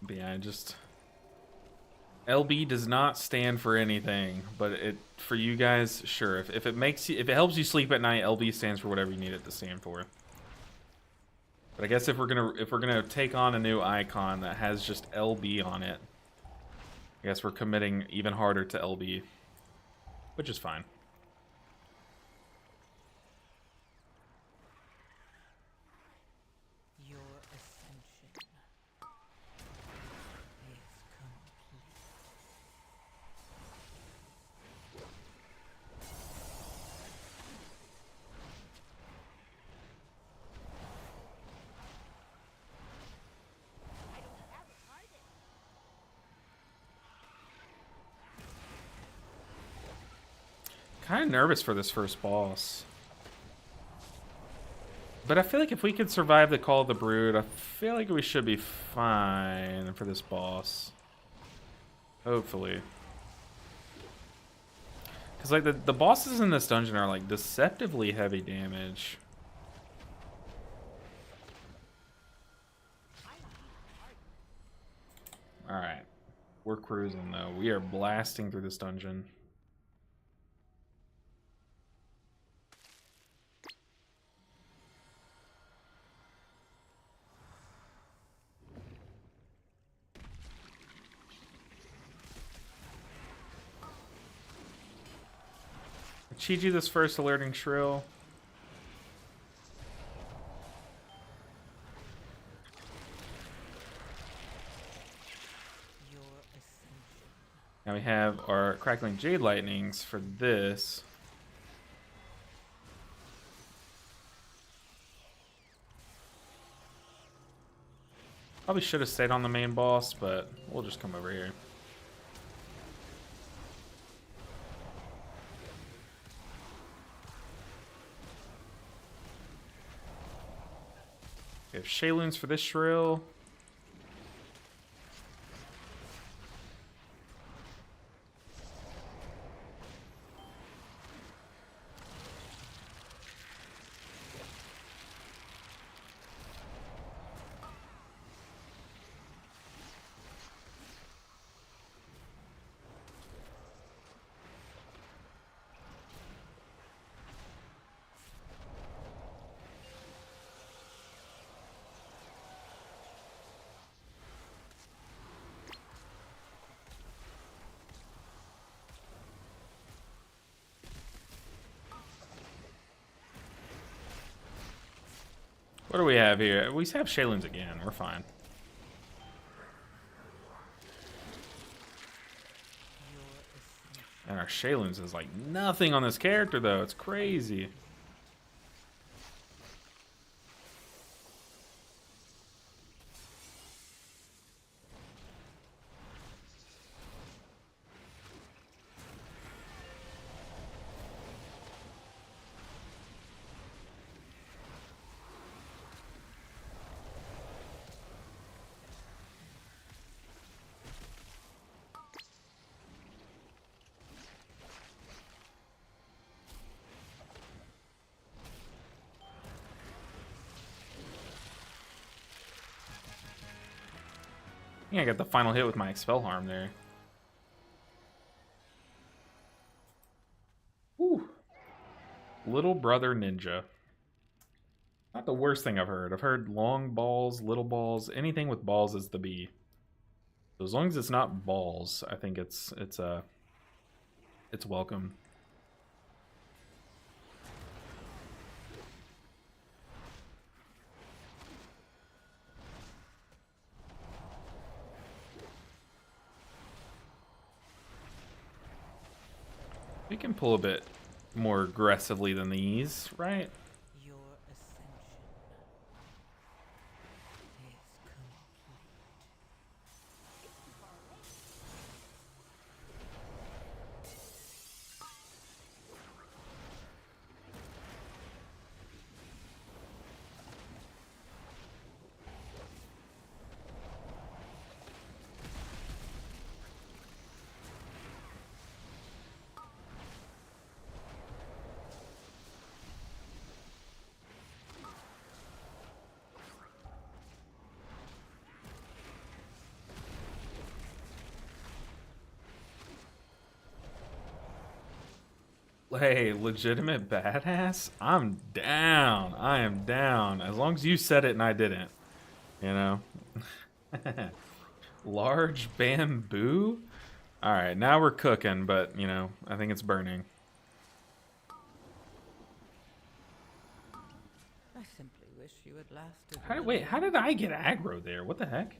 S1: But yeah, LB does not stand for anything, but for you guys, sure. If it helps you sleep at night, LB stands for whatever you need it to stand for. But I guess if we're gonna take on a new icon that has just LB on it, I guess we're committing even harder to LB, which is fine.
S2: Your ascension is complete.
S1: Kind of nervous for this first boss. But I feel like if we could survive the Call of the Brood, I feel like we should be fine for this boss. Hopefully. Because, like, the bosses in this dungeon are, like, deceptively heavy damage. Alright. We're cruising, though. We are blasting through this dungeon. Chi-Ji this first alerting shrill.
S2: Your ascension.
S1: Now we have our crackling jade lightnings for this. Probably should have stayed on the main boss, but we'll just come over here. We have Shayloons for this shrill. What do we have here? We have Shayloons again. We're fine. And our Shayloons is like nothing on this character, though. It's crazy. Yeah, I got the final hit with my Expel Harm there. Whew. Little Brother Ninja. Not the worst thing I've heard. I've heard long balls, little balls, anything with balls is the B. So as long as it's not balls, I think it's welcome. We can pull a bit more aggressively than these, right?
S2: Your ascension is complete.
S1: Hey, legitimate badass? I'm down. I am down. As long as you said it and I didn't. You know? Large bamboo? Alright, now we're cooking, but, you know, I think it's burning.
S2: I simply wish you had lasted.
S1: Wait, how did I get aggro there? What the heck?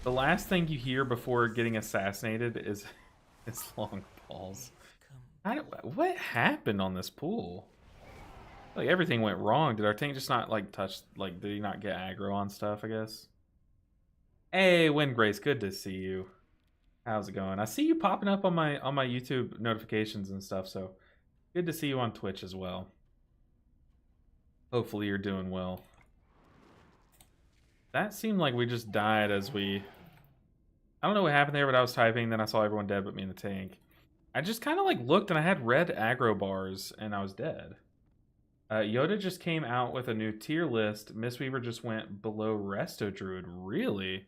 S1: The last thing you hear before getting assassinated is long balls. What happened on this pool? Like, everything went wrong. Did our tank just not, like, touch, like, did he not get aggro on stuff, I guess? Hey, Windgrace, good to see you. How's it going? I see you popping up on my YouTube notifications and stuff, so good to see you on Twitch as well. Hopefully you're doing well. That seemed like we just died as we... I don't know what happened there, but I was typing, then I saw everyone dead but me in the tank. I just kind of like looked and I had red aggro bars and I was dead. Yoda just came out with a new tier list. Mistweaver just went below Resto Druid. Really?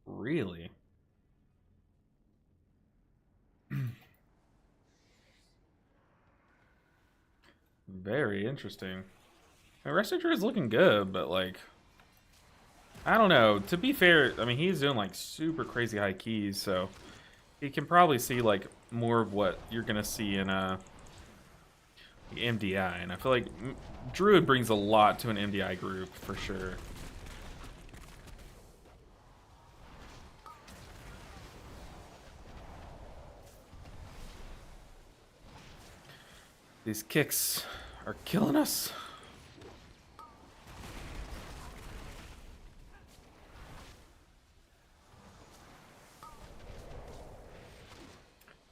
S1: Really? Very interesting. Resto Druid's looking good, but like, I don't know. To be fair, I mean, he's doing like super crazy high keys, so he can probably see like more of what you're gonna see in MDI, and I feel like Druid brings a lot to an MDI group for sure. These kicks are killing us.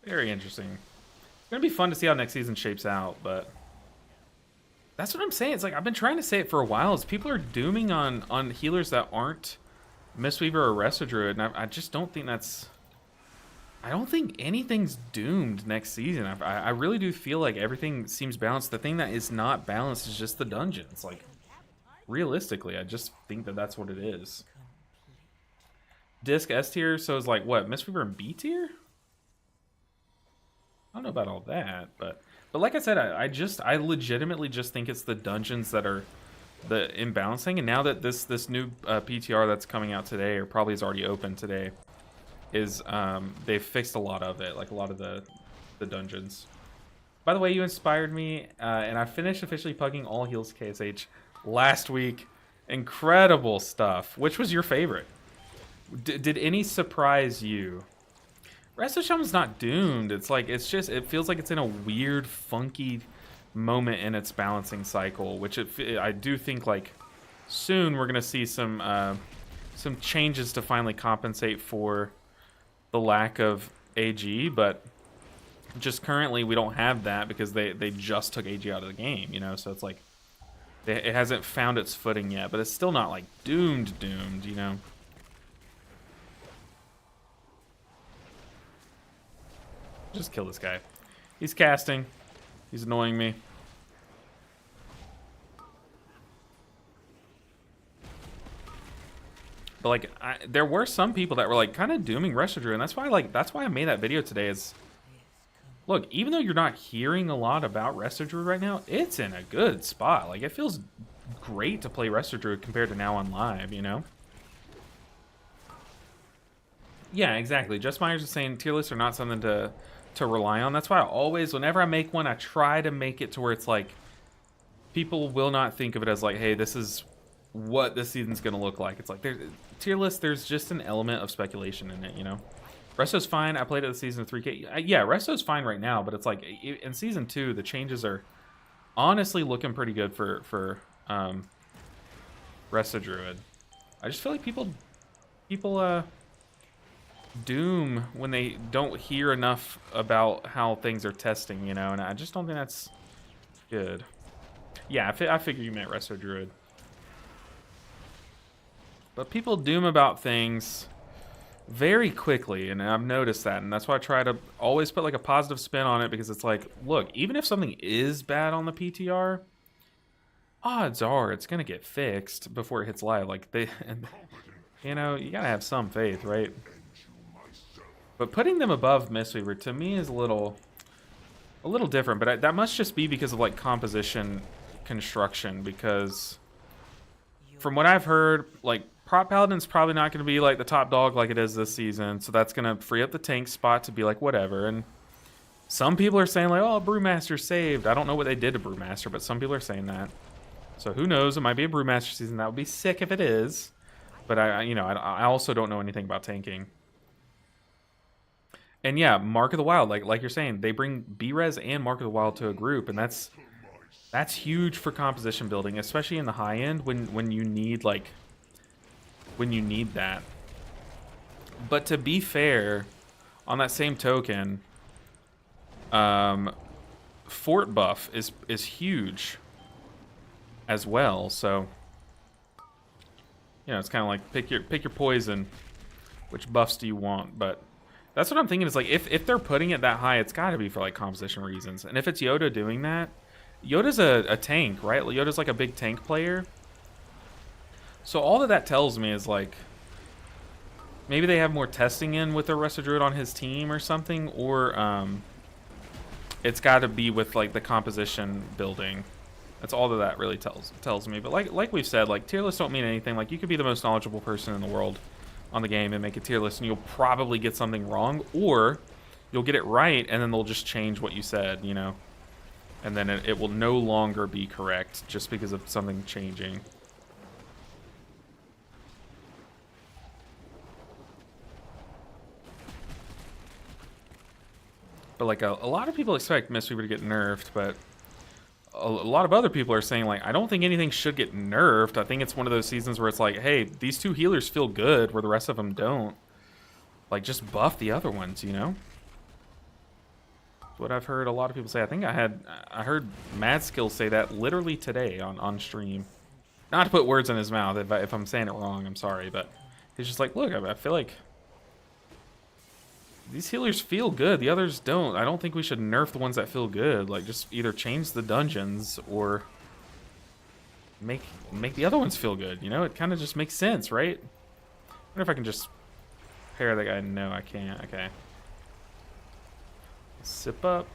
S1: Very interesting. It's gonna be fun to see how next season shapes out, but that's what I'm saying. It's like I've been trying to say it for a while. Is people are dooming on healers that aren't Mistweaver or Resto Druid, and I just don't think that's. I don't think anything's doomed next season. I really do feel like everything seems balanced. The thing that is not balanced is just the dungeons. Like, realistically, I just think that that's what it is. Disc S tier, so it's like what? Mistweaver and B tier? I don't know about all that, but like I said, I legitimately just think it's the dungeons that are the imbalancing. And now that this new PTR that's coming out today, or probably is already open today, is they've fixed a lot of it, like a lot of the dungeons. By the way, you inspired me, and I finished officially pugging all heals KSH last week. Incredible stuff. Which was your favorite? Did any surprise you? Resto Shaman's not doomed. It's like it feels like it's in a weird, funky moment in its balancing cycle, which I do think like soon we're gonna see some changes to finally compensate for the lack of AG, but just currently we don't have that because they just took AG out of the game, you know. So it's like it hasn't found its footing yet, but it's still not like doomed, you know. Just kill this guy. He's casting. He's annoying me. But like, there were some people that were like kind of dooming Resto Druid, and that's why I made that video today. Is look, even though you're not hearing a lot about Resto Druid right now, it's in a good spot. Like, it feels great to play Resto Druid compared to now on live, you know. Yeah, exactly. Just Myers is saying tier lists are not something to rely on. That's why I always, whenever I make one, I try to make it to where it's like people will not think of it as like, hey, this is what this season's gonna look like. It's like tier list, there's just an element of speculation in it, you know. Resto's fine. I played it the season of 3K. Yeah, Resto's fine right now, but it's like in season 2, the changes are honestly looking pretty good for Resto Druid. I just feel like people doom when they don't hear enough about how things are testing, you know, and I just don't think that's good. Yeah, I figure you meant Resto Druid. But people doom about things very quickly, and I've noticed that, and that's why I try to always put like a positive spin on it, because it's like, look, even if something is bad on the PTR, odds are it's gonna get fixed before it hits live. Like, you know, you gotta have some faith, right? But putting them above Mistweaver to me is a little different. But that must just be because of like composition construction. Because from what I've heard, like Prop Paladin's probably not going to be like the top dog like it is this season. So that's going to free up the tank spot to be like whatever. And some people are saying like, oh, Brewmaster saved. I don't know what they did to Brewmaster, but some people are saying that. So who knows? It might be a Brewmaster season. That would be sick if it is. But I also don't know anything about tanking. And yeah, Mark of the Wild, like you're saying, they bring B-Res and Mark of the Wild to a group, and that's huge for composition building, especially in the high end when you need that. But to be fair, on that same token, fort buff is huge as well. So you know, it's kind of like pick your poison. Which buffs do you want? But That's what I'm thinking. Is like if they're putting it that high, it's got to be for like composition reasons. And if it's Yoda doing that, Yoda's a tank, right? Yoda's like a big tank player. So all that tells me is like maybe they have more testing in with the Rusted Druid on his team or something, or it's got to be with like the composition building. That's all that really tells me. But like we've said, like tier lists don't mean anything. Like you could be the most knowledgeable person in the world on the game and make a tier list, and you'll probably get something wrong, or you'll get it right, and then they'll just change what you said, you know, and then it will no longer be correct just because of something changing. But like a lot of people expect Mistweaver to get nerfed, but a lot of other people are saying like, I don't think anything should get nerfed. I think it's one of those seasons where it's like, hey, these two healers feel good where the rest of them don't. Like just buff the other ones, you know? That's what I've heard a lot of people say. I think I heard Mad Skill say that literally today on stream. Not to put words in his mouth. If I'm saying it wrong, I'm sorry, but he's just like, look, I feel like these healers feel good. The others don't. I don't think we should nerf the ones that feel good. Like, just either change the dungeons or make the other ones feel good. You know, it kind of just makes sense, right? I wonder if I can just pair that guy. No, I can't. Okay. Sip up.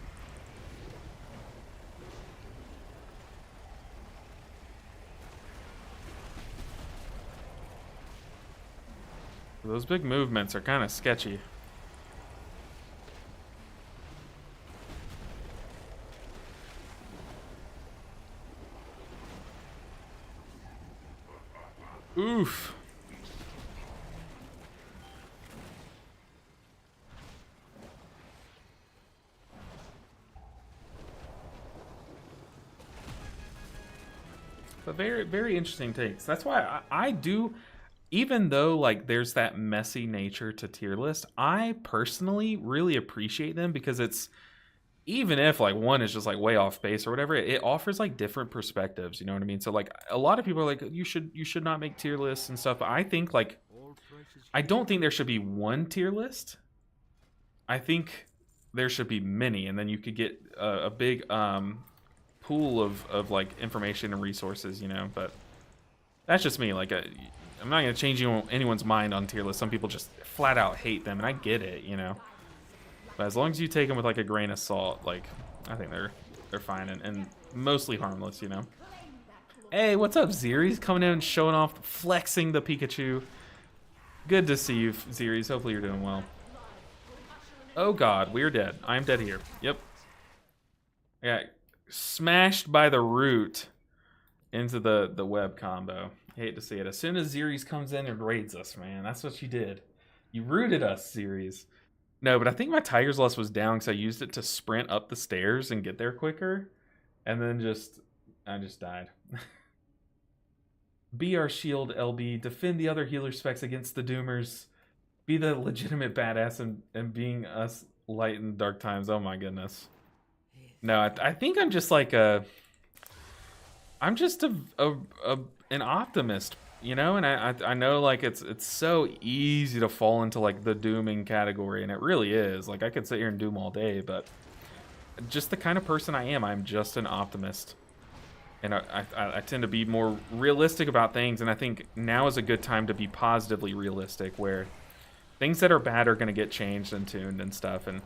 S1: Those big movements are kind of sketchy. Oof. But very, very interesting takes. That's why I do, even though like there's that messy nature to tier list, I personally really appreciate them because it's, even if like one is just like way off base or whatever, it offers like different perspectives, you know what I mean? So like a lot of people are like, you should not make tier lists and stuff, but I think like, I don't think there should be one tier list. I think there should be many, and then you could get a big pool of like information and resources, you know. But that's just me. Like I'm not gonna change anyone's mind on tier lists. Some people just flat out hate them, and I get it, you know. But as long as you take them with like a grain of salt, like I think they're fine and mostly harmless, you know. Hey, what's up, Zeres? Coming in and showing off, flexing the Pikachu. Good to see you, Zeres. Hopefully you're doing well. Oh god, we're dead. I'm dead here. Yep. I got smashed by the root into the web combo. Hate to see it. As soon as Zeres comes in and raids us, man. That's what you did. You rooted us, Zeres. No, but I think my Tiger's Lust was down because I used it to sprint up the stairs and get there quicker. And then I just died. Be our shield, LB. Defend the other healer specs against the Doomers. Be the legitimate badass and being us light in dark times. Oh my goodness. No, I think I'm just like I'm just an optimist, you know, and I know like it's so easy to fall into like the dooming category, and it really is. Like I could sit here and doom all day, but just the kind of person I am, I'm just an optimist. And I tend to be more realistic about things, and I think now is a good time to be positively realistic, where things that are bad are going to get changed and tuned and stuff, and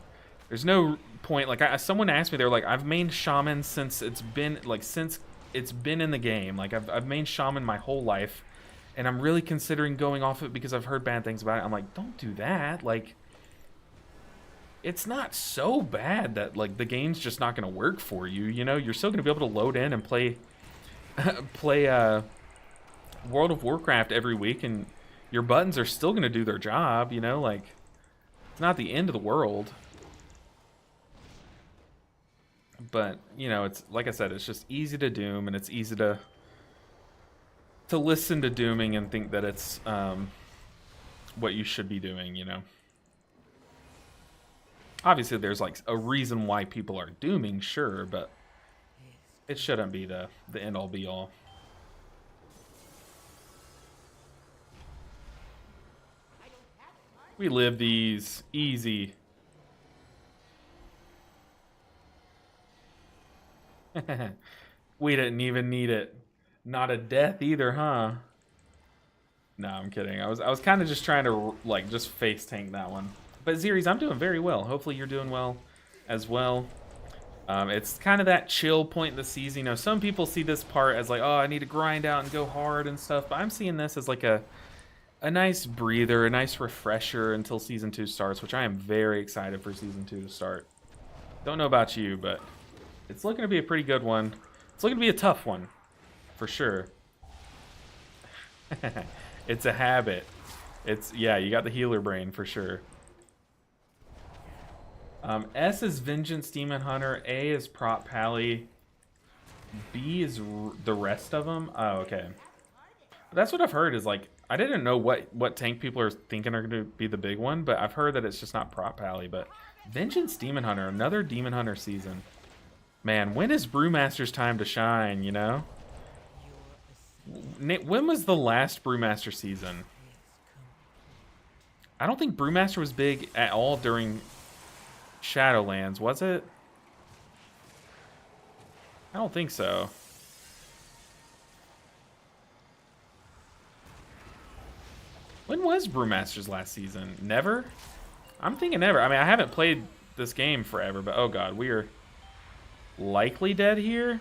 S1: there's no point. Like someone asked me, they're like, I've mained Shaman since it's been in the game. Like I've mained Shaman my whole life, and I'm really considering going off it because I've heard bad things about it. I'm like, don't do that. Like, it's not so bad that like the game's just not going to work for you. You know, you're still going to be able to load in and play World of Warcraft every week, and your buttons are still going to do their job. You know, like it's not the end of the world. But, you know, it's like I said, it's just easy to doom, and it's easy to listen to dooming and think that it's what you should be doing, you know. Obviously, there's like a reason why people are dooming, sure, but it shouldn't be the end-all be-all. We live these. Easy. We didn't even need it. Not a death either, huh? No, I'm kidding. I was kind of just trying to, like, just face tank that one. But Zeres, I'm doing very well. Hopefully you're doing well as well. It's kind of that chill point in the season. You know, some people see this part as like, oh, I need to grind out and go hard and stuff. But I'm seeing this as like a nice breather, a nice refresher until Season 2 starts, which I am very excited for Season 2 to start. Don't know about you, but it's looking to be a pretty good one. It's looking to be a tough one, for sure. It's a habit. It's, yeah, you got the healer brain, for sure. S is Vengeance Demon Hunter, A is Prop Pally, B is the rest of them. Oh, okay. But that's what I've heard is like, I didn't know what tank people are thinking are going to be the big one, but I've heard that it's just not Prop Pally, but Vengeance Demon Hunter, another Demon Hunter season. Man, when is Brewmaster's time to shine, you know? When was the last Brewmaster season? I don't think Brewmaster was big at all during Shadowlands, was it? I don't think so. When was Brewmaster's last season? Never? I'm thinking never. I mean, I haven't played this game forever, but oh god, we are likely dead here.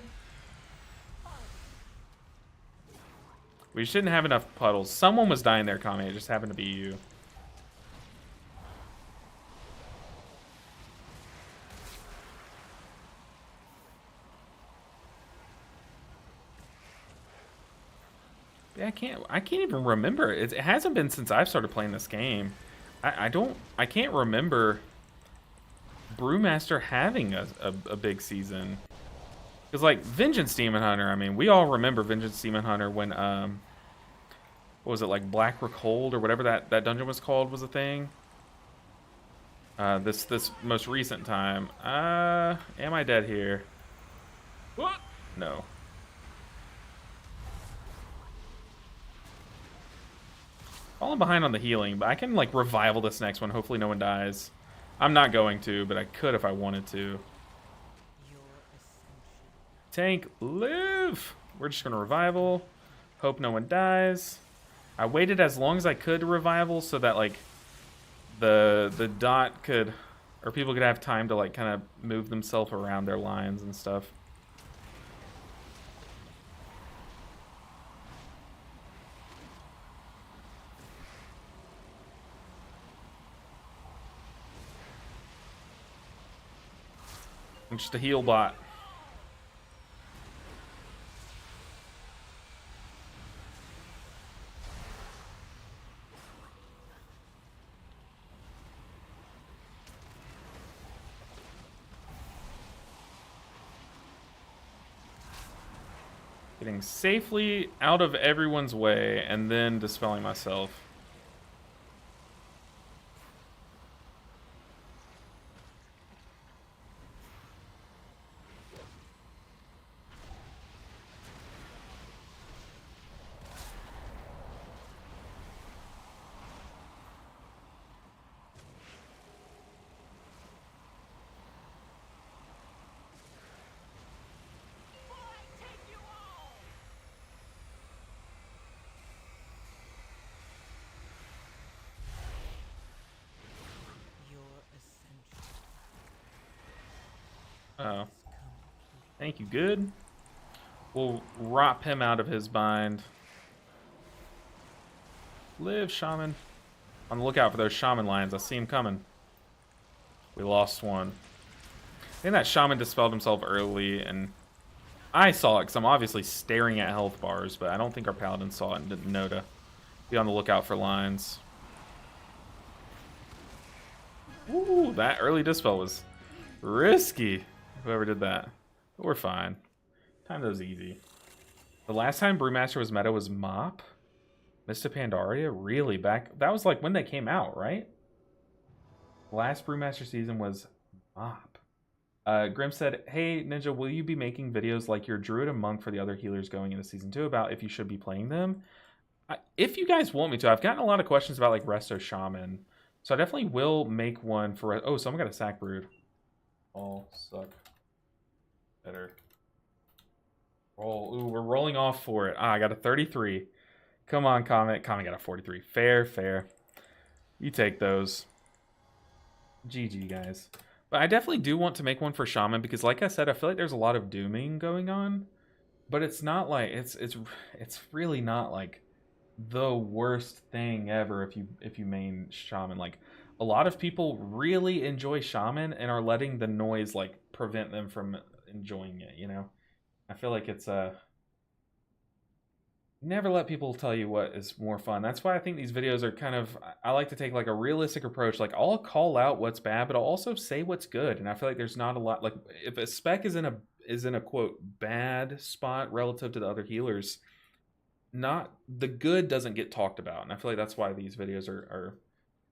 S1: We shouldn't have enough puddles. Someone was dying there, Kami. It just happened to be you. Yeah, I can't even remember. It hasn't been since I've started playing this game. I can't remember Brewmaster having a big season. Because, like, Vengeance Demon Hunter, I mean, we all remember Vengeance Demon Hunter when, what was it, like, Black Cold or whatever that dungeon was called was a thing. This most recent time. Am I dead here? What? No. Falling behind on the healing, but I can, like, revival this next one. Hopefully no one dies. I'm not going to, but I could if I wanted to. Tank, live! We're just going to revival. Hope no one dies. I waited as long as I could to revival so that, like, the dot could... Or people could have time to, like, kind of move themselves around their lines and stuff. I'm just a heal bot. Getting safely out of everyone's way and then dispelling myself. Oh. Thank you, good. We'll rop him out of his bind. Live, Shaman. On the lookout for those Shaman lions. I see him coming. We lost one. I think that Shaman dispelled himself early, and I saw it because I'm obviously staring at health bars, but I don't think our Paladin saw it and didn't know to be on the lookout for lines. Ooh, that early dispel was risky. Whoever did that. But we're fine. Time was easy. The last time Brewmaster was meta was Mop? Mr. Pandaria? Really? Back... That was like when they came out, right? Last Brewmaster season was Mop. Grim said, hey, Ninja, will you be making videos like your Druid and Monk for the other healers going into Season 2 about if you should be playing them? If you guys want me to. I've gotten a lot of questions about like Resto Shaman. So I definitely will make one for... Oh, someone got a sack brood. All suck better. Roll. Ooh, we're rolling off for it. Ah, I got a 33. Come on, Comet. Comet got a 43. Fair, fair. You take those. GG, guys. But I definitely do want to make one for Shaman because, like I said, I feel like there's a lot of dooming going on. But it's not like... It's really not, like, the worst thing ever if you main Shaman. Like, a lot of people really enjoy Shaman and are letting the noise, like, prevent them from enjoying it, you know? I feel like it's never let people tell you what is more fun. That's why I think these videos are kind of, I like to take like a realistic approach. Like, I'll call out what's bad, but I'll also say what's good. And I feel like there's not a lot, like, if a spec is in a quote bad spot relative to the other healers, not the good doesn't get talked about. And I feel like that's why these videos are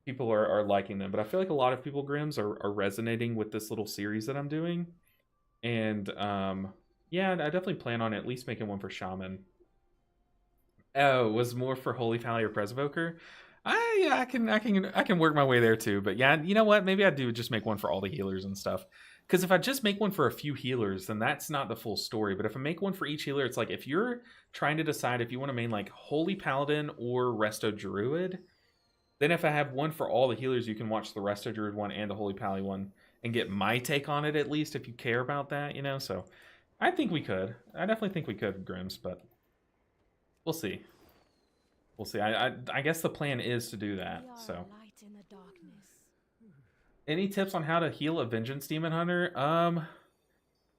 S1: people are liking them. But I feel like a lot of people, Grims, are resonating with this little series that I'm doing. And yeah, I definitely plan on at least making one for Shaman. Oh, was more for Holy Pally or Presvoker. Yeah, I can work my way there too. But yeah, you know what? Maybe I do just make one for all the healers and stuff. Because if I just make one for a few healers, then that's not the full story. But if I make one for each healer, it's like if you're trying to decide if you want to main like Holy Paladin or Resto Druid, then if I have one for all the healers, you can watch the Resto Druid one and the Holy Pally one and get my take on it at least if you care about that, you know? So I think we could. I definitely think we could, Grims, but we'll see. We'll see. I guess the plan is to do that. So,
S2: Light in the darkness.
S1: any tips on how to heal a Vengeance Demon Hunter?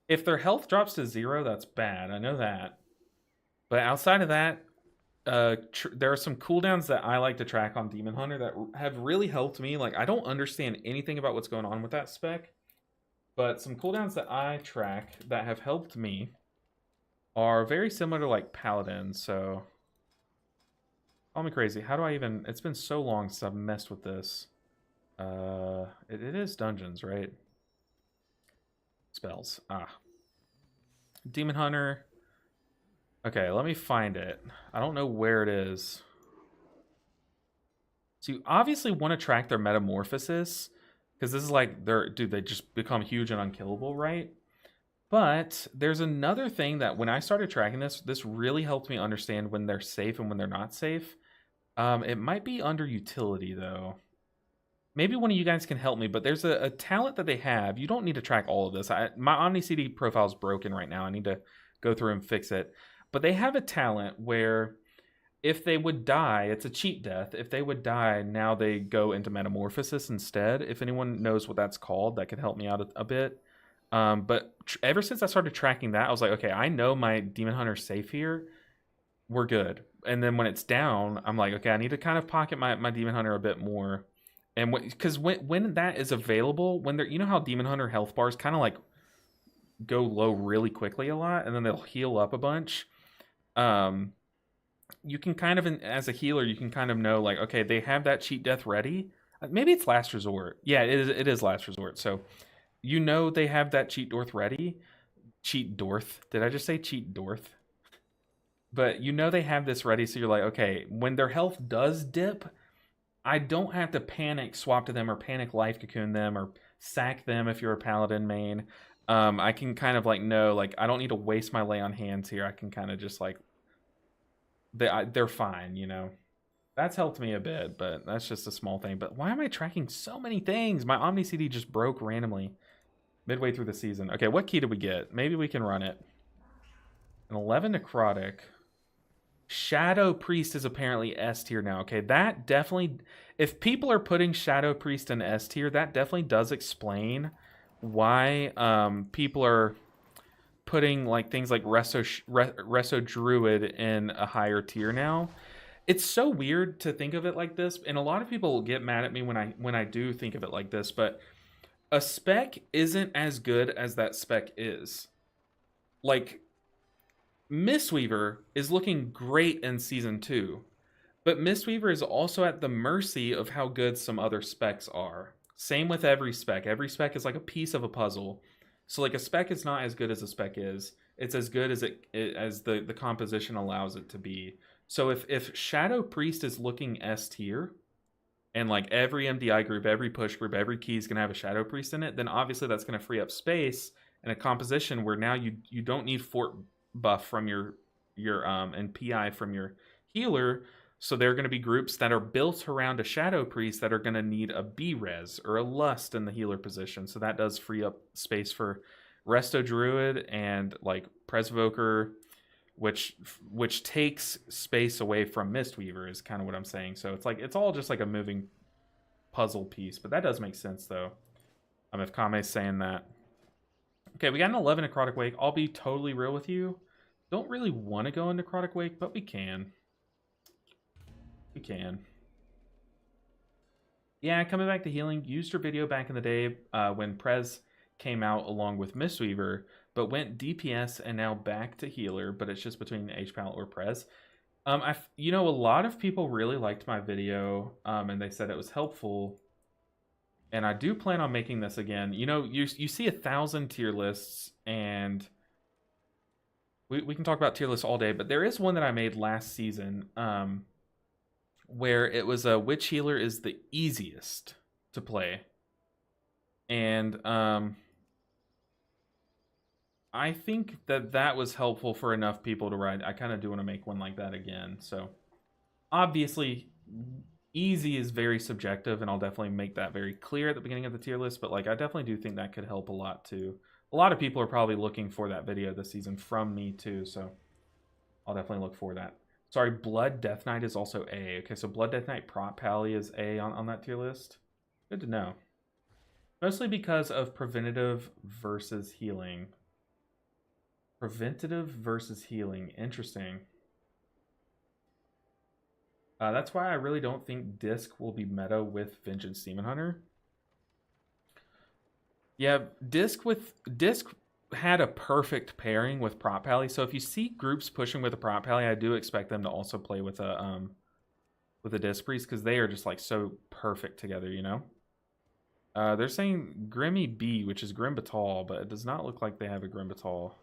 S1: If their health drops to 0, that's bad. I know that. But outside of that, there are some cooldowns that I like to track on Demon Hunter that have really helped me. Like, I don't understand anything about what's going on with that spec, but some cooldowns that I track that have helped me are very similar to like Paladin. So, call me crazy. How do I even... It's been so long since I've messed with this. It is dungeons, right? Spells. Ah. Demon Hunter. Okay, let me find it. I don't know where it is. So you obviously want to track their metamorphosis, because this is like, they just become huge and unkillable, right? But there's another thing that when I started tracking this really helped me understand when they're safe and when they're not safe. It might be under utility, though. Maybe one of you guys can help me, but there's a talent that they have. You don't need to track all of this. My Omni CD profile is broken right now. I need to go through and fix it. But they have a talent where if they would die, it's a cheat death. If they would die, now they go into metamorphosis instead. If anyone knows what that's called, that could help me out a bit. But ever since I started tracking that, I was like, okay, I know my Demon Hunter's safe here. We're good. And then when it's down, I'm like, okay, I need to kind of pocket my Demon Hunter a bit more. And because when that is available, when they're, you know how Demon Hunter health bars kind of like go low really quickly a lot, and then they'll heal up a bunch. You can kind of, as a healer, you can kind of know like, okay, they have that cheat death ready. Maybe it's last resort. Yeah, it is last resort. So you know they have that cheat dorth ready. Cheat dorth. Did I just say cheat dorth? But you know they have this ready, so you're like, okay, when their health does dip, I don't have to panic swap to them or panic life cocoon them or sack them if you're a paladin main. I can kind of like know, like, I don't need to waste my lay on hands here. I can kind of just like, they're fine, you know. That's helped me a bit, but that's just a small thing. But why am I tracking so many things? My Omni CD just broke randomly midway through the season. Okay, what key did we get? Maybe we can run it. An 11 necrotic. Shadow Priest is apparently S tier now. Okay, that definitely... If people are putting Shadow Priest in S tier, that definitely does explain why people are putting like things like Resto Druid in a higher tier now. It's so weird to think of it like this, and a lot of people get mad at me when I do think of it like this, but a spec isn't as good as that spec is. Like, Mistweaver is looking great in Season 2, but Mistweaver is also at the mercy of how good some other specs are. Same with every spec. Every spec is like a piece of a puzzle. So like a spec is not as good as a spec is. It's as good as as the composition allows it to be. So if Shadow Priest is looking S tier, and like every MDI group, every push group, every key is going to have a Shadow Priest in it, then obviously that's going to free up space in a composition where now you don't need fort buff from your and PI from your healer. So there are going to be groups that are built around a Shadow Priest that are going to need a B-Res or a Lust in the healer position. So that does free up space for Resto Druid and like Presvoker, which takes space away from Mistweaver is kind of what I'm saying. So it's like it's all just like a moving puzzle piece, but that does make sense though. If Kame's saying that. Okay, we got an 11 Necrotic Wake. I'll be totally real with you. Don't really want to go into Necrotic Wake, but we can. We can. Yeah, coming back to healing. Used your video back in the day when Prez came out along with Mistweaver, but went DPS and now back to healer, but it's just between H-Pal or Prez. A lot of people really liked my video, and they said it was helpful. And I do plan on making this again. You see 1,000 tier lists, and we can talk about tier lists all day, but there is one that I made last season where it was a which healer is the easiest to play. And I think that was helpful for enough people to ride. I kind of do want to make one like that again. So obviously easy is very subjective, and I'll definitely make that very clear at the beginning of the tier list, but like I definitely do think that could help a lot too. A lot of people are probably looking for that video this season from me too, so I'll definitely look for that. Sorry, Blood Death Knight is also A. Okay, so Blood Death Knight Prot Pally is A on that tier list. Good to know. Mostly because of preventative versus healing. Preventative versus healing. Interesting. That's why I really don't think Disc will be meta with Vengeance Demon Hunter. Yeah, Disc had a perfect pairing with Prot Pally. So if you see groups pushing with a Prot Pally, I do expect them to also play with a Disc Priest, because they are just like so perfect together, you know? They're saying Grimmy B, which is Grim Batal, but it does not look like they have a Grim Batal.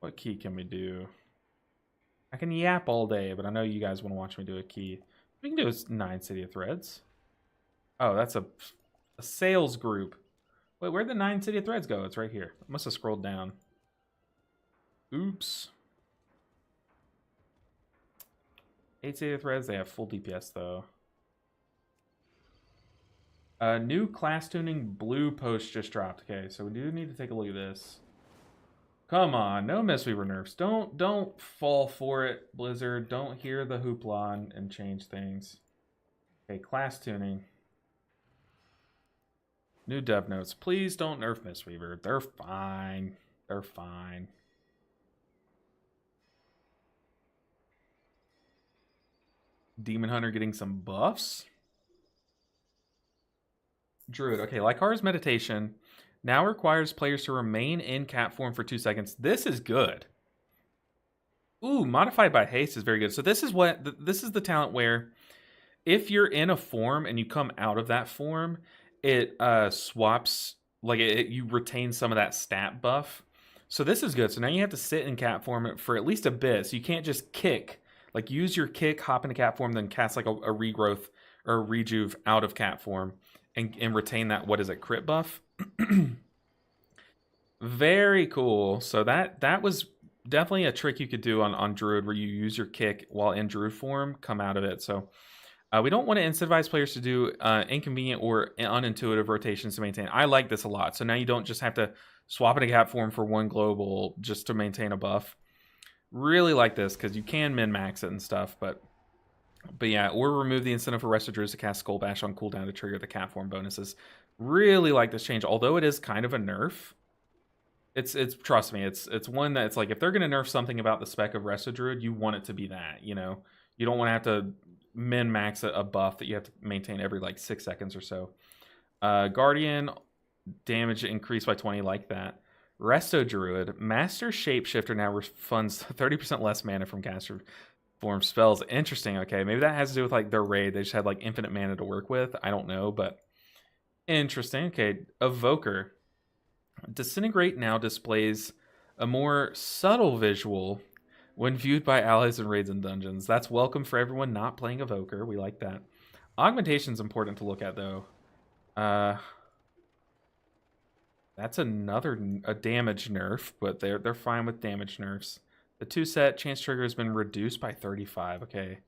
S1: What key can we do? I can yap all day, but I know you guys want to watch me do a key. We can do a 9 City of Threads. Oh, that's a sales group. Wait, where'd the 9 City of Threads go? It's right here. I must have scrolled down. Oops. 8 City of Threads, they have full DPS though. New class tuning blue post just dropped. Okay, so we do need to take a look at this. Come on, no Mistweaver nerfs. Don't fall for it, Blizzard. Don't hear the hoopla and change things. Okay, class tuning. New dev notes. Please don't nerf Mistweaver. They're fine. They're fine. Demon Hunter getting some buffs. Druid. Okay, Lycara's meditation now requires players to remain in cat form for 2 seconds. This is good. Ooh, modified by haste is very good. So this is the talent where if you're in a form and you come out of that form, it swaps, like you retain some of that stat buff. So this is good. So now you have to sit in cat form for at least a bit. So you can't just kick, like use your kick, hop into cat form, then cast like a regrowth or a rejuve out of cat form and retain that, what is it, crit buff? Very cool. So that was definitely a trick you could do on Druid, where you use your kick while in Druid form, come out of it. So we don't want to incentivize players to do inconvenient or unintuitive rotations to maintain. I like this a lot. So now you don't just have to swap into cat form for one global just to maintain a buff. Really like this, because you can min-max it and stuff, but yeah, or remove the incentive for Resto Druids to cast Skull Bash on cooldown to trigger the cat form bonuses. Really like this change, although it is kind of a nerf. It's trust me, it's one that it's like, if they're gonna nerf something about the spec of Resto Druid, you want it to be that, you know? You don't want to have to min-max a buff that you have to maintain every like 6 seconds or so. Guardian damage increased by 20, like that. Resto Druid, Master Shapeshifter now refunds 30% less mana from caster form spells. Interesting. Okay, maybe that has to do with like their raid. They just had like infinite mana to work with. I don't know, but interesting. Okay, Evoker. Disintegrate now displays a more subtle visual When viewed by allies in raids and dungeons. That's welcome for everyone not playing Evoker. We like that. Augmentation's important to look at, though. That's a damage nerf, but they're fine with damage nerfs. The 2-set chance trigger has been reduced by 35. Okay.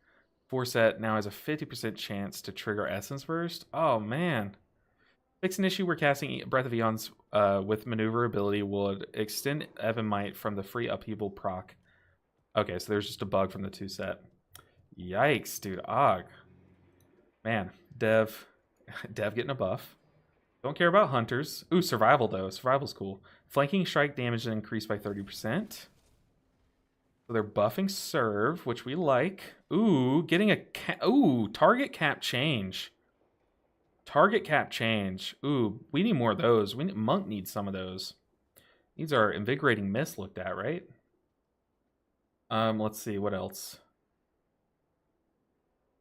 S1: 4-set now has a 50% chance to trigger Essence Burst. Oh, man. Fix an issue where casting Breath of Eons with maneuverability would extend Evan Might from the free upheaval proc. Okay, so there's just a bug from the 2-set. Yikes, dude. Og. Man, Dev getting a buff. Don't care about hunters. Ooh, survival though. Survival's cool. Flanking strike damage increased by 30%. So they're buffing serve, which we like. Ooh, getting a target cap change. Target cap change. Ooh, we need more of those. Monk needs some of those. These are invigorating mist looked at, right? Let's see what else.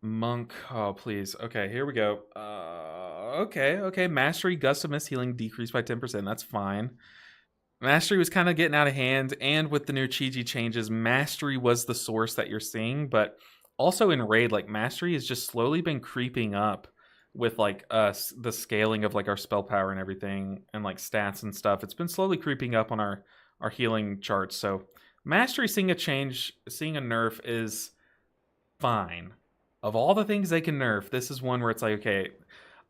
S1: Monk. Oh, please. Okay, here we go. Okay. Mastery, Gust of Mist Healing decreased by 10%. That's fine. Mastery was kind of getting out of hand, and with the new Chi-Ji changes, Mastery was the source that you're seeing, but also in Raid, like, Mastery has just slowly been creeping up with, like, the scaling of, like, our spell power and everything, and, like, stats and stuff. It's been slowly creeping up on our healing charts, so Mastery seeing a nerf is fine. Of all the things they can nerf, this is one where it's like, okay,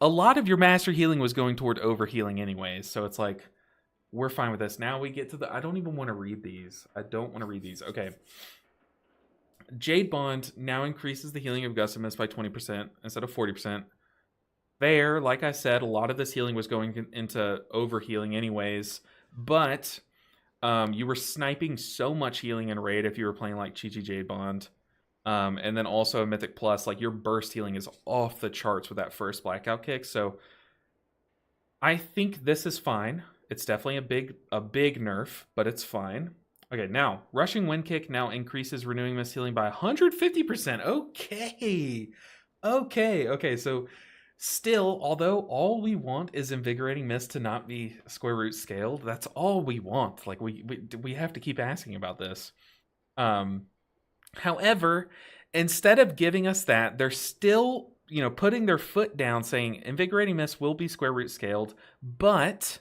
S1: a lot of your master healing was going toward overhealing anyways, so it's like, we're fine with this. Now we get to I don't even want to read these. I don't want to read these. Okay. Jade Bond now increases the healing of Gust of Mist by 20% instead of 40%. There, like I said, a lot of this healing was going into overhealing anyways, but you were sniping so much healing in Raid if you were playing like Chi-Chi Jade Bond. And then also a Mythic Plus, like your burst healing is off the charts with that first Blackout kick. So I think this is fine. It's definitely a big nerf, but it's fine. Okay, now Rushing Wind Kick now increases Renewing Mist healing by 150%. Okay. So still, although all we want is Invigorating Mist to not be square root scaled, that's all we want. Like we have to keep asking about this. However, instead of giving us that, they're still, putting their foot down saying Invigorating Mist will be square root scaled, but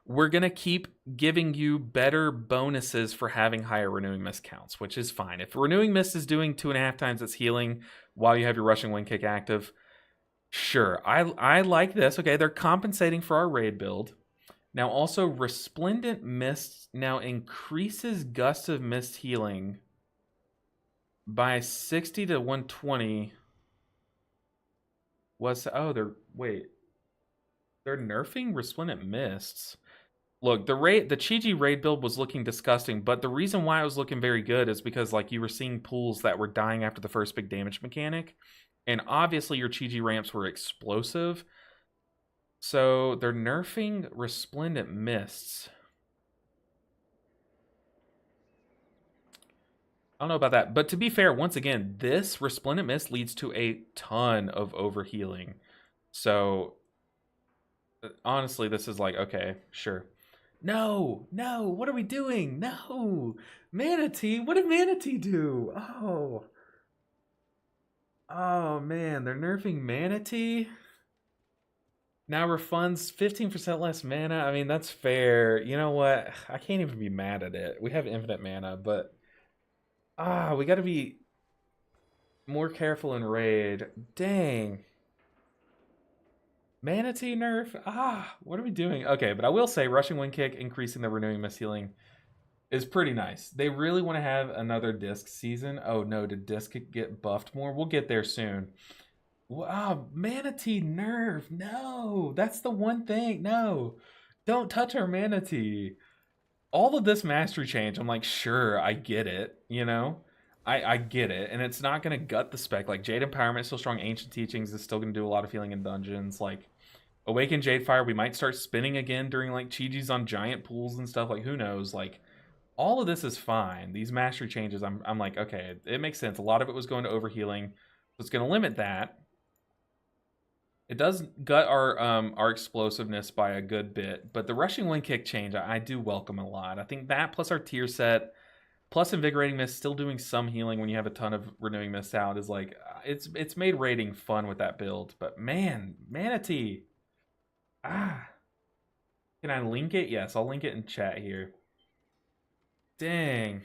S1: we're going to keep giving you better bonuses for having higher Renewing Mist counts, which is fine. If Renewing Mist is doing 2.5 times its healing while you have your Rushing Wind Kick active, sure. I like this. Okay, they're compensating for our raid build. Now also, Resplendent Mist now increases Gust of Mist healing by 60 to 120. They're nerfing Resplendent Mists. Look, the Chi-Ji raid build was looking disgusting, but the reason why it was looking very good is because like you were seeing pools that were dying after the first big damage mechanic, and obviously your Chi-Ji ramps were explosive. So they're nerfing Resplendent Mists. I don't know about that, but to be fair, once again, this Resplendent Mist leads to a ton of overhealing. So honestly, this is like, okay, sure. No, what are we doing? No, Manatee, what did Manatee do? Oh man, they're nerfing Manatee. Now refunds 15% less mana. I mean, that's fair. You know what? I can't even be mad at it. We have infinite mana, but we got to be more careful in raid. Dang. Manatee nerf? What are we doing? Okay, but I will say Rushing Wind Kick increasing the Renewing Mist healing is pretty nice. They really want to have another disc season. Oh no, did disc get buffed more? We'll get there soon. Wow, Manatee nerf. No, that's the one thing. No, don't touch our Manatee. All of this mastery change, I'm like, sure, I get it, I get it, and it's not going to gut the spec. Like, Jade Empowerment is still strong. Ancient Teachings is still going to do a lot of healing in dungeons. Like, Awaken Jadefire, we might start spinning again during, like, Chi-Jis on giant pools and stuff. Like, who knows? Like, all of this is fine. These mastery changes, I'm like, okay, it makes sense. A lot of it was going to overhealing, so it's going to limit that. It does gut our explosiveness by a good bit, but the Rushing Wind Kick change, I do welcome a lot. I think that plus our tier set, plus Invigorating Mist, still doing some healing when you have a ton of Renewing Mist out is like, it's made raiding fun with that build. But man, Manatee. Ah. Can I link it? Yes, I'll link it in chat here. Dang.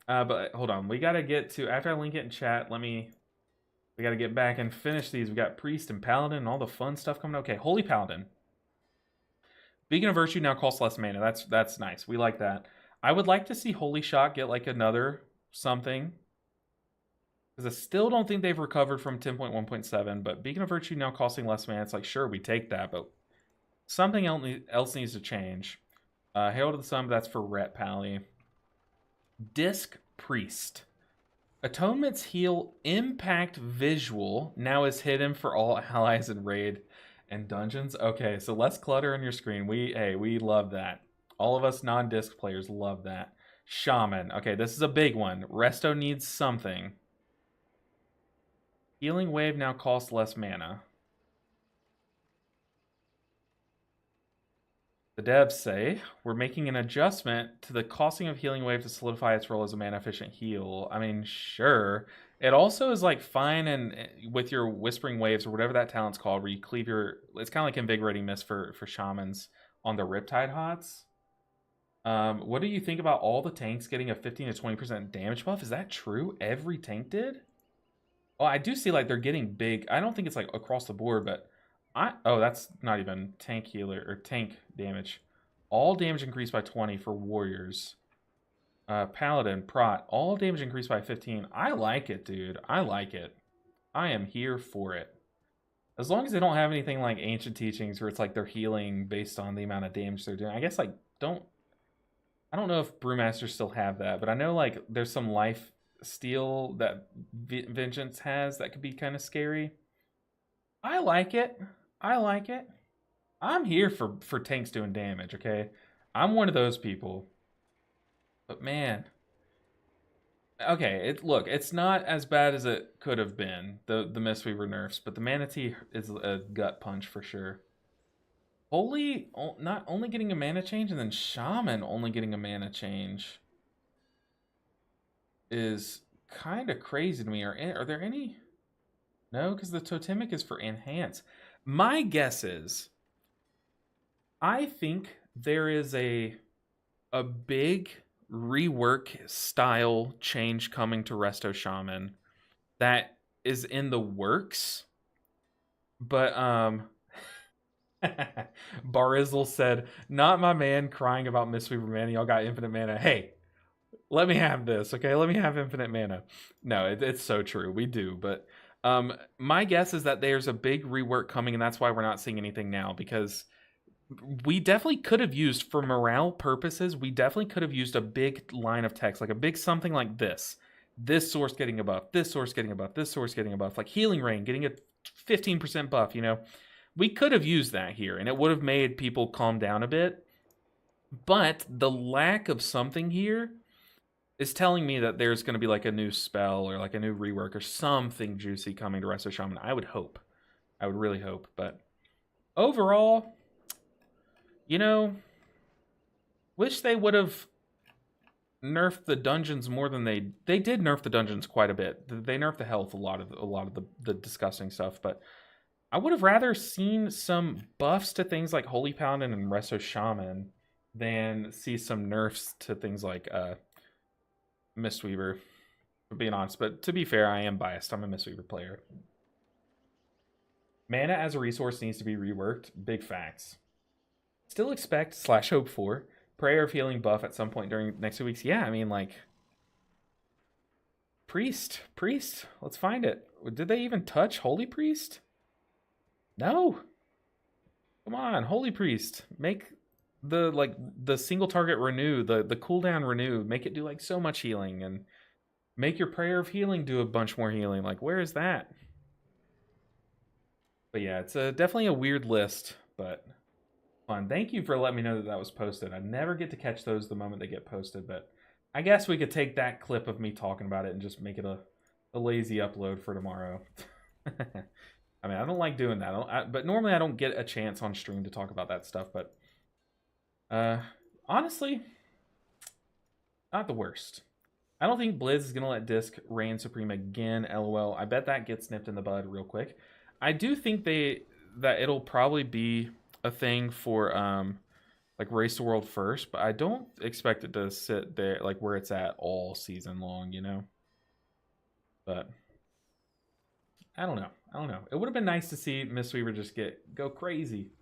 S1: But hold on. We got to get to, after I link it in chat, we got to get back and finish these. We got Priest and Paladin and all the fun stuff coming. Okay, Holy Paladin. Beacon of Virtue now costs less mana. That's nice. We like that. I would like to see Holy Shot get like another something. Because I still don't think they've recovered from 10.1.7. But Beacon of Virtue now costing less mana. It's like, sure, we take that. But something else needs to change. Herald of the Sun, but that's for Ret Pally. Disc Priest. Atonement's heal impact visual now is hidden for all allies in raid and dungeons. Okay, so less clutter on your screen. We love that. All of us non-disc players love that. Shaman. Okay, this is a big one. Resto needs something. Healing Wave now costs less mana. The devs say, we're making an adjustment to the costing of Healing Wave to solidify its role as a mana-efficient heal. I mean, sure. It also is like fine and with your Whispering Waves or whatever that talent's called, where you cleave your... It's kind of like Invigorating Mist for shamans on the Riptide Hots. What do you think about all the tanks getting a 15 to 20% damage buff? Is that true? Every tank did? Oh, I do see like they're getting big. I don't think it's like across the board, but... Oh, that's not even tank healer or tank damage. All damage increased by 20 for warriors. Paladin, Prot, all damage increased by 15. I like it, dude. I like it. I am here for it. As long as they don't have anything like Ancient Teachings where it's like they're healing based on the amount of damage they're doing. I guess like I don't know if Brewmasters still have that, but I know like there's some life steal that Vengeance has that could be kind of scary. I like it. I like it. I'm here for tanks doing damage, okay? I'm one of those people. But man. Okay, look, it's not as bad as it could have been, the Mistweaver nerfs, but the Manatee is a gut punch for sure. Holy, not only getting a mana change, and then Shaman only getting a mana change is kind of crazy to me. Are there any... No, because the Totemic is for Enhance. My guess is, I think there is a big rework style change coming to Resto Shaman that is in the works. But Barizzle said, "Not my man crying about Mistweaver mana. Y'all got infinite mana. Hey, let me have this, okay? Let me have infinite mana." No, it's so true. We do, but my guess is that there's a big rework coming, and that's why we're not seeing anything now, because we definitely could have used, for morale purposes, we definitely could have used a big line of text, like a big something like this. This source getting a buff, this source getting a buff, this source getting a buff, like Healing Rain getting a 15% buff, you know? We could have used that here, and it would have made people calm down a bit. But the lack of something here is telling me that there's going to be like a new spell or like a new rework or something juicy coming to Resto Shaman. I would hope. I would really hope. But overall, you know, wish they would have nerfed the dungeons more than they did nerf the dungeons quite a bit. They nerfed the health a lot of the disgusting stuff, but I would have rather seen some buffs to things like Holy Paladin and Resto Shaman than see some nerfs to things like Mistweaver, for being honest. But to be fair, I am biased. I'm a Mistweaver player. Mana as a resource needs to be reworked. Big facts. Still expect / hope for Prayer of Healing buff at some point during next 2 weeks. Yeah, I mean, like, Priest. Let's find it. Did they even touch Holy Priest? No. Come on, Holy Priest. Make the single target renew, the cooldown renew, make it do like so much healing, and make your Prayer of Healing do a bunch more healing. Like, where is that? But yeah, it's definitely a weird list, but fun. Thank you for letting me know that was posted. I never get to catch those the moment they get posted, but I guess we could take that clip of me talking about it and just make it a lazy upload for tomorrow. I mean, I don't like doing that, but normally I don't get a chance on stream to talk about that stuff, but honestly, not the worst. I don't think Blizz is gonna let Disc reign supreme again. LOL. I bet that gets nipped in the bud real quick. I do think that it'll probably be a thing for like Race the World first, but I don't expect it to sit there like where it's at all season long, you know. But I don't know. I don't know. It would have been nice to see Mistweaver just go crazy.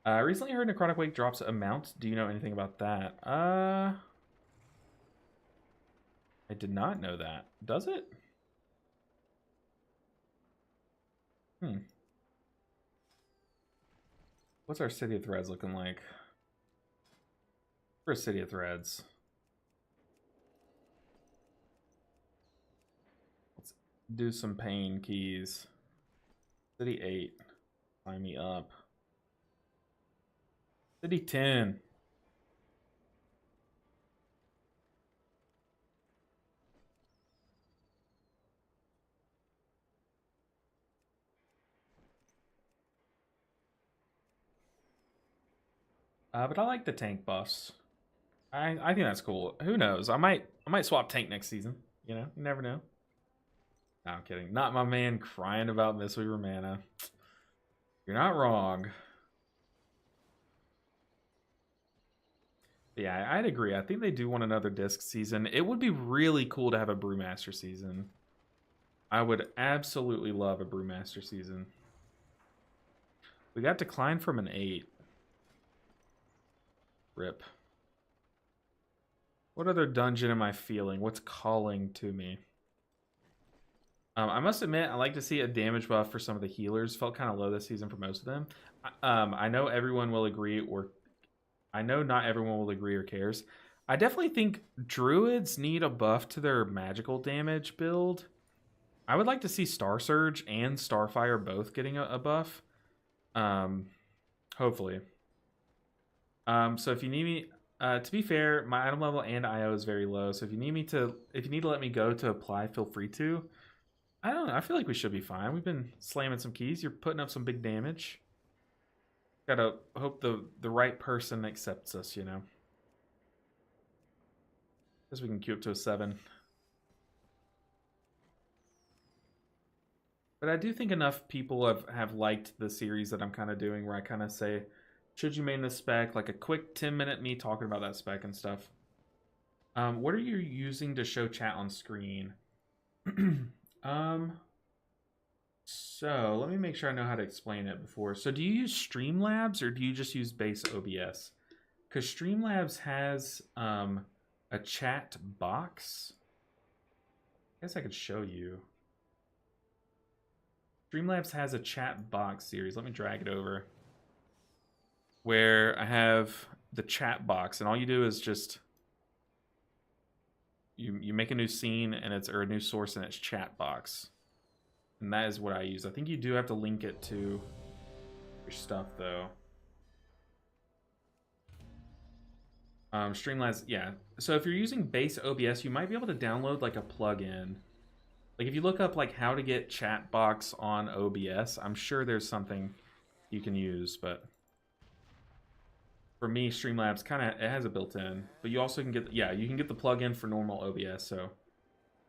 S1: I recently heard Necrotic Wake drops a mount. Do you know anything about that? I did not know that. Does it? What's our City of Threads looking like? For City of Threads. Let's do some pain keys. City 8. Climb me up. City 10. But I like the tank buffs. I think that's cool. Who knows? I might swap tank next season. You know, you never know. No, I'm kidding. Not my man crying about Mistweaver mana. You're not wrong. Yeah, I'd agree. I think they do want another disc season. It would be really cool to have a Brewmaster season. I would absolutely love a Brewmaster season. We got declined from an 8. Rip. What other dungeon am I feeling? What's calling to me? I must admit, I like to see a damage buff for some of the healers. Felt kind of low this season for most of them. I know everyone will agree, or I know not everyone will agree or cares. I definitely think druids need a buff to their magical damage build. I would like to see Star Surge and Starfire both getting a buff. Hopefully. So if you need me, to be fair, my item level and IO is very low. So if you need to let me go to apply, feel free to. I don't know. I feel like we should be fine. We've been slamming some keys. You're putting up some big damage. Gotta hope the right person accepts us, you know. Guess we can queue up to a 7. But I do think enough people have liked the series that I'm kind of doing, where I kind of say, should you main this spec? Like a quick 10-minute me talking about that spec and stuff. What are you using to show chat on screen? So let me make sure I know how to explain it before. So do you use Streamlabs or do you just use base OBS? Because Streamlabs has a chat box. I guess I could show you. Streamlabs has a chat box series. Let me drag it over. Where I have the chat box, and all you do is just you make a new scene and or a new source, and it's chat box. And that is what I use. I think you do have to link it to your stuff though. Streamlabs, yeah. So if you're using base OBS, you might be able to download like a plugin. Like if you look up like how to get chat box on OBS, I'm sure there's something you can use, but for me, Streamlabs it has a built-in, but you also can get you can get the plugin for normal OBS. So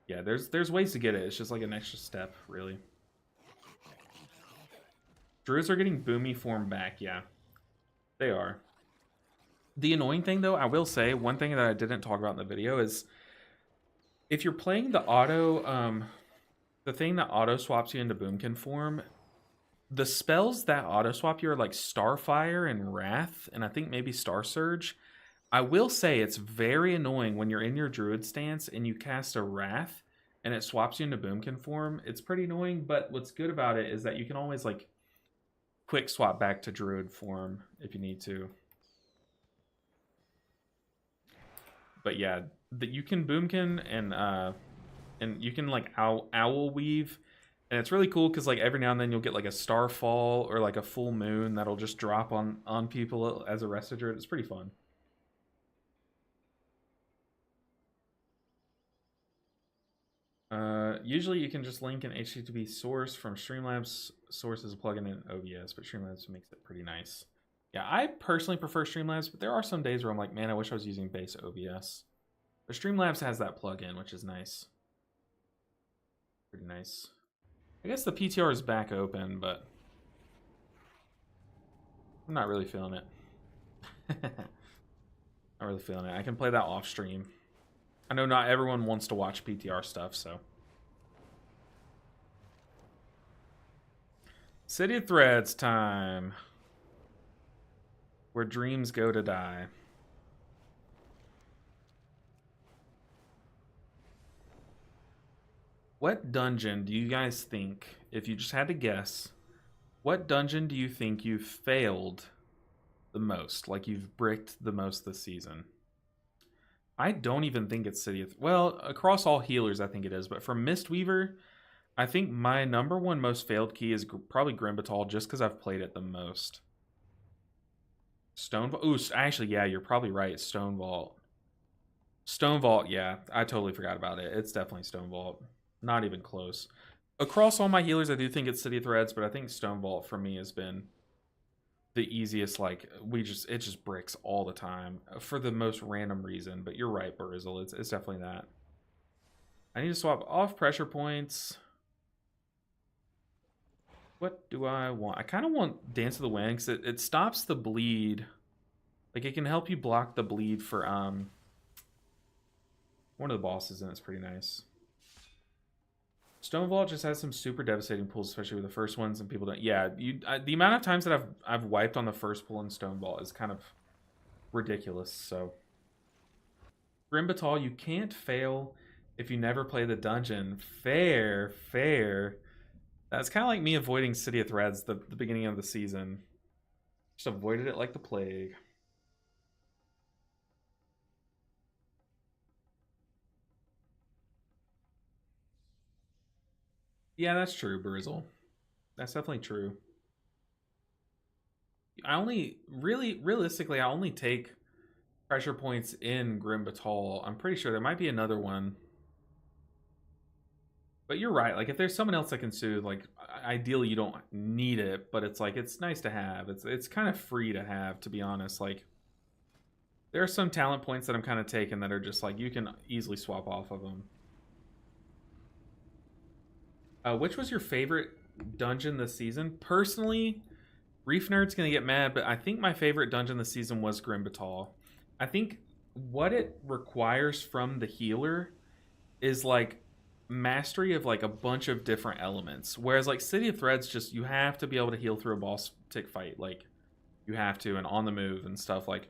S1: yeah, there's ways to get it. It's just like an extra step, really. Druids are getting boomy form back. Yeah, they are. The annoying thing, though, I will say, one thing that I didn't talk about in the video is if you're playing the the thing that auto swaps you into boomkin form, the spells that auto swap you are like Starfire and Wrath, and I think maybe Star Surge. I will say it's very annoying when you're in your druid stance and you cast a Wrath and it swaps you into boomkin form. It's pretty annoying, but what's good about it is that you can always like quick swap back to druid form if you need to. But yeah, you can boomkin and you can like owl weave, and it's really cool because like every now and then you'll get like a starfall or like a full moon that'll just drop on people as a rested druid. It's pretty fun. Usually you can just link an HTTP source from Streamlabs source as a plugin in OBS, but Streamlabs makes it pretty nice. Yeah, I personally prefer Streamlabs, but there are some days where I'm like, man, I wish I was using base OBS. The Streamlabs has that plugin, which is nice. Pretty nice. I guess the PTR is back open, but I'm not really feeling it. Not really feeling it. I can play that off stream. I know not everyone wants to watch PTR stuff, so. City of Threads time. Where dreams go to die. What dungeon do you guys think, if you just had to guess, what dungeon do you think you failed the most? Like you've bricked the most this season? I don't even think it's City of... Well, across all healers, I think it is. But for Mistweaver, I think my number one most failed key is probably Grimbatal, just because I've played it the most. Stone Vault. Ooh, actually, yeah, you're probably right. Stone Vault. Stone Vault, yeah. I totally forgot about it. It's definitely Stone Vault. Not even close. Across all my healers, I do think it's City of Threads, but I think Stone Vault for me has been the easiest. Like, it just bricks all the time for the most random reason. But you're right, Burizzle. It's definitely that. I need to swap off pressure points. What do I want? I kind of want Dance of the Wind because it stops the bleed. Like, it can help you block the bleed for one of the bosses, and it's pretty nice. Stone Vault just has some super devastating pulls, especially with the first ones, and people don't... Yeah, the amount of times that I've wiped on the first pull in Stone Vault is kind of ridiculous, so... Grimbatal, you can't fail if you never play the dungeon. Fair, fair. That's kind of like me avoiding City of Threads the beginning of the season. Just avoided it like the plague. Yeah, that's true, Burizzle. That's definitely true. Realistically, I only take pressure points in Grimbatal. I'm pretty sure there might be another one. But you're right. Like, if there's someone else that can soothe, like, ideally you don't need it, but it's like, it's nice to have. It's kind of free to have, to be honest. Like, there are some talent points that I'm kind of taking that are just like, you can easily swap off of them. Which was your favorite dungeon this season? Personally, Reef Nerd's gonna get mad, but I think my favorite dungeon this season was Grimbatal. I think what it requires from the healer is like mastery of like a bunch of different elements. Whereas like City of Threads, just you have to be able to heal through a boss tick fight. Like you have to, and on the move and stuff. Like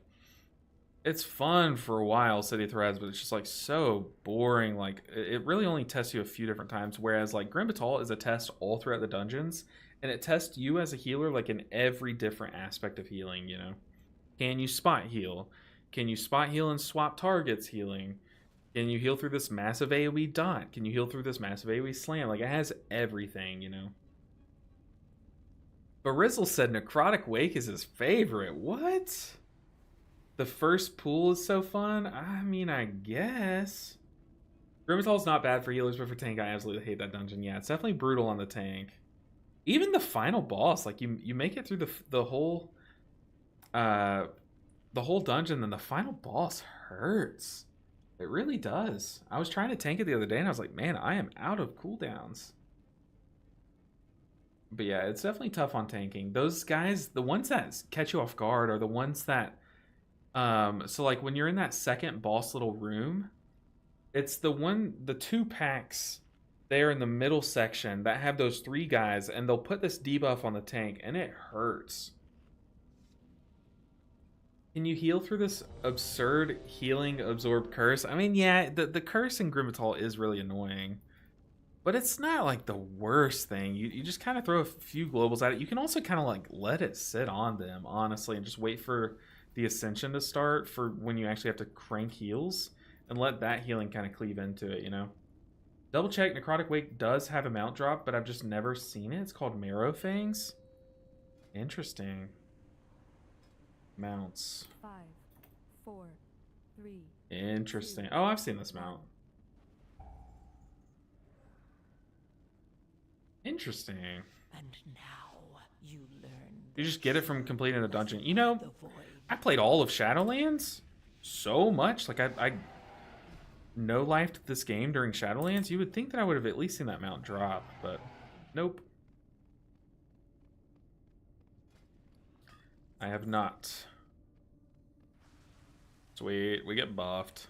S1: it's fun for a while, City of Threads, but it's just like so boring. Like it really only tests you a few different times. Whereas like Grimbatal is a test all throughout the dungeons, and it tests you as a healer like in every different aspect of healing. You know, can you spot heal? Can you spot heal and swap targets healing? Can you heal through this massive AoE dot? Can you heal through this massive AoE slam? Like, it has everything, you know? But Rizzle said Necrotic Wake is his favorite. What? The first pool is so fun? I mean, I guess. Grimbatal's not bad for healers, but for tank, I absolutely hate that dungeon. Yeah, it's definitely brutal on the tank. Even the final boss, like, you make it through the whole dungeon, then the final boss hurts. It really does. I was trying to tank it the other day, and I was like, man, I am out of cooldowns. But yeah, it's definitely tough on tanking. Those guys, the ones that catch you off guard are the ones that... so, like, when you're in that second boss little room, it's the two packs there in the middle section that have those three guys, and they'll put this debuff on the tank, and it hurts. Can you heal through this absurd healing absorb curse? I mean, yeah, the curse in Grimbatal is really annoying. But it's not like the worst thing. You just kind of throw a few globals at it. You can also kind of like let it sit on them, honestly, and just wait for the ascension to start for when you actually have to crank heals and let that healing kind of cleave into it, you know? Double check, Necrotic Wake does have a mount drop, but I've just never seen it. It's called Marrow Fangs. Interesting. Mounts.
S2: 5, 4, 3.
S1: Interesting. Oh, I've seen this mount. Interesting.
S2: And now you learn.
S1: You just get it from completing the dungeon. You know, I played all of Shadowlands so much. Like no life to this game during Shadowlands, you would think that I would have at least seen that mount drop, but nope. I have not. Sweet, we get buffed.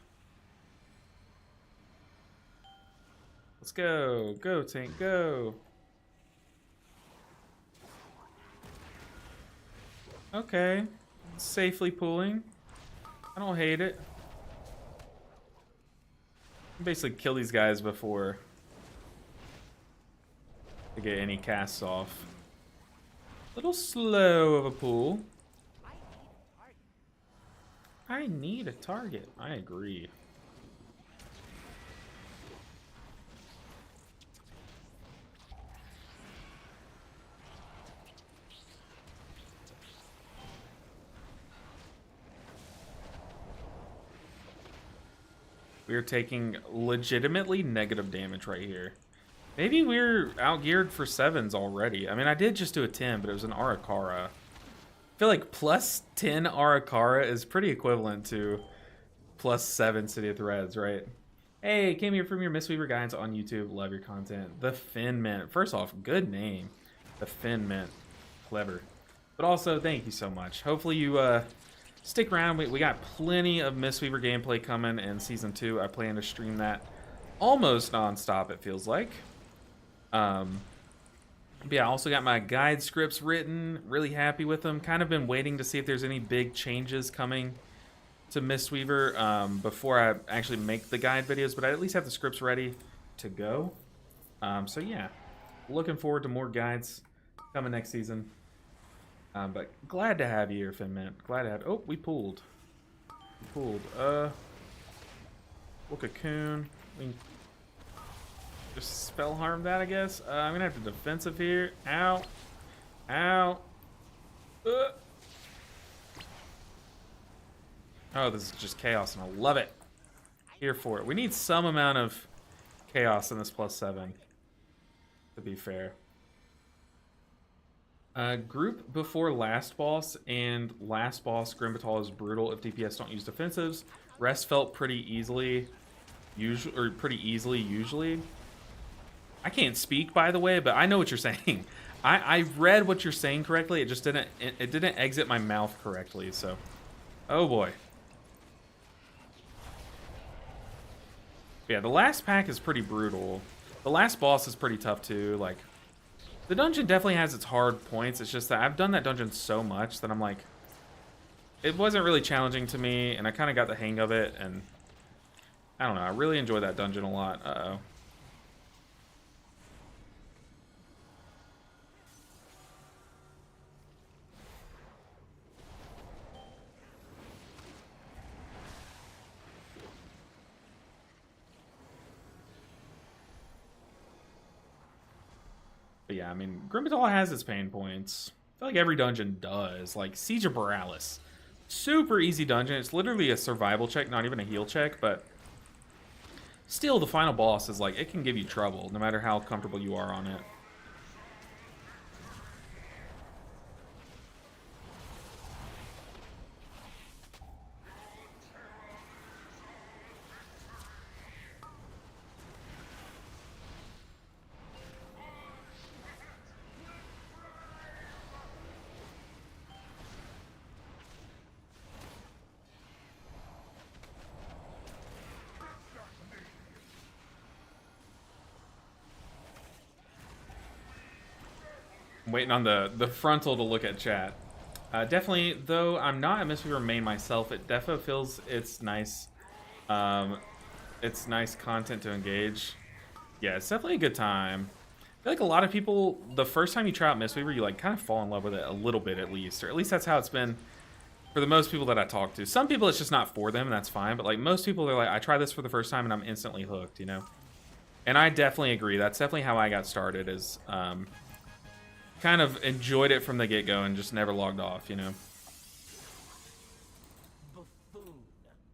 S1: Let's go. Go, tank, go. Okay. Safely pulling. I don't hate it. Basically kill these guys before they get any casts off. Little slow of a pull. I need a target. I agree. We are taking legitimately negative damage right here. Maybe we're outgeared for 7s already. I mean, I did just do a 10, but it was an Arakara. I feel like plus 10 Arakara is pretty equivalent to plus 7 City of Threads, right? Hey, came here from your Mistweaver guides on YouTube. Love your content. The Fin Mint. First off, good name. The Fin Mint. Clever. But also, thank you so much. Hopefully you stick around. We got plenty of Mistweaver gameplay coming in Season 2. I plan to stream that almost non-stop, it feels like. But yeah, I also got my guide scripts written. Really happy with them. Kind of been waiting to see if there's any big changes coming to Mistweaver before I actually make the guide videos, but I at least have the scripts ready to go. So yeah, looking forward to more guides coming next season. But glad to have you here, Finmint. Glad to have. Oh, we pulled. We pulled. We'll cocoon. We can just spell harm that, I guess. I'm gonna have to defensive here. Ow. Ow. Oh, this is just chaos, and I love it. Here for it. We need some amount of chaos in this +7, to be fair. Group before last boss and last boss Grimbatal is brutal if DPS don't use defensives. Rest felt pretty easily, usually. I can't speak, by the way, but I know what you're saying. I read what you're saying correctly. It just didn't exit my mouth correctly. So, oh boy. Yeah, the last pack is pretty brutal. The last boss is pretty tough too. Like, the dungeon definitely has its hard points. It's just that I've done that dungeon so much that I'm like, it wasn't really challenging to me, and I kind of got the hang of it, and I don't know. I really enjoy that dungeon a lot. Uh-oh. But yeah, I mean, Grimbatal has its pain points. I feel like every dungeon does. Like, Siege of Borealis. Super easy dungeon. It's literally a survival check, not even a heal check, but still, the final boss is like, it can give you trouble, no matter how comfortable you are on it. I'm waiting on the frontal to look at chat. Definitely, though I'm not a Mistweaver main myself, it definitely feels it's nice. It's nice content to engage. Yeah, it's definitely a good time. I feel like a lot of people, the first time you try out Mistweaver, you like kind of fall in love with it a little bit at least. Or at least that's how it's been for the most people that I talk to. Some people it's just not for them, and that's fine. But like most people, they're like, I try this for the first time and I'm instantly hooked, you know? And I definitely agree. That's definitely how I got started is... kind of enjoyed it from the get-go and just never logged off, you know.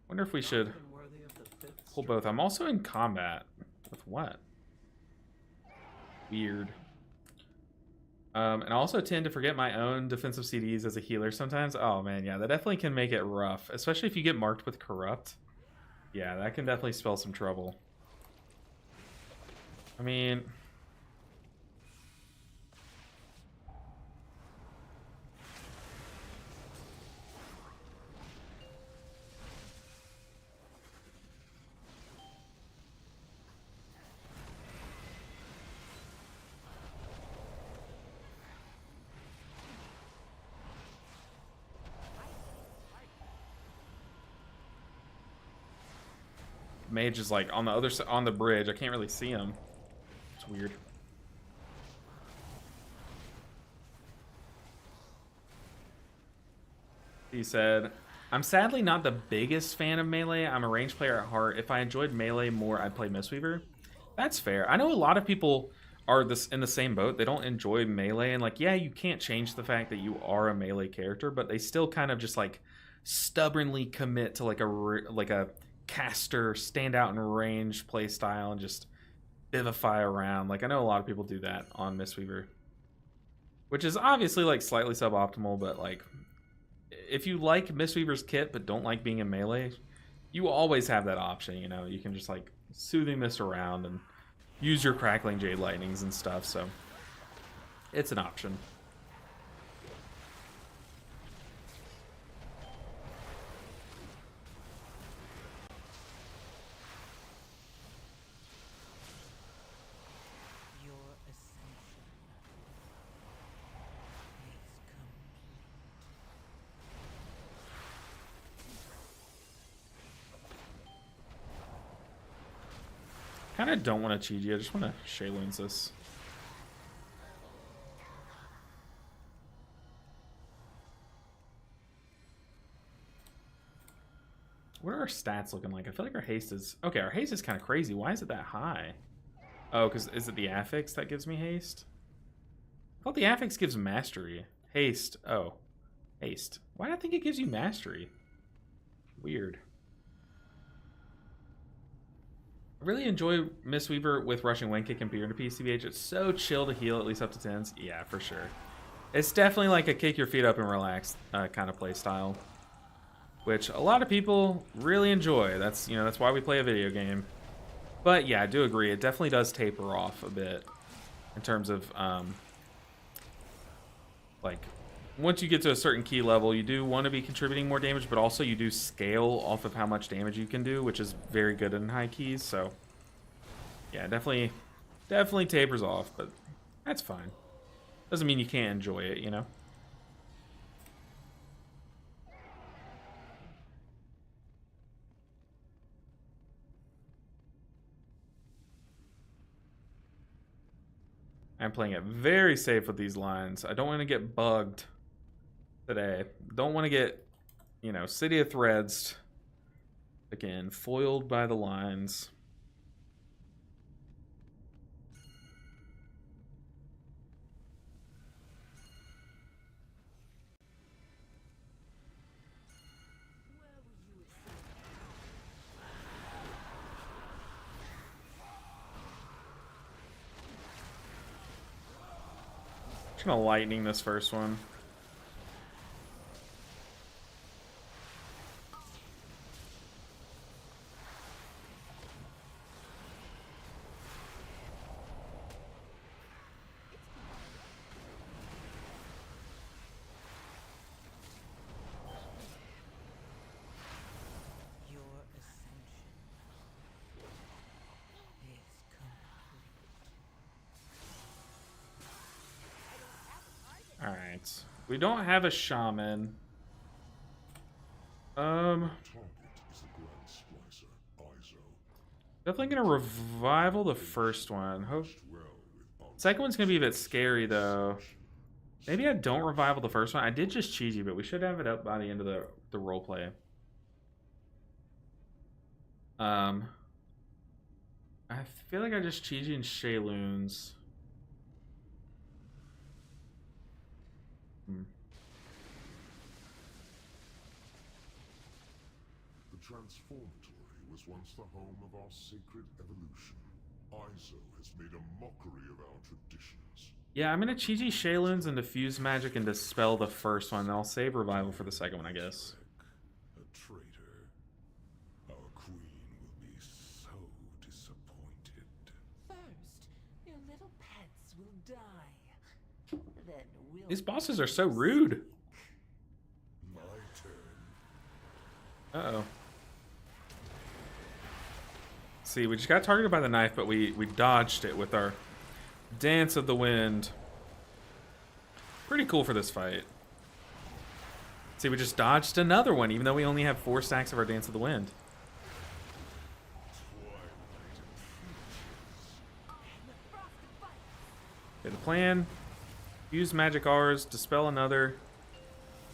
S1: Wonder if we should pull both. I'm also in combat. With what? Weird. And I also tend to forget my own defensive CDs as a healer sometimes. Oh man, yeah, that definitely can make it rough, especially if you get marked with corrupt. Yeah, that can definitely spell some trouble. I mean... Mage is like on the other side, on the bridge. I can't really see him. It's weird. He said, I'm sadly not the biggest fan of Melee. I'm a range player at heart. If I enjoyed Melee more, I'd play Mistweaver. That's fair. I know a lot of people are this in the same boat. They don't enjoy Melee, and like, yeah, you can't change the fact that you are a Melee character, but they still kind of just like stubbornly commit to like a caster, stand out in range play style and just vivify around. Like, I know a lot of people do that on Mistweaver, which is obviously like slightly suboptimal, but like, if you like Mistweaver's kit but don't like being in Melee, you always have that option, you know. You can just like Soothing Mist around and use your Crackling Jade Lightnings and stuff, so it's an option.
S2: Your ascension is complete.
S1: Kind of don't want to Chi-Ji, I just want to Shayloons this. What are our stats looking like? I feel like our haste is... Okay, our haste is kind of crazy. Why is it that high? Oh, because is it the affix that gives me haste? I thought the affix gives mastery. Haste. Oh. Haste. Why do I think it gives you mastery? Weird. I really enjoy Mistweaver with Rushing Wind Kick and Beer into PCBH. It's so chill to heal at least up to 10s. Yeah, for sure. It's definitely like a kick your feet up and relax kind of play style, which a lot of people really enjoy. That's, you know, that's why we play a video game. But yeah, I do agree. It definitely does taper off a bit in terms of like, once you get to a certain key level, you do want to be contributing more damage, but also you do scale off of how much damage you can do, which is very good in high keys. So yeah, definitely tapers off, but that's fine. Doesn't mean you can't enjoy it, you know? I'm playing it very safe with these lines. I don't want to get bugged today. Don't want to get, you know, City of Threads again, foiled by the lines. Just gonna lightning this first one.
S2: Your ascension is complete.
S1: Alright. We don't have a shaman. Definitely gonna revival the first one. Hope second one's gonna be a bit scary though. Maybe I don't revival the first one. I did just Chi-Ji, but we should have it up by the end of the roleplay. I feel like I just Chi-Ji and Shayloons.
S4: The Transformatory was once the home of our sacred evolution. Izo has made a mockery of our traditions.
S1: Yeah, I'm gonna Chi-Ji Shayloons and Diffuse Magic and Dispel the first one, and I'll save Revival for the second one, I guess.
S4: A traitor. Our queen
S2: gods will die. Then we'll
S1: These bosses are so rude.
S4: My turn.
S1: Uh-oh. See, we just got targeted by the knife, but we dodged it with our Dance of the Wind. Pretty cool for this fight. See, we just dodged another one, even though we only have 4 stacks of our Dance of the Wind. Okay, the plan: use magic R's, dispel another,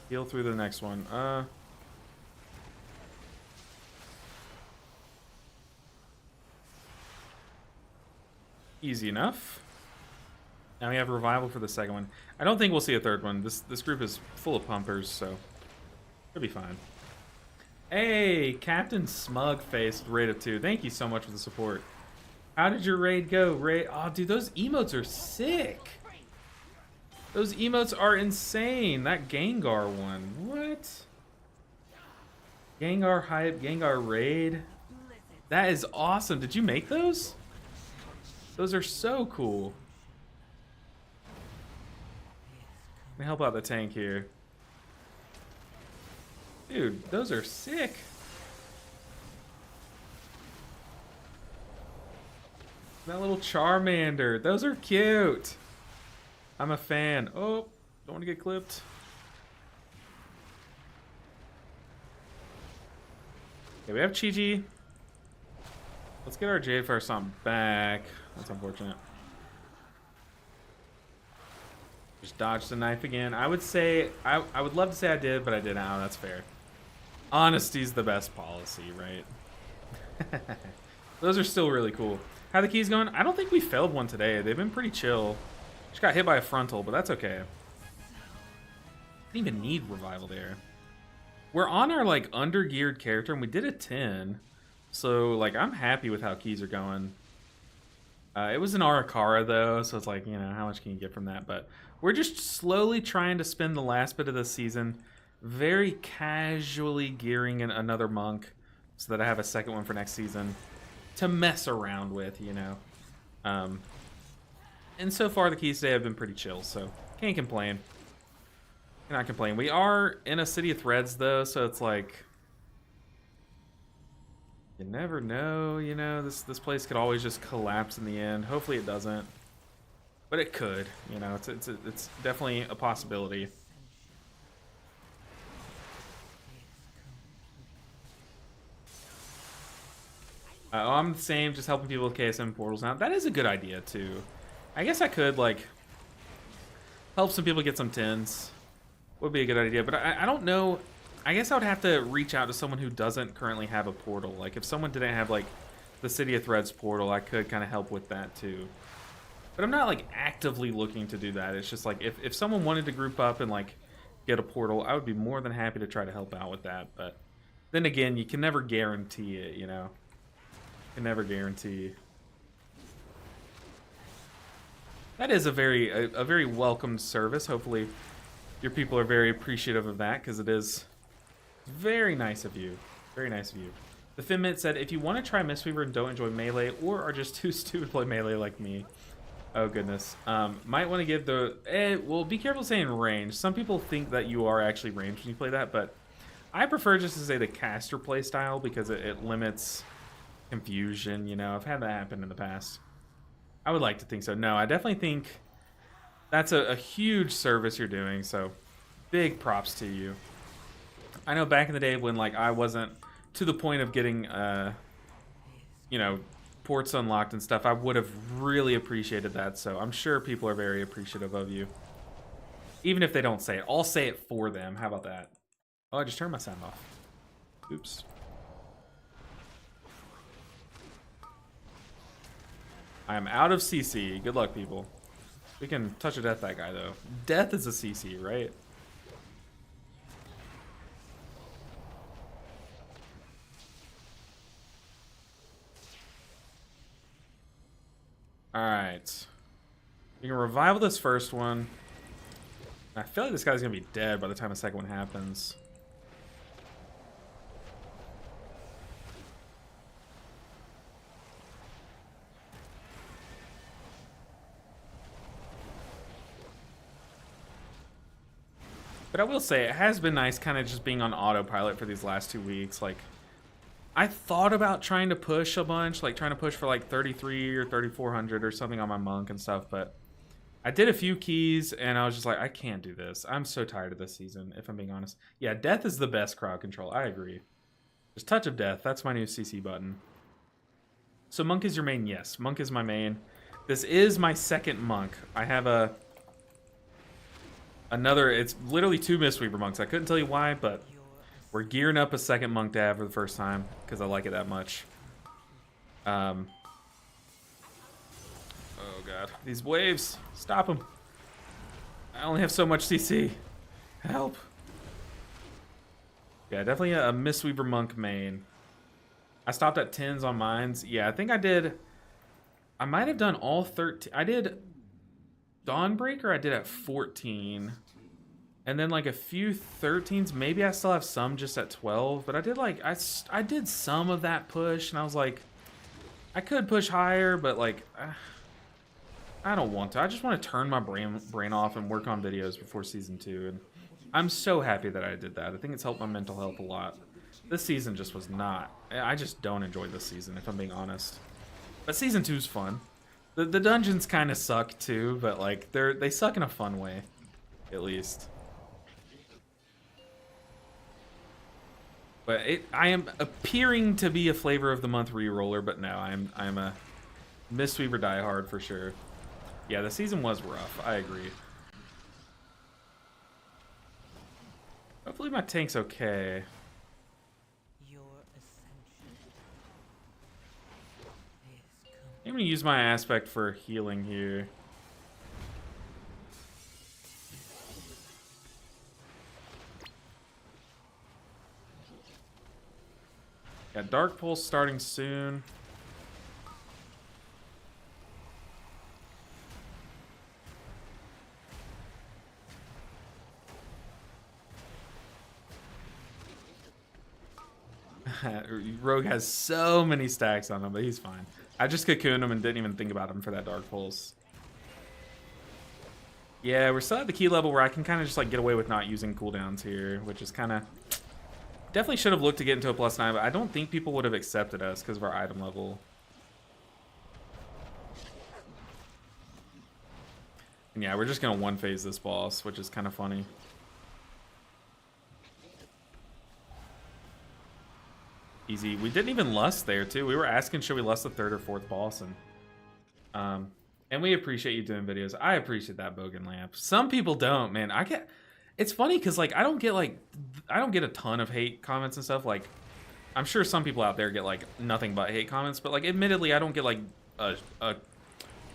S1: heal through the next one. Easy enough. Now we have revival for the second one. I don't think we'll see a third one. This group is full of pumpers, so it'll be fine. Hey, Captain Smugface with raid of 2. Thank you so much for the support. How did your raid go? Oh, dude, those emotes are sick. Those emotes are insane. That Gengar one. What? Gengar hype, Gengar raid. That is awesome. Did you make those? Those are so cool. Let me help out the tank here. Dude, those are sick. That little Charmander. Those are cute. I'm a fan. Oh, don't want to get clipped. Okay, we have Chi-Chi. Let's get our Jade Fire Stomp back. That's unfortunate. Just dodged the knife again. I would say, I would love to say I did, but I didn't. Oh, that's fair. Honesty's the best policy, right? Those are still really cool. How are the keys going? I don't think we failed one today. They've been pretty chill. Just got hit by a frontal, but that's okay. Didn't even need revival there. We're on our like under-geared character, and we did a 10. So like I'm happy with how keys are going. It was an Arakara though, so it's like, you know, how much can you get from that? But we're just slowly trying to spend the last bit of the season very casually gearing in another monk so that I have a second one for next season to mess around with, you know. And so far the keys today have been pretty chill, so can't complain. Cannot complain. We are in a city of threads though, so it's like you never know, you know, this place could always just collapse in the end. Hopefully it doesn't. But it could, you know, it's definitely a possibility. Oh, I'm the same, just helping people with KSM portals now. That is a good idea too. I guess I could like help some people get some 10s. Would be a good idea, but I don't know. I guess I would have to reach out to someone who doesn't currently have a portal. Like if someone didn't have like the City of Threads portal, I could kind of help with that too. But I'm not like actively looking to do that. It's just like if someone wanted to group up and like get a portal, I would be more than happy to try to help out with that. But then again, you can never guarantee it, you know. You can never guarantee. That is a very welcomed service. Hopefully your people are very appreciative of that, because it is very nice of you. Very nice of you. The Finmint said, if you want to try Mistweaver and don't enjoy Melee, or are just too stupid to play Melee like me. Oh, goodness. Might want to give the... well, be careful saying range. Some people think that you are actually ranged when you play that, but I prefer just to say the caster play style, because it limits confusion, you know. I've had that happen in the past. I would like to think so. No, I definitely think that's a huge service you're doing, so big props to you. I know back in the day when like I wasn't to the point of getting you know, ports unlocked and stuff, I would have really appreciated that, so I'm sure people are very appreciative of you. Even if they don't say it. I'll say it for them. How about that? Oh, I just turned my sound off. Oops. I am out of CC. Good luck, people. We can touch a death that guy, though. Death is a CC, right? Alright. We can revival this first one. I feel like this guy's going to be dead by the time the second one happens. But I will say, it has been nice kind of just being on autopilot for these last 2 weeks. Like, I thought about trying to push a bunch, like trying to push for like 33 or 3400 or something on my monk and stuff, but I did a few keys and I was just like, I can't do this. I'm so tired of this season, if I'm being honest. Yeah, death is the best crowd control. I agree. Just touch of death. That's my new CC button. So monk is your main? Yes, monk is my main. This is my second monk. I have another, it's literally 2 Mistweaver monks. I couldn't tell you why, but we're gearing up a second monk to have for the first time because I like it that much. Oh god, these waves, stop them. I only have so much CC. Help. Yeah, definitely a Mistweaver monk main. I stopped at 10s on mines. Yeah, I think I might have done all 13. I did Dawnbreaker, I did at 14. And then like a few 13s. Maybe I still have some just at 12. But I did like, I did some of that push. And I was like, I could push higher, but like, I don't want to. I just want to turn my brain off and work on videos before season 2. And I'm so happy that I did that. I think it's helped my mental health a lot. This season just was not. I just don't enjoy this season, if I'm being honest. But season 2's fun. The dungeons kind of suck too, but like they suck in a fun way, at least. But I am appearing to be a flavor of the month reroller, but no, I'm a Mistweaver diehard for sure. Yeah, the season was rough. I agree. Hopefully my tank's okay. I'm gonna use my aspect for healing here. Yeah, Dark Pulse starting soon. Rogue has so many stacks on him, but he's fine. I just cocooned him and didn't even think about him for that Dark Pulse. Yeah, we're still at the key level where I can kind of just like get away with not using cooldowns here, which is kind of... Definitely should have looked to get into a +9, but I don't think people would have accepted us because of our item level. And yeah, we're just going to one-phase this boss, which is kind of funny. Easy. We didn't even lust there, too. We were asking, should we lust the 3rd or 4th boss? And we appreciate you doing videos. I appreciate that, Bogan Lamp. Some people don't, man. It's funny because, like, I don't get a ton of hate comments and stuff. Like, I'm sure some people out there get, like, nothing but hate comments. But, like, admittedly, I don't get, like, a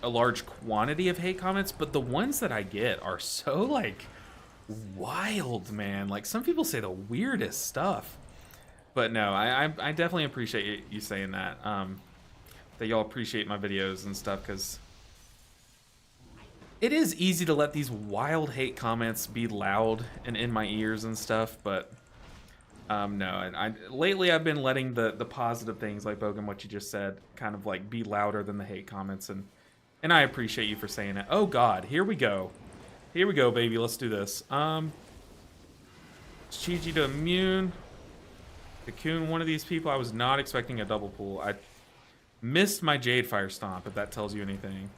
S1: large quantity of hate comments. But the ones that I get are so, like, wild, man. Like, some people say the weirdest stuff. But no, I definitely appreciate you saying that. That y'all appreciate my videos and stuff, because it is easy to let these wild hate comments be loud and in my ears and stuff. But no, lately I've been letting the positive things, like Bogan, what you just said, kind of like be louder than the hate comments, and I appreciate you for saying it. Oh God, here we go, baby. Let's do this. Chi-Chi to immune. Cocoon one of these people. I was not expecting a double pull. I missed my Jade Fire Stomp, if that tells you anything.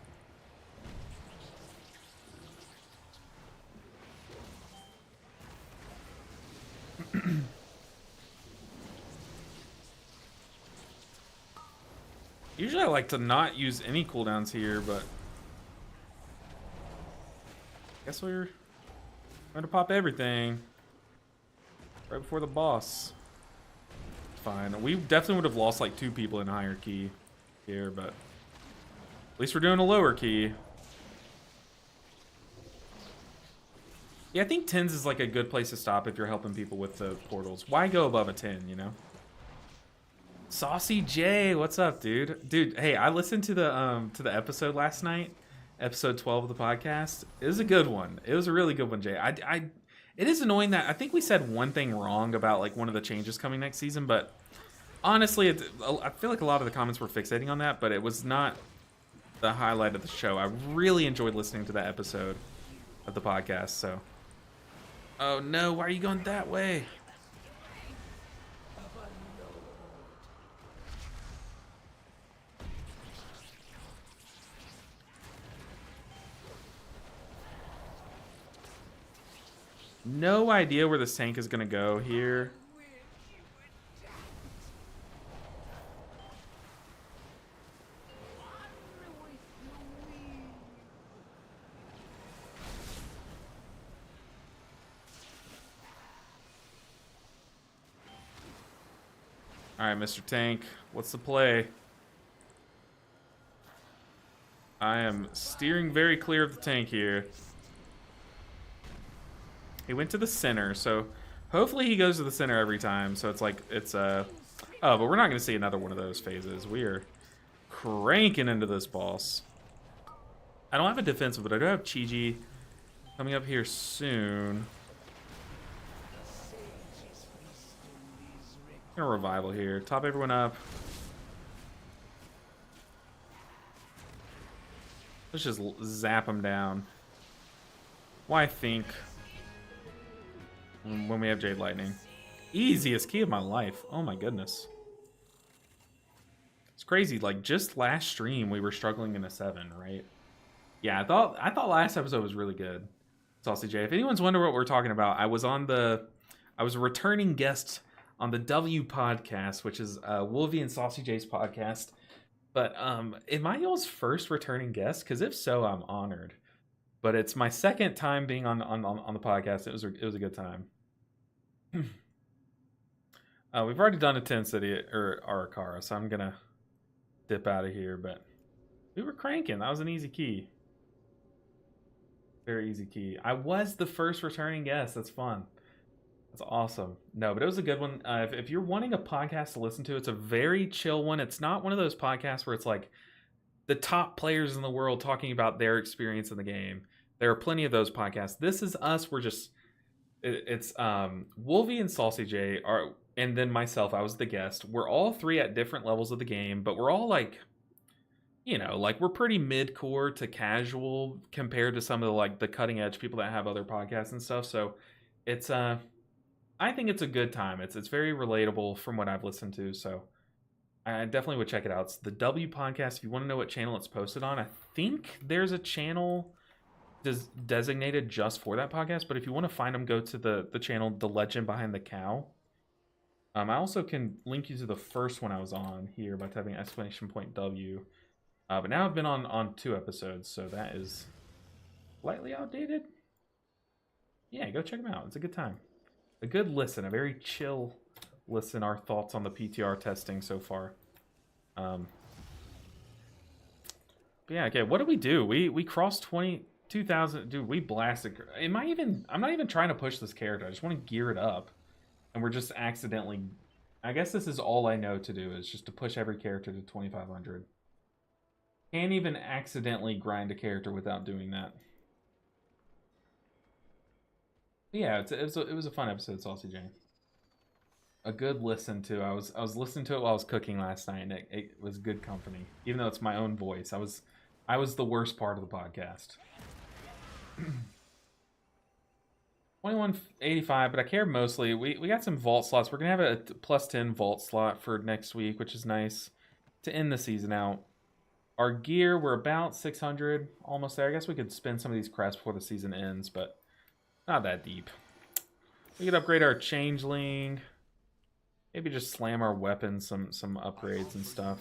S1: Usually I like to not use any cooldowns here, but I guess we're going to pop everything right before the boss. Fine. We definitely would have lost like 2 people in higher key here, but at least we're doing a lower key. Yeah, I think 10s is like a good place to stop if you're helping people with the portals. Why go above a 10, you know? Saucy J, what's up, dude? Dude, hey, I listened to the episode last night, episode 12 of the podcast. It was a good one. It was a really good one, Jay. It is annoying that I think we said one thing wrong about like one of the changes coming next season, but honestly, I feel like a lot of the comments were fixating on that, but it was not the highlight of the show. I really enjoyed listening to that episode of the podcast, so Oh no, why are you going that way? No idea where this tank is gonna go here. Alright, Mr. Tank, what's the play? I am steering very clear of the tank here. He went to the center, so hopefully he goes to the center every time. So it's like, oh, but we're not going to see another one of those phases. We are cranking into this boss. I don't have a defensive, but I do have Chi-Ji coming up here soon. Gonna revival here. Top everyone up. Let's just zap them down. Why think when we have Jade Lightning? Easiest key of my life. Oh my goodness. It's crazy. Like just last stream we were struggling in a 7, right? Yeah, I thought last episode was really good. Saucy J. If anyone's wondering what we're talking about, I was a returning guest on the W podcast, which is Wolvie and Saucy J's podcast. But am I y'all's first returning guest? Because if so, I'm honored. But it's my second time being on the podcast. It was a good time. We've already done a 10 city or Arakara, so I'm gonna dip out of here. But we were cranking. That was an easy key. Very easy key. I was the first returning guest. That's fun. That's awesome. No, but it was a good one. If you're wanting a podcast to listen to, it's a very chill one. It's not one of those podcasts where it's like the top players in the world talking about their experience in the game. There are plenty of those podcasts. This is us. We're just, it's Wolvie and Saucy J are, and then myself. I was the guest. We're all three at different levels of the game, but we're all like, you know, like we're pretty mid-core to casual compared to some of the like the cutting edge people that have other podcasts and stuff. So it's I think it's a good time. It's very relatable from what I've listened to, so I definitely would check it out. It's the W Podcast. If you want to know what channel it's posted on, I think there's a channel designated just for that podcast. But if you want to find them, go to the channel, The Legend Behind the Cow. I also can link you to the first one I was on here by typing !W. But now I've been on 2 episodes, so that is slightly outdated. Yeah, go check them out. It's a good time. A good listen, a very chill listen. Our thoughts on the PTR testing so far. But yeah, okay. What did we do? We crossed 22,000. Dude, we blasted. I'm not even trying to push this character. I just want to gear it up, and we're just accidentally. I guess this is all I know to do is just to push every character to 2,500. Can't even accidentally grind a character without doing that. Yeah, it was a fun episode, Saucy Jane. A good listen to. I was listening to it while I was cooking last night, and it was good company. Even though it's my own voice, I was the worst part of the podcast. 2185, but I care mostly. We got some vault slots. We're gonna have a +10 vault slot for next week, which is nice to end the season out. Our gear, we're about 600, almost there. I guess we could spend some of these crests before the season ends, but not that deep. We could upgrade our changeling. Maybe just slam our weapons, some upgrades and stuff.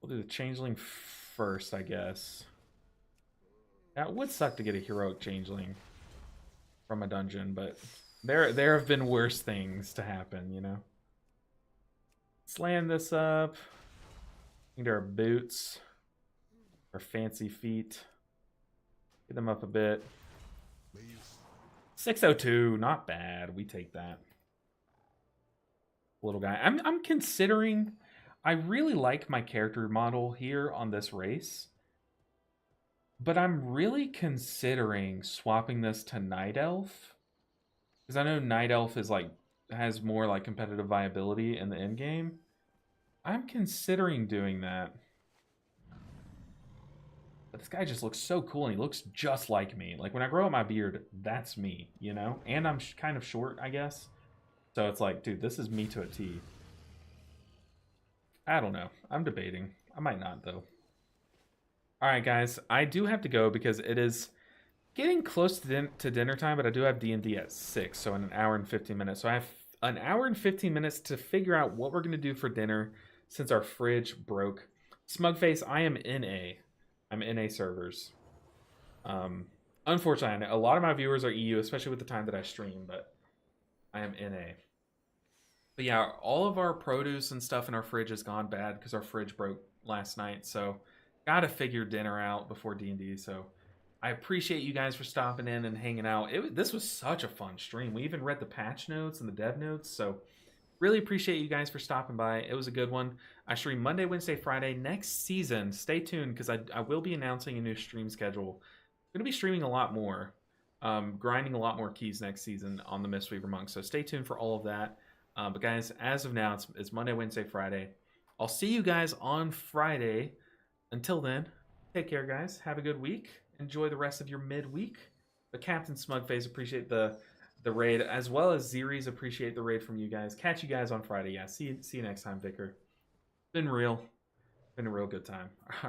S1: We'll do the changeling first, I guess. That would suck to get a heroic changeling from a dungeon, but there have been worse things to happen, you know. Slam this up. Into our boots. Our fancy feet. Get them up a bit. 602, not bad. We take that. Little guy. I'm considering. I really like my character model here on this race, but I'm really considering swapping this to Night Elf, because I know Night Elf is like has more like competitive viability in the end game. I'm considering doing that. But this guy just looks so cool, and he looks just like me. Like, when I grow out my beard, that's me, you know? And I'm kind of short, I guess. So it's like, dude, this is me to a T. I don't know. I'm debating. I might not, though. All right, guys. I do have to go because it is getting close to dinner time, but I do have D&D at 6, so in an hour and 15 minutes. So I have an hour and 15 minutes to figure out what we're going to do for dinner since our fridge broke. Smugface, I am NA. I'm NA servers. Unfortunately, a lot of my viewers are EU, especially with the time that I stream, but I am NA. But yeah, all of our produce and stuff in our fridge has gone bad because our fridge broke last night. So gotta figure dinner out before D&D. So I appreciate you guys for stopping in and hanging out. This was such a fun stream. We even read the patch notes and the dev notes. So really appreciate you guys for stopping by. It was a good one. I stream Monday, Wednesday, Friday next season. Stay tuned because I will be announcing a new stream schedule. I'm going to be streaming a lot more, grinding a lot more keys next season on the Mistweaver Monk. So stay tuned for all of that. But guys, as of now, it's Monday, Wednesday, Friday. I'll see you guys on Friday. Until then, take care, guys. Have a good week. Enjoy the rest of your midweek. But Captain Smugface, appreciate the raid, as well as Zeres, appreciate the raid from you guys. Catch you guys on Friday. Yeah, see you next time, Vicar. Been real. Been a real good time. All right.